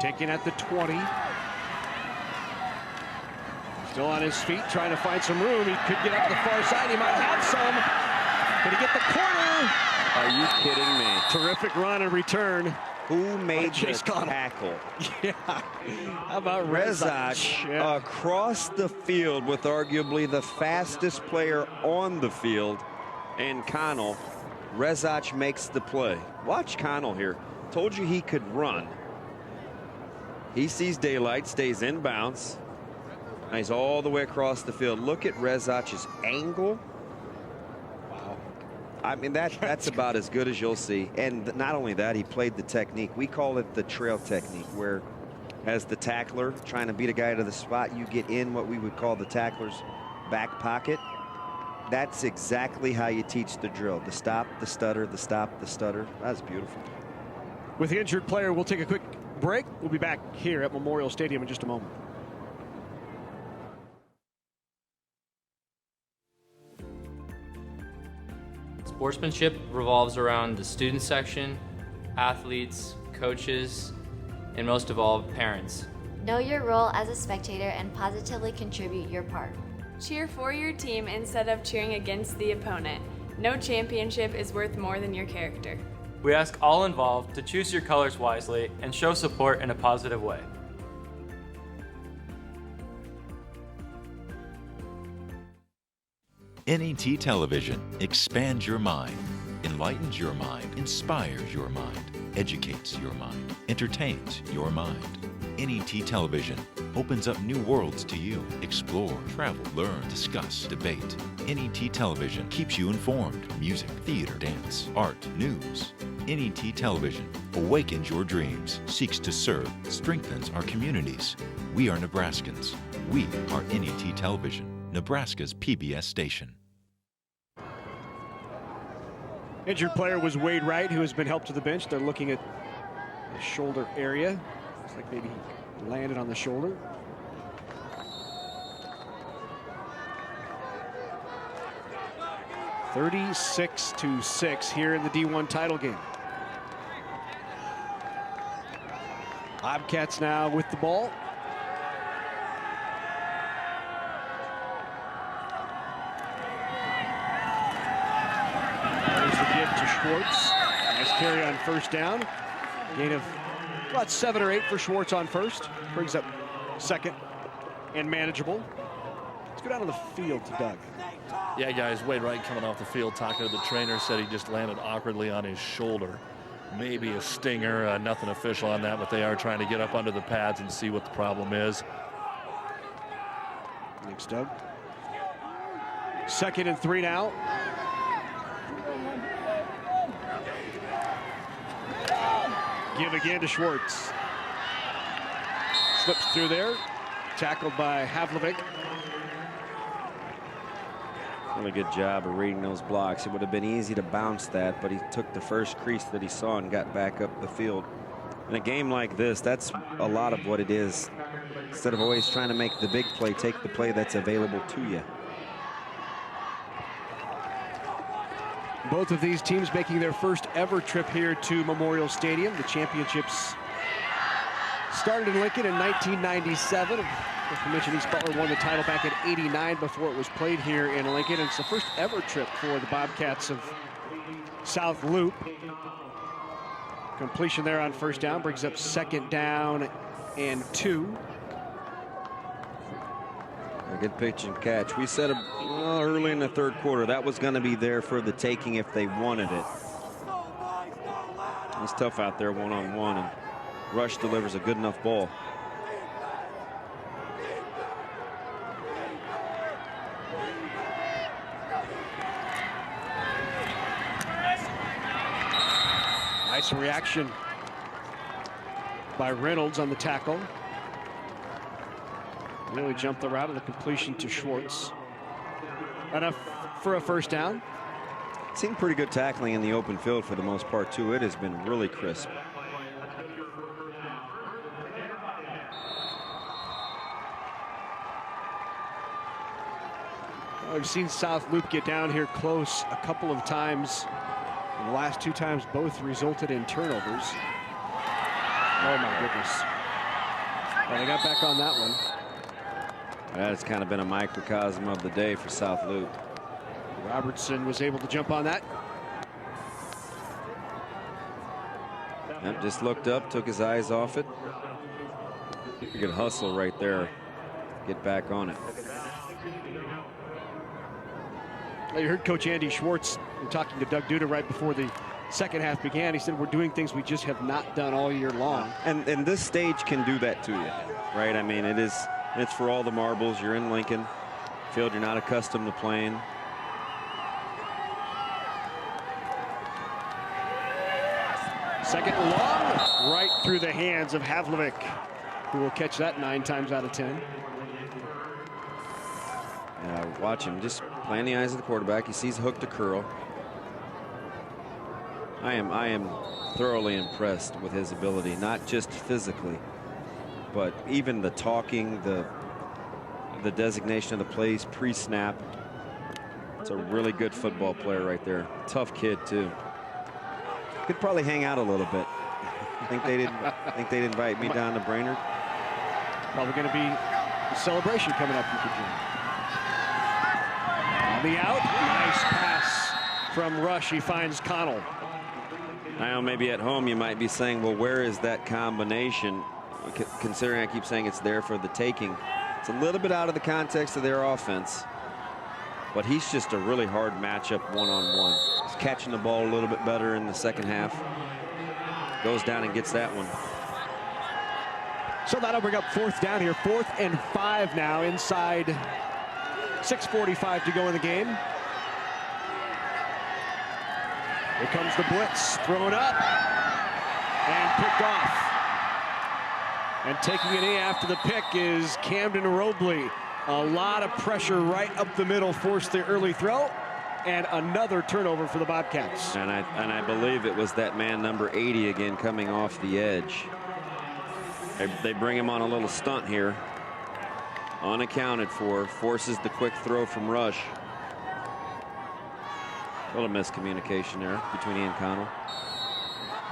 Taking at the 20. Still on his feet, trying to find some room. He could get up the far side. He might have some. Can he get the corner? Are you kidding me? Terrific run and return. Who made the tackle? Yeah. How about Rezach across the field with arguably the fastest player on the field, and Connell. Rezach makes the play. Watch Connell here. Told you he could run. He sees daylight, stays in bounds. Now he's all the way across the field. Look at Rezach's angle. Wow. I mean, that's about as good as you'll see. And not only that, he played the technique. We call it the trail technique, where as the tackler trying to beat a guy to the spot, you get in what we would call the tackler's back pocket. That's exactly how you teach the drill. The stop, the stutter, the stop, the stutter. That's beautiful. With the injured player, we'll take a quick break. We'll be back here at Memorial Stadium in just a moment. Sportsmanship revolves around the student section, athletes, coaches, and most of all, parents. Know your role as a spectator and positively contribute your part. Cheer for your team instead of cheering against the opponent. No championship is worth more than your character. We ask all involved to choose your colors wisely and show support in a positive way. NET Television expands your mind, enlightens your mind, inspires your mind, educates your mind, entertains your mind. NET Television opens up new worlds to you. Explore, travel, learn, discuss, debate. NET Television keeps you informed. Music, theater, dance, art, news. NET Television awakens your dreams, seeks to serve, strengthens our communities. We are Nebraskans. We are NET Television, Nebraska's PBS station. Injured player was Wade Wright, who has been helped to the bench. They're looking at the shoulder area. Looks like maybe he landed on the shoulder. 36-6 here in the D1 title game. Bobcats now with the ball. There's the give to Schwartz. Nice carry on first down. Gain of about 7 or 8 for Schwartz on first. Brings up second and manageable. Let's go down to the field to Doug. Yeah, guys, Wade Wright coming off the field talking to the trainer, said he just landed awkwardly on his shoulder. Maybe a stinger, nothing official on that, but they are trying to get up under the pads and see what the problem is. Thanks, Doug. 2nd and 3 now. Give again to Schwartz. Slips through there. Tackled by Havlovic. Really good job of reading those blocks. It would have been easy to bounce that, but he took the first crease that he saw and got back up the field. In a game like this, that's a lot of what it is. Instead of always trying to make the big play, take the play that's available to you. Both of these teams making their first ever trip here to Memorial Stadium. The championships started in Lincoln in 1997. As we mentioned, East Butler won the title back in '89 before it was played here in Lincoln. And it's the first ever trip for the Bobcats of South Loup. Completion there on first down brings up 2nd down and 2. A good pitch and catch. We said early in the 3rd quarter that was going to be there for the taking if they wanted it. It's tough out there one-on-one, and Rush delivers a good enough ball. Nice reaction by Reynolds on the tackle. Really jumped the route of the completion to Schwartz. Enough for a first down. Seen pretty good tackling in the open field for the most part, too. It has been really crisp. I've seen South Loup get down here close a couple of times. And the last 2 times both resulted in turnovers. Oh my goodness. Well, they got back on that one. That's kind of been a microcosm of the day for South Loup. Robertson was able to jump on that. Yep, just looked up, took his eyes off it. You could hustle right there. Get back on it. You heard Coach Andy Schwartz talking to Doug Duda right before the second half began. He said, we're doing things we just have not done all year long. And this stage can do that to you, right? I mean, it's for all the marbles. You're in Lincoln, field you're not accustomed to playing. Second long, right through the hands of Havlovic, who will catch that 9 times out of 10. Yeah, watch him just playing the eyes of the quarterback. He sees a hook to curl. I am thoroughly impressed with his ability, not just physically, but even the talking, the designation of the plays pre-snap. It's a really good football player right there. Tough kid too. Could probably hang out a little bit. Think they'd invite me down to Brainerd. Probably going to be a celebration coming up. You could join. On the out, nice pass from Rush. He finds Connell. Now maybe at home you might be saying, well, where is that combination? Considering I keep saying it's there for the taking. It's a little bit out of the context of their offense, but he's just a really hard matchup one-on-one. He's catching the ball a little bit better in the second half. Goes down and gets that one. So that'll bring up 4th down here. 4th and 5 now inside 6:45 to go in the game. Here comes the blitz, thrown up and picked off. And taking it in after the pick is Camden Robley. A lot of pressure right up the middle, forced the early throw, and another turnover for the Bobcats. And I believe it was that man number 80 again coming off the edge. They bring him on a little stunt here. Unaccounted for, forces the quick throw from Rush. A little miscommunication there between Ian Connell.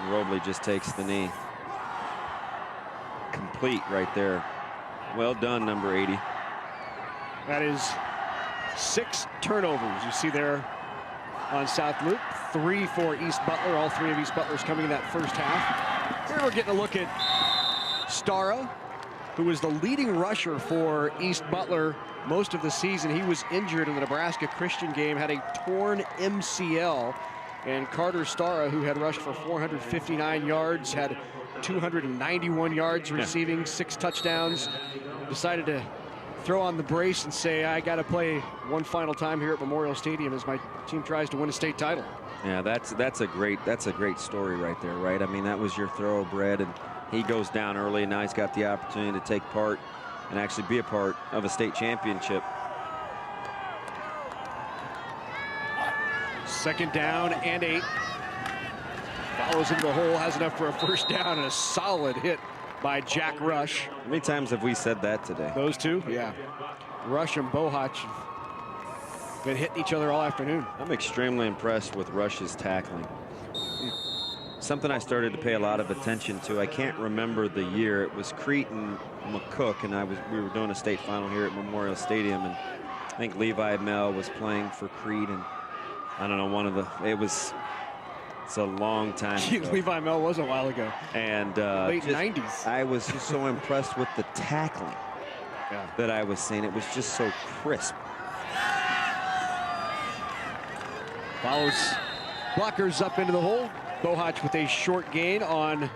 And Robley just takes the knee. Complete right there. Well done, number 80. That is 6 turnovers. You see there on South Loop. 3 for East Butler. All 3 of East Butler's coming in that first half. Here we're getting a look at Stara, who was the leading rusher for East Butler most of the season. He was injured in the Nebraska Christian game, had a torn MCL. And Carter Stara, who had rushed for 459 yards, had 291 yards receiving, 6 touchdowns, decided to throw on the brace and say, I got to play one final time here at Memorial Stadium as my team tries to win a state title. Yeah, that's a great story right there, right? I mean, that was your thoroughbred, and he goes down early, and now he's got the opportunity to take part and actually be a part of a state championship. 2nd down and 8. Follows into the hole, has enough for a first down, and a solid hit by Jack Rush. How many times have we said that today? Those two? Yeah. Rush and Bohach have been hitting each other all afternoon. I'm extremely impressed with Rush's tackling. Something I started to pay a lot of attention to. I can't remember the year. It was Crete and McCook, and we were doing a state final here at Memorial Stadium, and I think Levi Mel was playing for Crete, and I don't know, it's a long time ago. Levi Mel was a while ago. And late 90s. I was just so impressed with the tackling that I was seeing. It was just so crisp. Follows blockers up into the hole. Bohach with a short gain on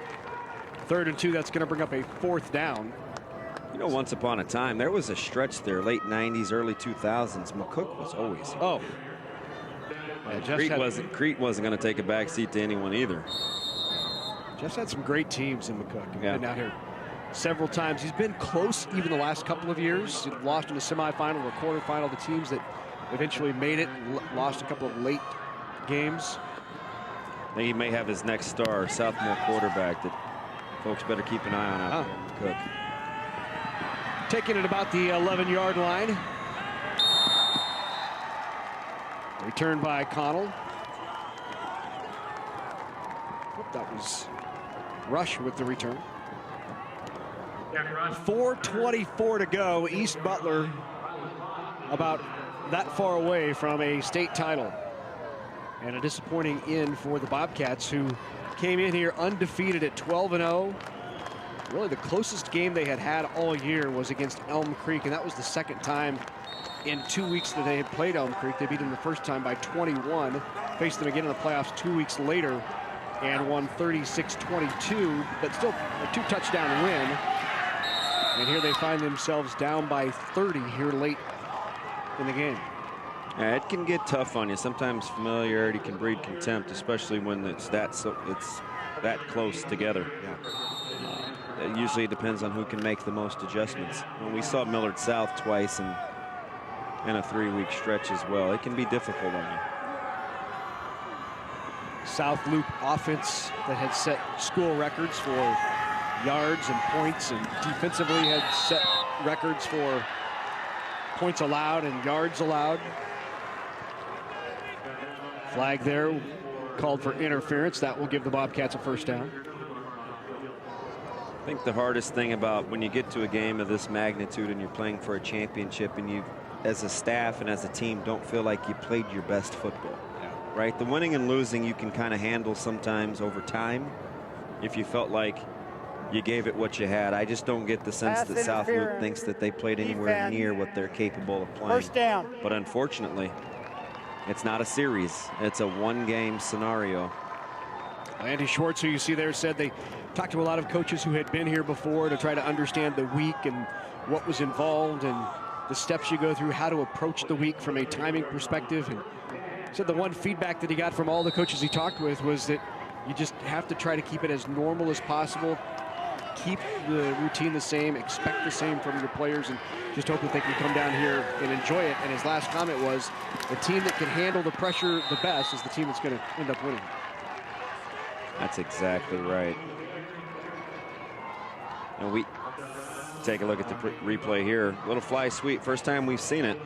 3rd and 2. That's going to bring up a 4th down. You know, once upon a time, there was a stretch there, late 90s, early 2000s. McCook was always here. Oh. Crete wasn't going to take a back seat to anyone either. Jeff's had some great teams in McCook. He's been out here several times. He's been close even the last couple of years. He lost in the semifinal or quarterfinal to teams that eventually made it. Lost a couple of late games. I think he may have his next star, sophomore quarterback, that folks better keep an eye on out there, McCook. Taking it about the 11-yard line. Returned by Connell. That was Rush with the return. 4:24 to go. East Butler about that far away from a state title. And a disappointing end for the Bobcats, who came in here undefeated at 12-0. Really the closest game they had all year was against Elm Creek, and that was the 2nd time in 2 weeks that they had played Elm Creek. They beat them the first time by 21, faced them again in the playoffs 2 weeks later, and won 36-22, but still a 2-touchdown win. And here they find themselves down by 30 here late in the game. Yeah, it can get tough on you. Sometimes familiarity can breed contempt, especially when it's that close together. It usually depends on who can make the most adjustments. And we saw Millard South twice in a 3-week stretch as well. It can be difficult on you. South Loop offense that had set school records for yards and points, and defensively had set records for points allowed and yards allowed. Flag there called for interference. That will give the Bobcats a first down. I think the hardest thing about when you get to a game of this magnitude and you're playing for a championship, and you as a staff and as a team don't feel like you played your best football. Right? The winning and losing you can kind of handle sometimes over time if you felt like you gave it what you had. I just don't get the sense that South Loop thinks that they played anywhere near what they're capable of playing. First down. But unfortunately, it's not a series. It's a one-game scenario. Andy Schwartz, who you see there, said they talked to a lot of coaches who had been here before to try to understand the week and what was involved and the steps you go through, how to approach the week from a timing perspective. And said the one feedback that he got from all the coaches he talked with was that you just have to try to keep it as normal as possible, keep the routine the same, expect the same from your players, and just hope that they can come down here and enjoy it. And his last comment was, the team that can handle the pressure the best is the team that's going to end up winning. That's exactly right. And we take a look at the replay here. Little fly sweep, first time we've seen it.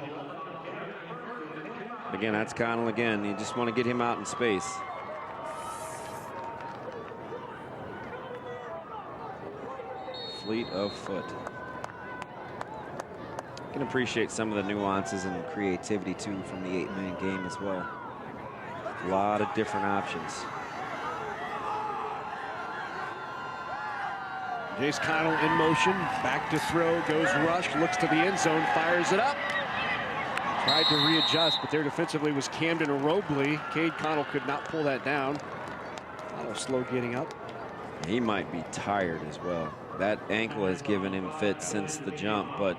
Again, that's Connell again. You just want to get him out in space. Fleet of foot. You can appreciate some of the nuances and creativity too from the 8-man game as well. A lot of different options. Jace Connell in motion, back to throw, goes rush, looks to the end zone, fires it up. Tried to readjust, but there defensively was Camden Robley. Cade Connell could not pull that down. A little slow getting up. He might be tired as well. That ankle has given him fits since the jump, but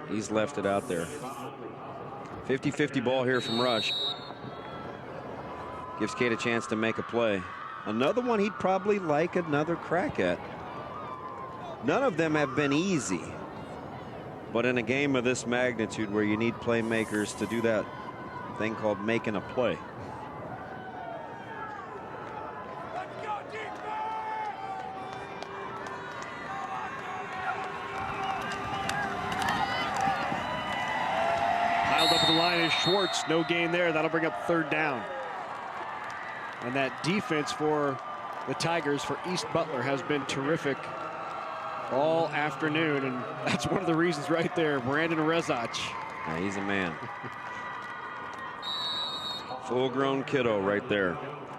he's left it out there. 50-50 ball here from Rush. Gives Cade a chance to make a play. Another one he'd probably like another crack at. None of them have been easy. But in a game of this magnitude where you need playmakers to do that thing called making a play. Piled up at the line is Schwartz. No gain there. That'll bring up 3rd down. And that defense for the Tigers for East Butler has been terrific all afternoon, and that's one of the reasons right there. Brandon Rezach. Yeah, he's a man. Full-grown kiddo right there.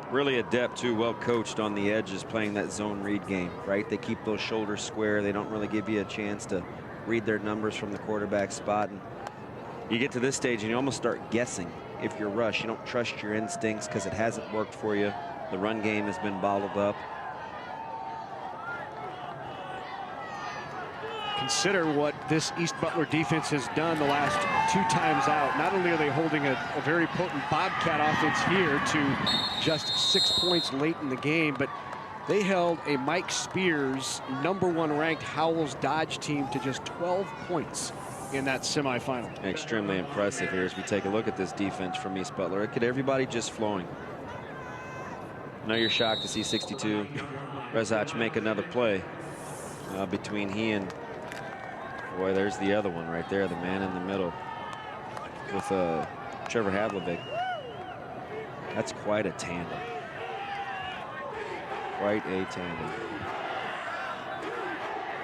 Really adept too, well coached on the edges, playing that zone read game, right? They keep those shoulders square. They don't really give you a chance to read their numbers from the quarterback spot. And you get to this stage and you almost start guessing if you're Rush. You don't trust your instincts because it hasn't worked for you. The run game has been bottled up. Consider what this East Butler defense has done the last 2 times out. Not only are they holding a very potent Bobcat offense here to just 6 points late in the game, but they held a Mike Spears #1 ranked Howells Dodge team to just 12 points in that semifinal. Extremely impressive here as we take a look at this defense from East Butler. Look at everybody just flowing. I know you're shocked to see 62 Rezach make another play between he and, boy, there's the other one right there, the man in the middle with Trevor Havlovic. That's quite a tandem. Quite a tandem.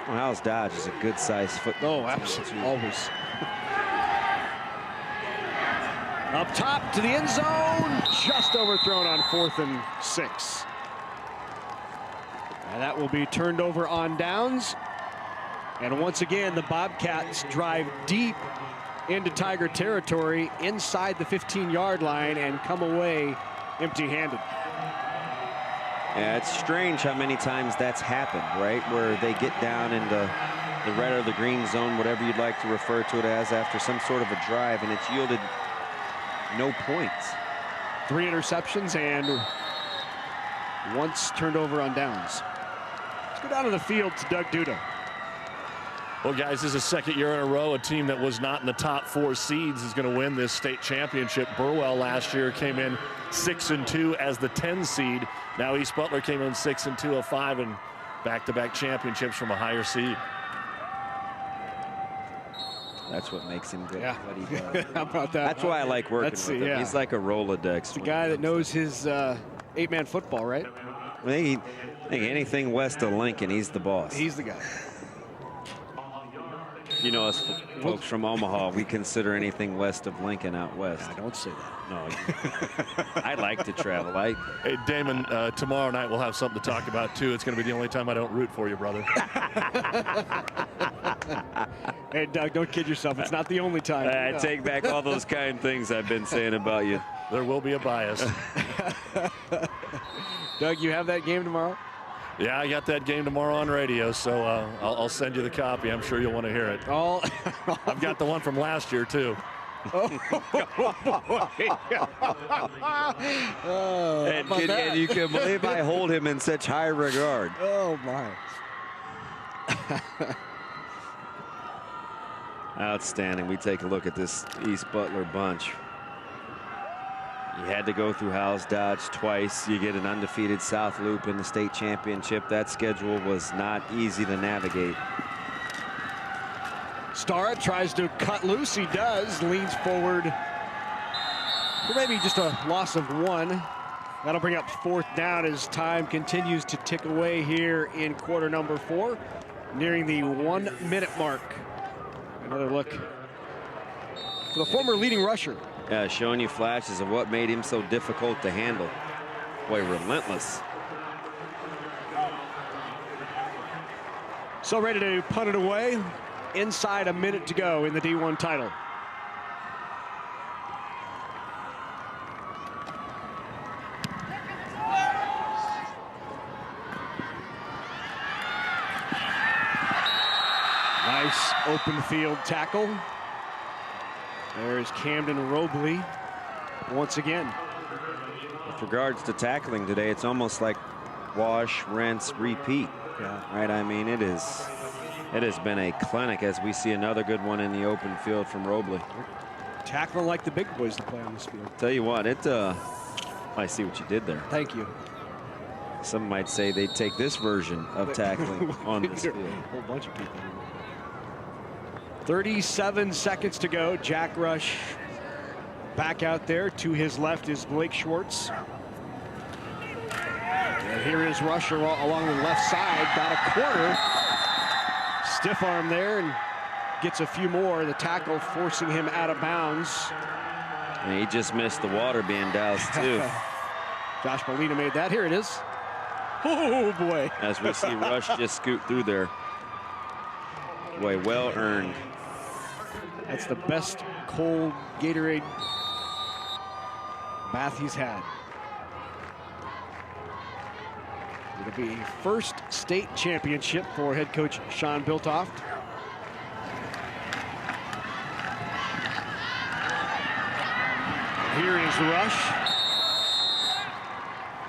Well, Howells Dodge is a good sized football. Oh, absolutely. Always. Up top to the end zone, just overthrown on 4th and 6. And that will be turned over on downs. And once again, the Bobcats drive deep into Tiger territory inside the 15-yard line and come away empty-handed. Yeah, it's strange how many times that's happened, right? Where they get down into the red or the green zone, whatever you'd like to refer to it as, after some sort of a drive, and it's yielded no points. 3 interceptions and once turned over on downs. Let's go down to the field to Doug Duda. Well, guys, this is the 2nd year in a row a team that was not in the top 4 seeds is going to win this state championship. Burwell last year came in 6-2 as the 10 seed. Now East Butler came in 6-2 of 5 and back-to-back championships from a higher seed. That's what makes him good. Yeah. What he does. How about that? That's why I like working with him. Yeah. He's like a Rolodex. It's the guy that knows his 8-man football, right? I think anything west of Lincoln, he's the boss. He's the guy. You know, us folks from Omaha, we consider anything west of Lincoln out west. I don't say that. No, I like to travel. Hey, Damon, tomorrow night we'll have something to talk about, too. It's going to be the only time I don't root for you, brother. Hey, Doug, don't kid yourself. It's not the only time. I take back all those kind things I've been saying about you. There will be a bias. Doug, you have that game tomorrow? Yeah, I got that game tomorrow on radio, so I'll send you the copy. I'm sure you'll want to hear it. I've got the one from last year, too. And you can believe I hold him in such high regard. Oh, my. Outstanding. We take a look at this East Butler bunch. You had to go through Howells Dodge twice. You get an undefeated South Loop in the state championship. That schedule was not easy to navigate. Stara tries to cut loose. He does. Leans forward for maybe just a loss of 1. That'll bring up 4th down as time continues to tick away here in quarter number 4, nearing the 1-minute mark. Another look for the former leading rusher. Yeah, showing you flashes of what made him so difficult to handle. Boy, relentless. So ready to punt it away. Inside a minute to go in the D1 title. Nice open field tackle. There's Camden Robley once again. With regards to tackling today, it's almost like wash, rinse, repeat. Yeah. Right? I mean, it has been a clinic as we see another good one in the open field from Robley. Tackling like the big boys to play on this field. Tell you what, I see what you did there. Thank you. Some might say they take this version of tackling on this field. A whole bunch of people. 37 seconds to go. Jack Rush back out there. To his left is Blake Schwartz. And here is Rush along the left side. Got a quarter. Stiff arm there and gets a few more. The tackle forcing him out of bounds. And he just missed the water being doused too. Josh Molina made that. Here it is. Oh boy. As we see Rush just scoot through there. Boy, well earned. That's the best cold Gatorade bath he's had. It'll be a first state championship for head coach Sean Biltoft. Here is Rush.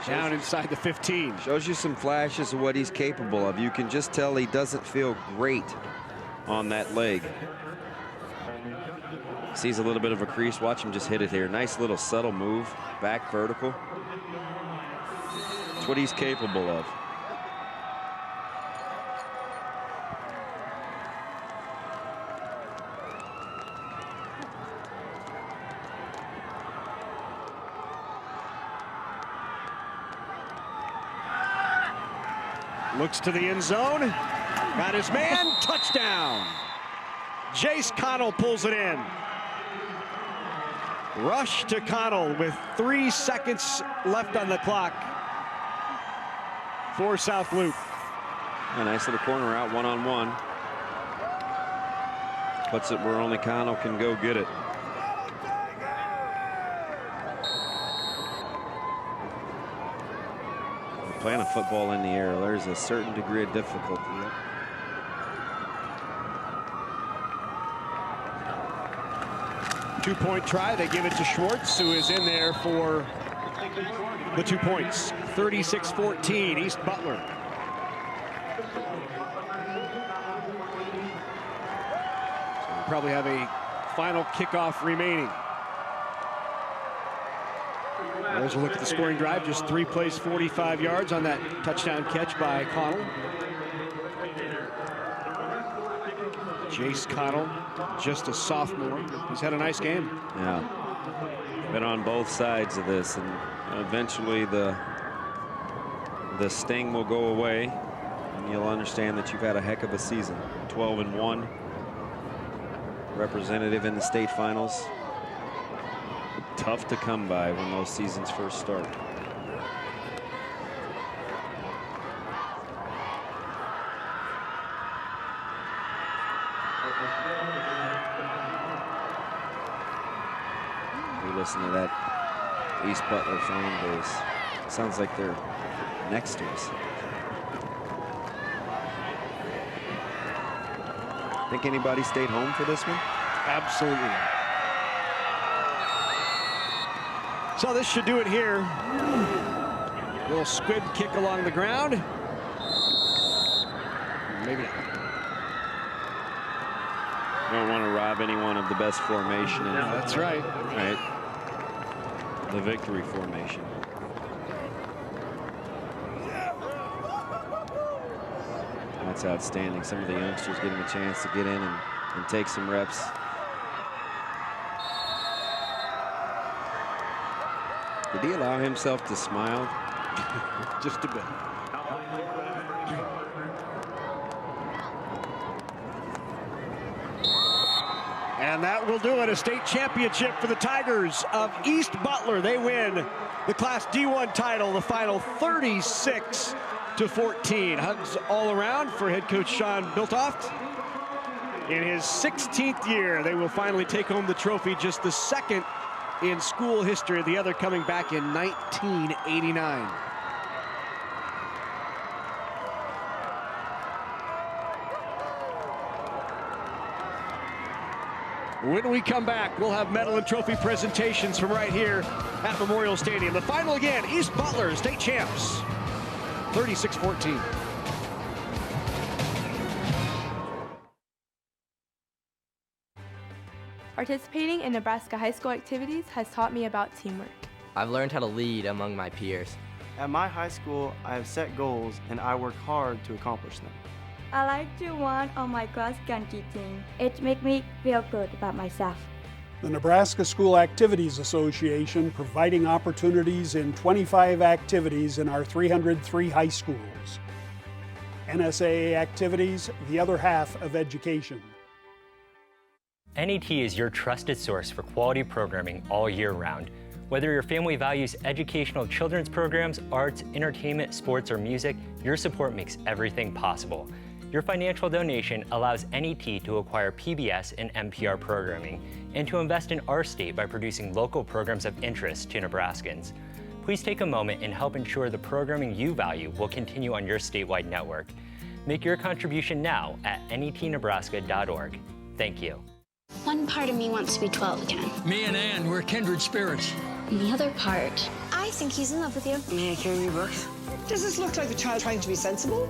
Down inside the 15. Shows you some flashes of what he's capable of. You can just tell he doesn't feel great on that leg. Sees a little bit of a crease. Watch him just hit it here. Nice little subtle move. Back vertical. That's what he's capable of. Looks to the end zone. Got his man. Touchdown. Jace Connell pulls it in. Rush to Connell with 3 seconds left on the clock for South Loup. A nice little corner out, one-on-one. Puts it where only Connell can go get it. Playing a football in the air, there's a certain degree of difficulty. Two-point try. They give it to Schwartz, who is in there for the 2 points. 36-14, East Butler. So we probably have a final kickoff remaining. There's a look at the scoring drive. Just 3 plays, 45 yards on that touchdown catch by Connell. Jace Connell, just a sophomore. He's had a nice game. Yeah. Been on both sides of this, and eventually the sting will go away, and you'll understand that you've had a heck of a season. 12-1. Representative in the state finals. Tough to come by when those seasons first start. We listen to that East Butler fan base. Sounds like they're next to us. Think anybody stayed home for this one? Absolutely. So this should do it here. Little squib kick along the ground. Maybe not. Don't want to rob anyone of the best formation. In That's right. The victory formation. That's outstanding. Some of the youngsters getting a chance to get in and and take some reps. Did he allow himself to smile? Just a bit. And that will do it. A state championship for the Tigers of East Butler. They win the Class D1 title, the final 36-14. Hugs all around for head coach Sean Biltoft. In his 16th year, they will finally take home the trophy, just the second in school history, the other coming back in 1989. When we come back, we'll have medal and trophy presentations from right here at Memorial Stadium. The final again, East Butler, state champs, 36-14. Participating in Nebraska high school activities has taught me about teamwork. I've learned how to lead among my peers. At my high school, I have set goals and I work hard to accomplish them. I like to run on my cross country team. It makes me feel good about myself. The Nebraska School Activities Association providing opportunities in 25 activities in our 303 high schools. NSAA activities, the other half of education. NET is your trusted source for quality programming all year round. Whether your family values educational children's programs, arts, entertainment, sports, or music, your support makes everything possible. Your financial donation allows NET to acquire PBS and NPR programming and to invest in our state by producing local programs of interest to Nebraskans. Please take a moment and help ensure the programming you value will continue on your statewide network. Make your contribution now at netnebraska.org. Thank you. One part of me wants to be 12 again. Me and Ann, we're kindred spirits. And the other part, I think he's in love with you. May I carry your books? Does this look like the child trying to be sensible?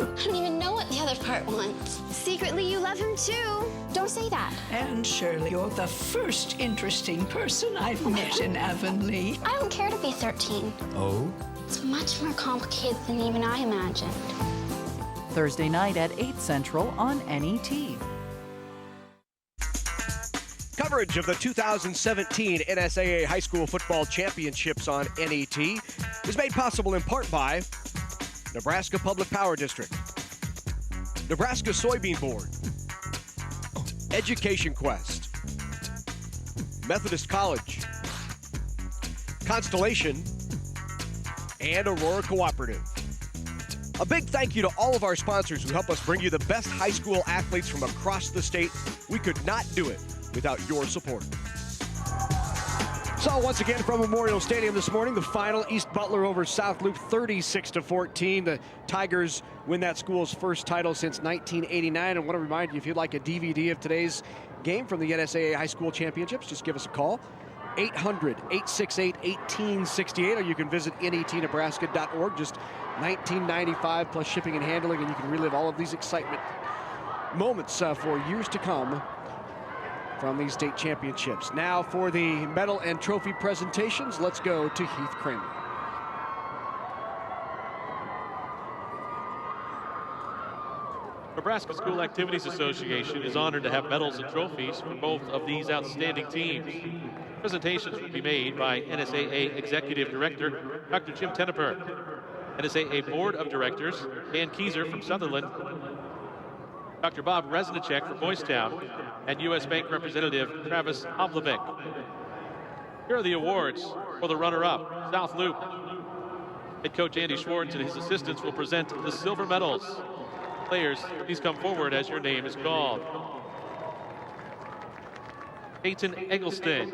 I don't even know what the other part wants. Secretly, you love him too. Don't say that. And Shirley, you're the first interesting person I've met in Avonlea. I don't care to be 13. Oh? It's much more complicated than even I imagined. Thursday night at 8 Central on NET. Coverage of the 2017 NSAA High School Football Championships on NET is made possible in part by Nebraska Public Power District, Nebraska Soybean Board, Education Quest, Methodist College, Constellation, and Aurora Cooperative. A big thank you to all of our sponsors who help us bring you the best high school athletes from across the state. We could not do it without your support. So once again from Memorial Stadium this morning, the final, East Butler over South Loup, 36-14. The Tigers win that school's first title since 1989. And want to remind you, if you'd like a DVD of today's game from the NSAA High School Championships, just give us a call, 800-868-1868, or you can visit netnebraska.org. Just $19.95 plus shipping and handling, and you can relive all of these excitement moments for years to come from these state championships. Now for the medal and trophy presentations, let's go to Heath Kramer. Nebraska School Activities Association is honored to have medals and trophies for both of these outstanding teams. Presentations will be made by NSAA Executive Director, Dr. Jim Tenneper, NSAA Board of Directors, Dan Kieser from Sutherland, Dr. Bob Resnicek for Boys Town, and U.S. Bank Representative Travis Havlovic. Here are the awards for the runner-up, South Loup. Head coach Andy Schwartz and his assistants will present the silver medals. Players, please come forward as your name is called. Peyton Eggleston.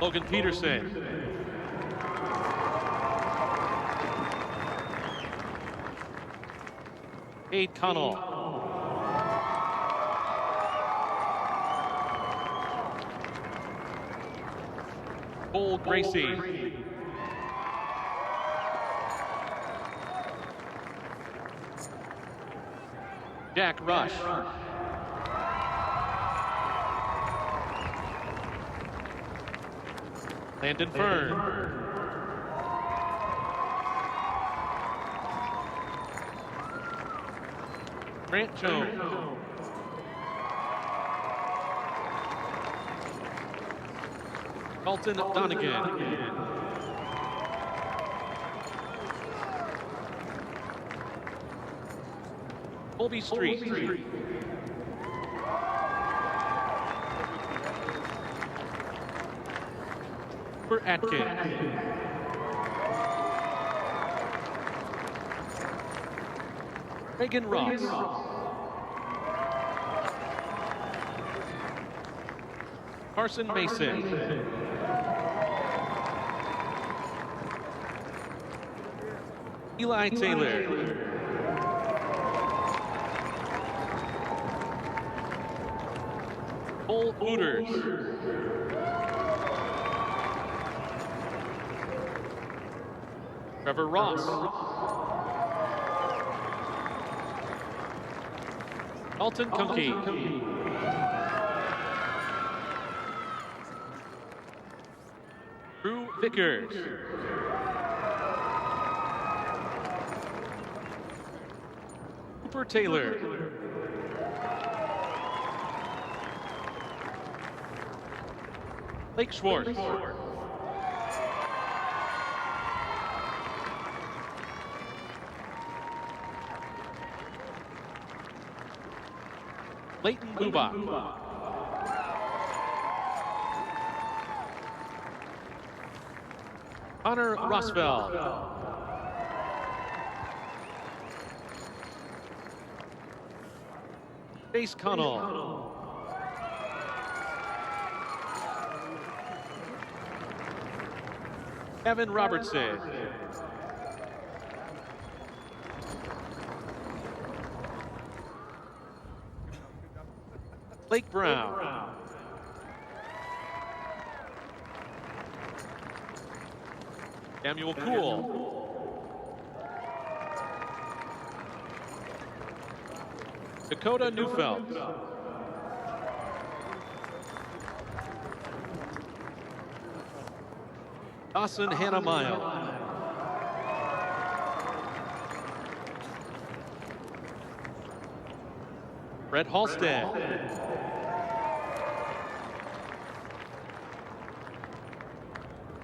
Logan Peterson. Cade Connell. Cole Gracie. Jack Rush. Landon Fern. Grant Jones. Dalton Donegan. Colby Street. For Atkins. Reagan Ross. Carson Mason. Eli Taylor. Cole Hooters. Trevor Ross. Alton Kunke. Drew Vickers. Cooper Taylor. Blake Schwartz. Leighton Lubach. Connor Rosfeld. Chase Connell. Evan Robertson. Blake Brown. Samuel Cool. Dakota Neufeld. Dawson Hannah-Mile. Brett Halstead.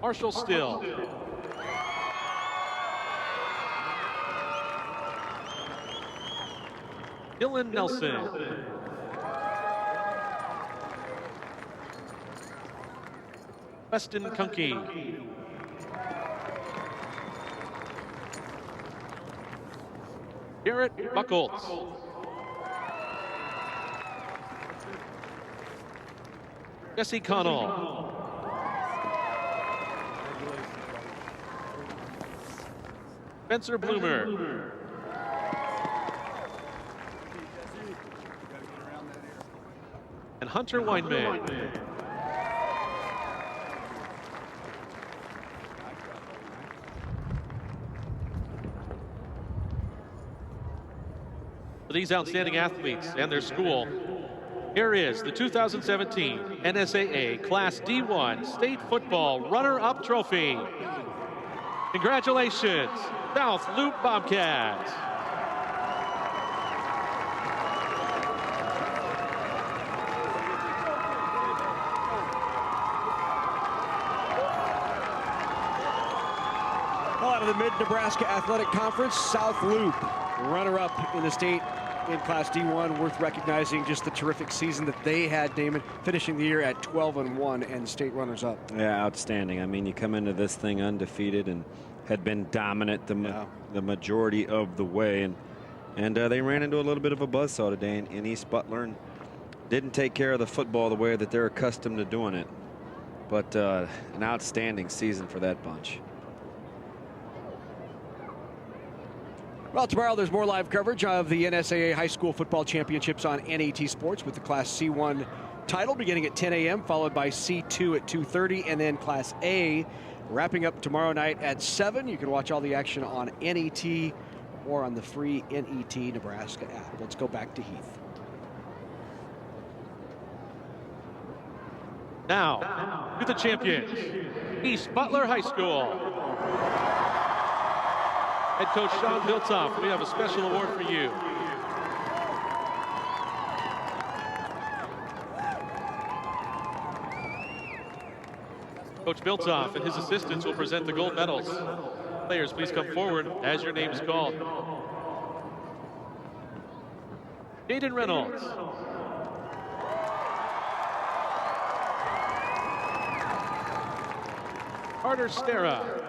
Marshall Still. Dylan Nelson. Weston Kunke. Garrett Buckles. Jesse Connell. Spencer Bloomer. And Hunter Weinman. For these outstanding athletes and their school, here is the 2017 NSAA Class D1 State Football Runner-Up Trophy. Congratulations, South Loup Bobcats. Out of the Mid-Nebraska Athletic Conference, South Loup, runner-up in the state in Class D1. Worth recognizing just the terrific season that they had, Damon, finishing the year at 12-1 and state runners-up. Yeah, outstanding. I mean, you come into this thing undefeated and had been dominant the majority of the way, and they ran into a little bit of a buzzsaw today in East Butler and didn't take care of the football the way that they're accustomed to doing it. But an outstanding season for that bunch. Well, tomorrow there's more live coverage of the NSAA High School Football Championships on NET Sports with the Class C1 title beginning at 10 a.m., followed by C2 at 2:30, and then Class A wrapping up tomorrow night at 7. You can watch all the action on NET or on the free NET Nebraska app. Let's go back to Heath. Now, to the champions, East Butler High School. Head coach Sean Biltoff, we have a special award for you. Coach Biltoff and his assistants will present the gold medals. Players, please come forward as your name is called. Jaden Reynolds. Carter Stera.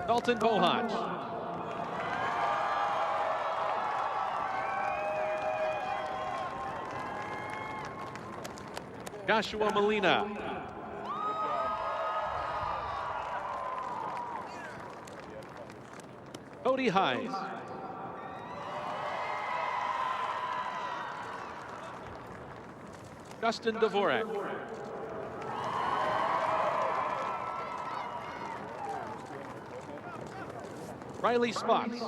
Dalton Bohach. Joshua Molina. Cody Hayes. Justin Dvorak. Riley Spots.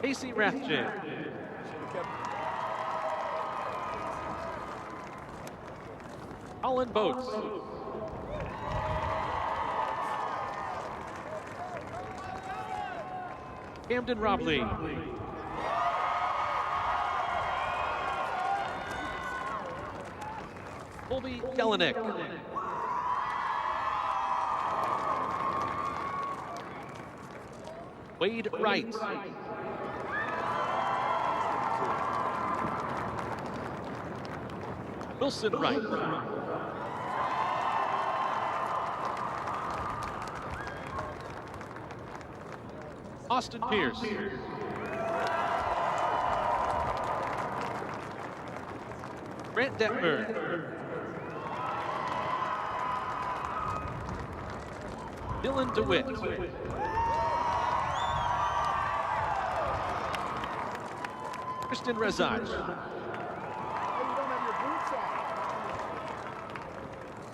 Casey Rathjen. Colin Boats. Camden Robley. Colby Jelinek. Wade Wright. Wilson Wright. Austin Pierce. Grant Detmer. Dylan DeWitt. Kristen Rezach.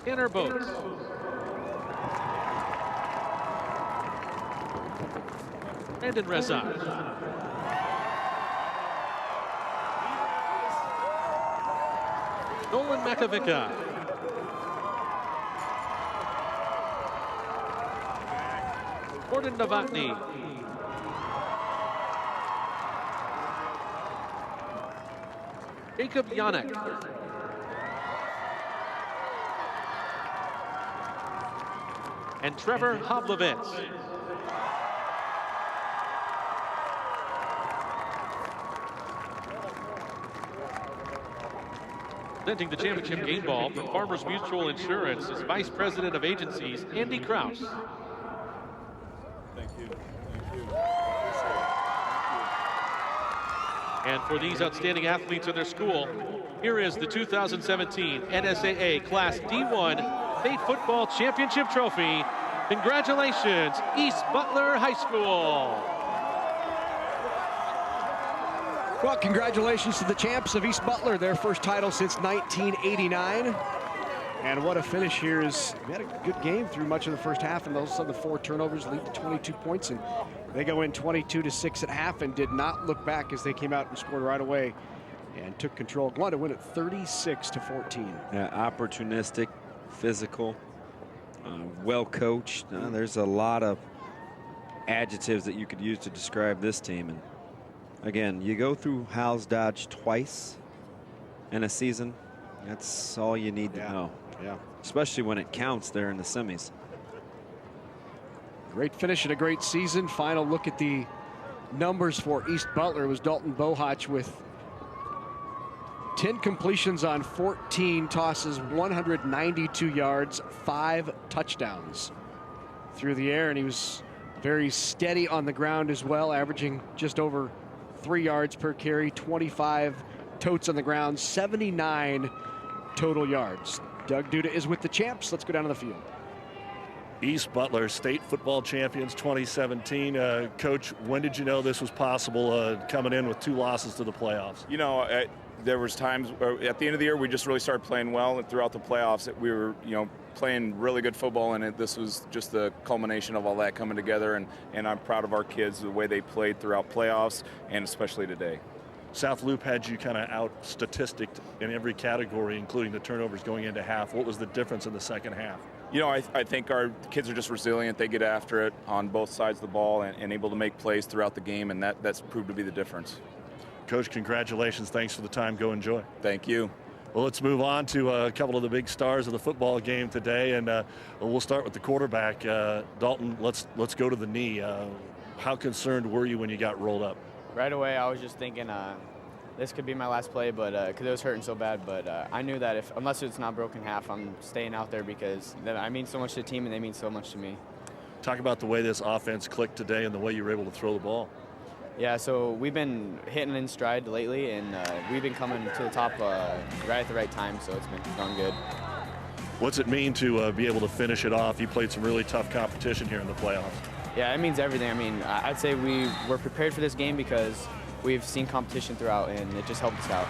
Tanner Boats. Brandon Rezach. Nolan Makovica. Gordon Novotny. Jacob Yannick. And Trevor Havlovitz. Presenting the championship game ball from Farmers Mutual Insurance is Vice President of Agencies, Andy Kraus. Thank you. And for these outstanding athletes in their school, here is the 2017 NSAA Class D1 State Football Championship Trophy. Congratulations, East Butler High School. Well, congratulations to the champs of East Butler, their first title since 1989. And what a finish here is, we had a good game through much of the first half, and those the 4 turnovers lead to 22 points, and they go in 22-6 at half and did not look back as they came out and scored right away and took control. Go on to win it 36-14. Yeah, opportunistic, physical, well coached. There's a lot of adjectives that you could use to describe this team. And again, you go through Howes Dodge twice in a season. That's all you need to know. Yeah. Especially when it counts there in the semis. Great finish and a great season. Final look at the numbers for East Butler was Dalton Bohach with 10 completions on 14 tosses, 192 yards, 5 touchdowns through the air, and he was very steady on the ground as well, averaging just over 3 yards per carry, 25 totes on the ground, 79 total yards. Doug Duda is with the champs. Let's go down to the field. East Butler State Football Champions 2017. Coach, when did you know this was possible, coming in with 2 losses to the playoffs? You know, there was times at the end of the year we just really started playing well, and throughout the playoffs we were, playing really good football, and this was just the culmination of all that coming together, and I'm proud of our kids, the way they played throughout playoffs and especially today. South Loup had you kind of out-statisticked in every category, including the turnovers going into half. What was the difference in the second half? You know, I think our kids are just resilient. They get after it on both sides of the ball and able to make plays throughout the game, and that's proved to be the difference. Coach, congratulations. Thanks for the time. Go enjoy. Thank you. Well, let's move on to a couple of the big stars of the football game today, and we'll start with the quarterback. Dalton, let's go to the knee. How concerned were you when you got rolled up? Right away, I was just thinking this could be my last play, but because it was hurting so bad. But I knew that unless it's not broken half, I'm staying out there because I mean so much to the team and they mean so much to me. Talk about the way this offense clicked today and the way you were able to throw the ball. Yeah, so we've been hitting in stride lately, and we've been coming to the top right at the right time, so it's been going good. What's it mean to be able to finish it off? You played some really tough competition here in the playoffs. Yeah, it means everything. I mean, I'd say we were prepared for this game because we've seen competition throughout, and it just helped us out.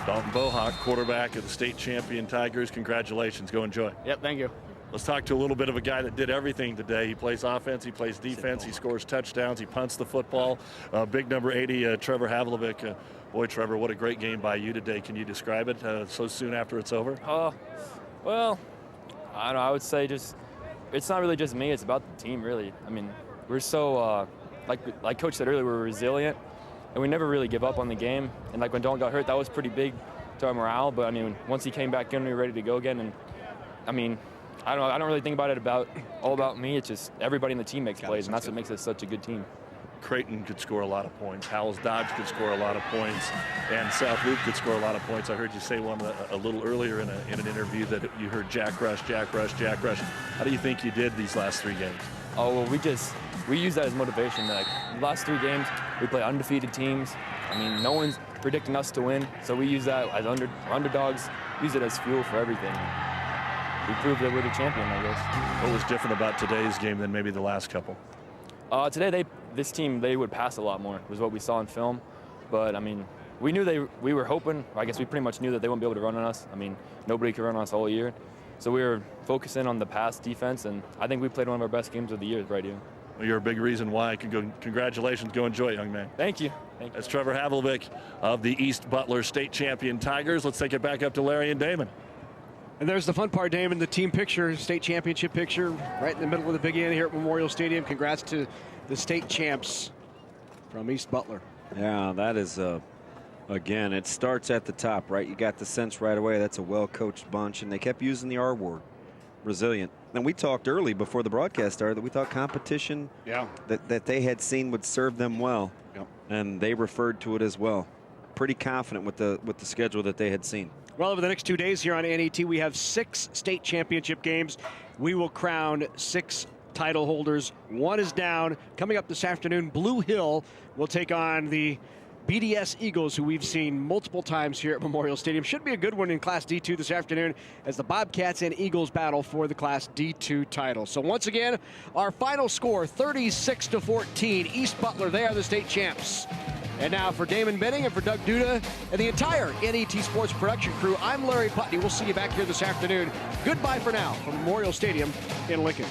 Dalton Bohawk, quarterback of the state champion Tigers. Congratulations. Go enjoy. Yep, thank you. Let's talk to a little bit of a guy that did everything today. He plays offense, he plays defense, he scores touchdowns, he punts the football. Big number 80, Trevor Havlovic. Boy, Trevor, what a great game by you today. Can you describe it so soon after it's over? Well, I don't know. I would say just it's not really just me. It's about the team, really. I mean, we're so, like Coach said earlier, we're resilient, and we never really give up on the game. And like when Dalton got hurt, that was pretty big to our morale. But I mean, once he came back in, we were ready to go again. And I mean, I don't really think about it all about me. It's just everybody in the team makes plays, and that's what makes us such a good team. Creighton could score a lot of points. Howells Dodge could score a lot of points, and South Loup could score a lot of points. I heard you say one a little earlier in an interview that you heard Jack Rush, Jack Rush, Jack Rush. How do you think you did these last 3 games? Oh, well, we use that as motivation. Like the last 3 games, we play undefeated teams. I mean, no one's predicting us to win, so we use that as underdogs. Use it as fuel for everything. We proved that we're the champion, I guess. What was different about today's game than maybe the last couple? Today, this team, they would pass a lot more, was what we saw in film. But, I mean, we knew we were hoping, I guess we pretty much knew that they wouldn't be able to run on us. I mean, nobody could run on us all year. So we were focusing on the pass defense, and I think we played one of our best games of the year right here. Well, you're a big reason why. Congratulations. Go enjoy it, young man. Thank you. Thank you. That's Trevor Havlovic of the East Butler State Champion Tigers. Let's take it back up to Larry and Damon. And there's the fun part, Damon, the team picture, state championship picture, right in the middle of the big end here at Memorial Stadium. Congrats to the state champs from East Butler. Yeah, that is, again, it starts at the top, right? You got the sense right away that's a well-coached bunch, and they kept using the R word, resilient. And we talked early before the broadcast started that we thought competition that they had seen would serve them well, and they referred to it as well. Pretty confident with the schedule that they had seen. Well, over the next 2 days here on NET, we have 6 state championship games. We will crown 6 title holders. 1 is down. Coming up this afternoon, Blue Hill will take on the BDS Eagles, who we've seen multiple times here at Memorial Stadium. Should be a good one in Class D2 this afternoon as the Bobcats and Eagles battle for the Class D2 title. So once again, our final score, 36-14. East Butler, they are the state champs. And now for Damon Benning and for Doug Duda and the entire NET Sports production crew, I'm Larry Putney. We'll see you back here this afternoon. Goodbye for now from Memorial Stadium in Lincoln.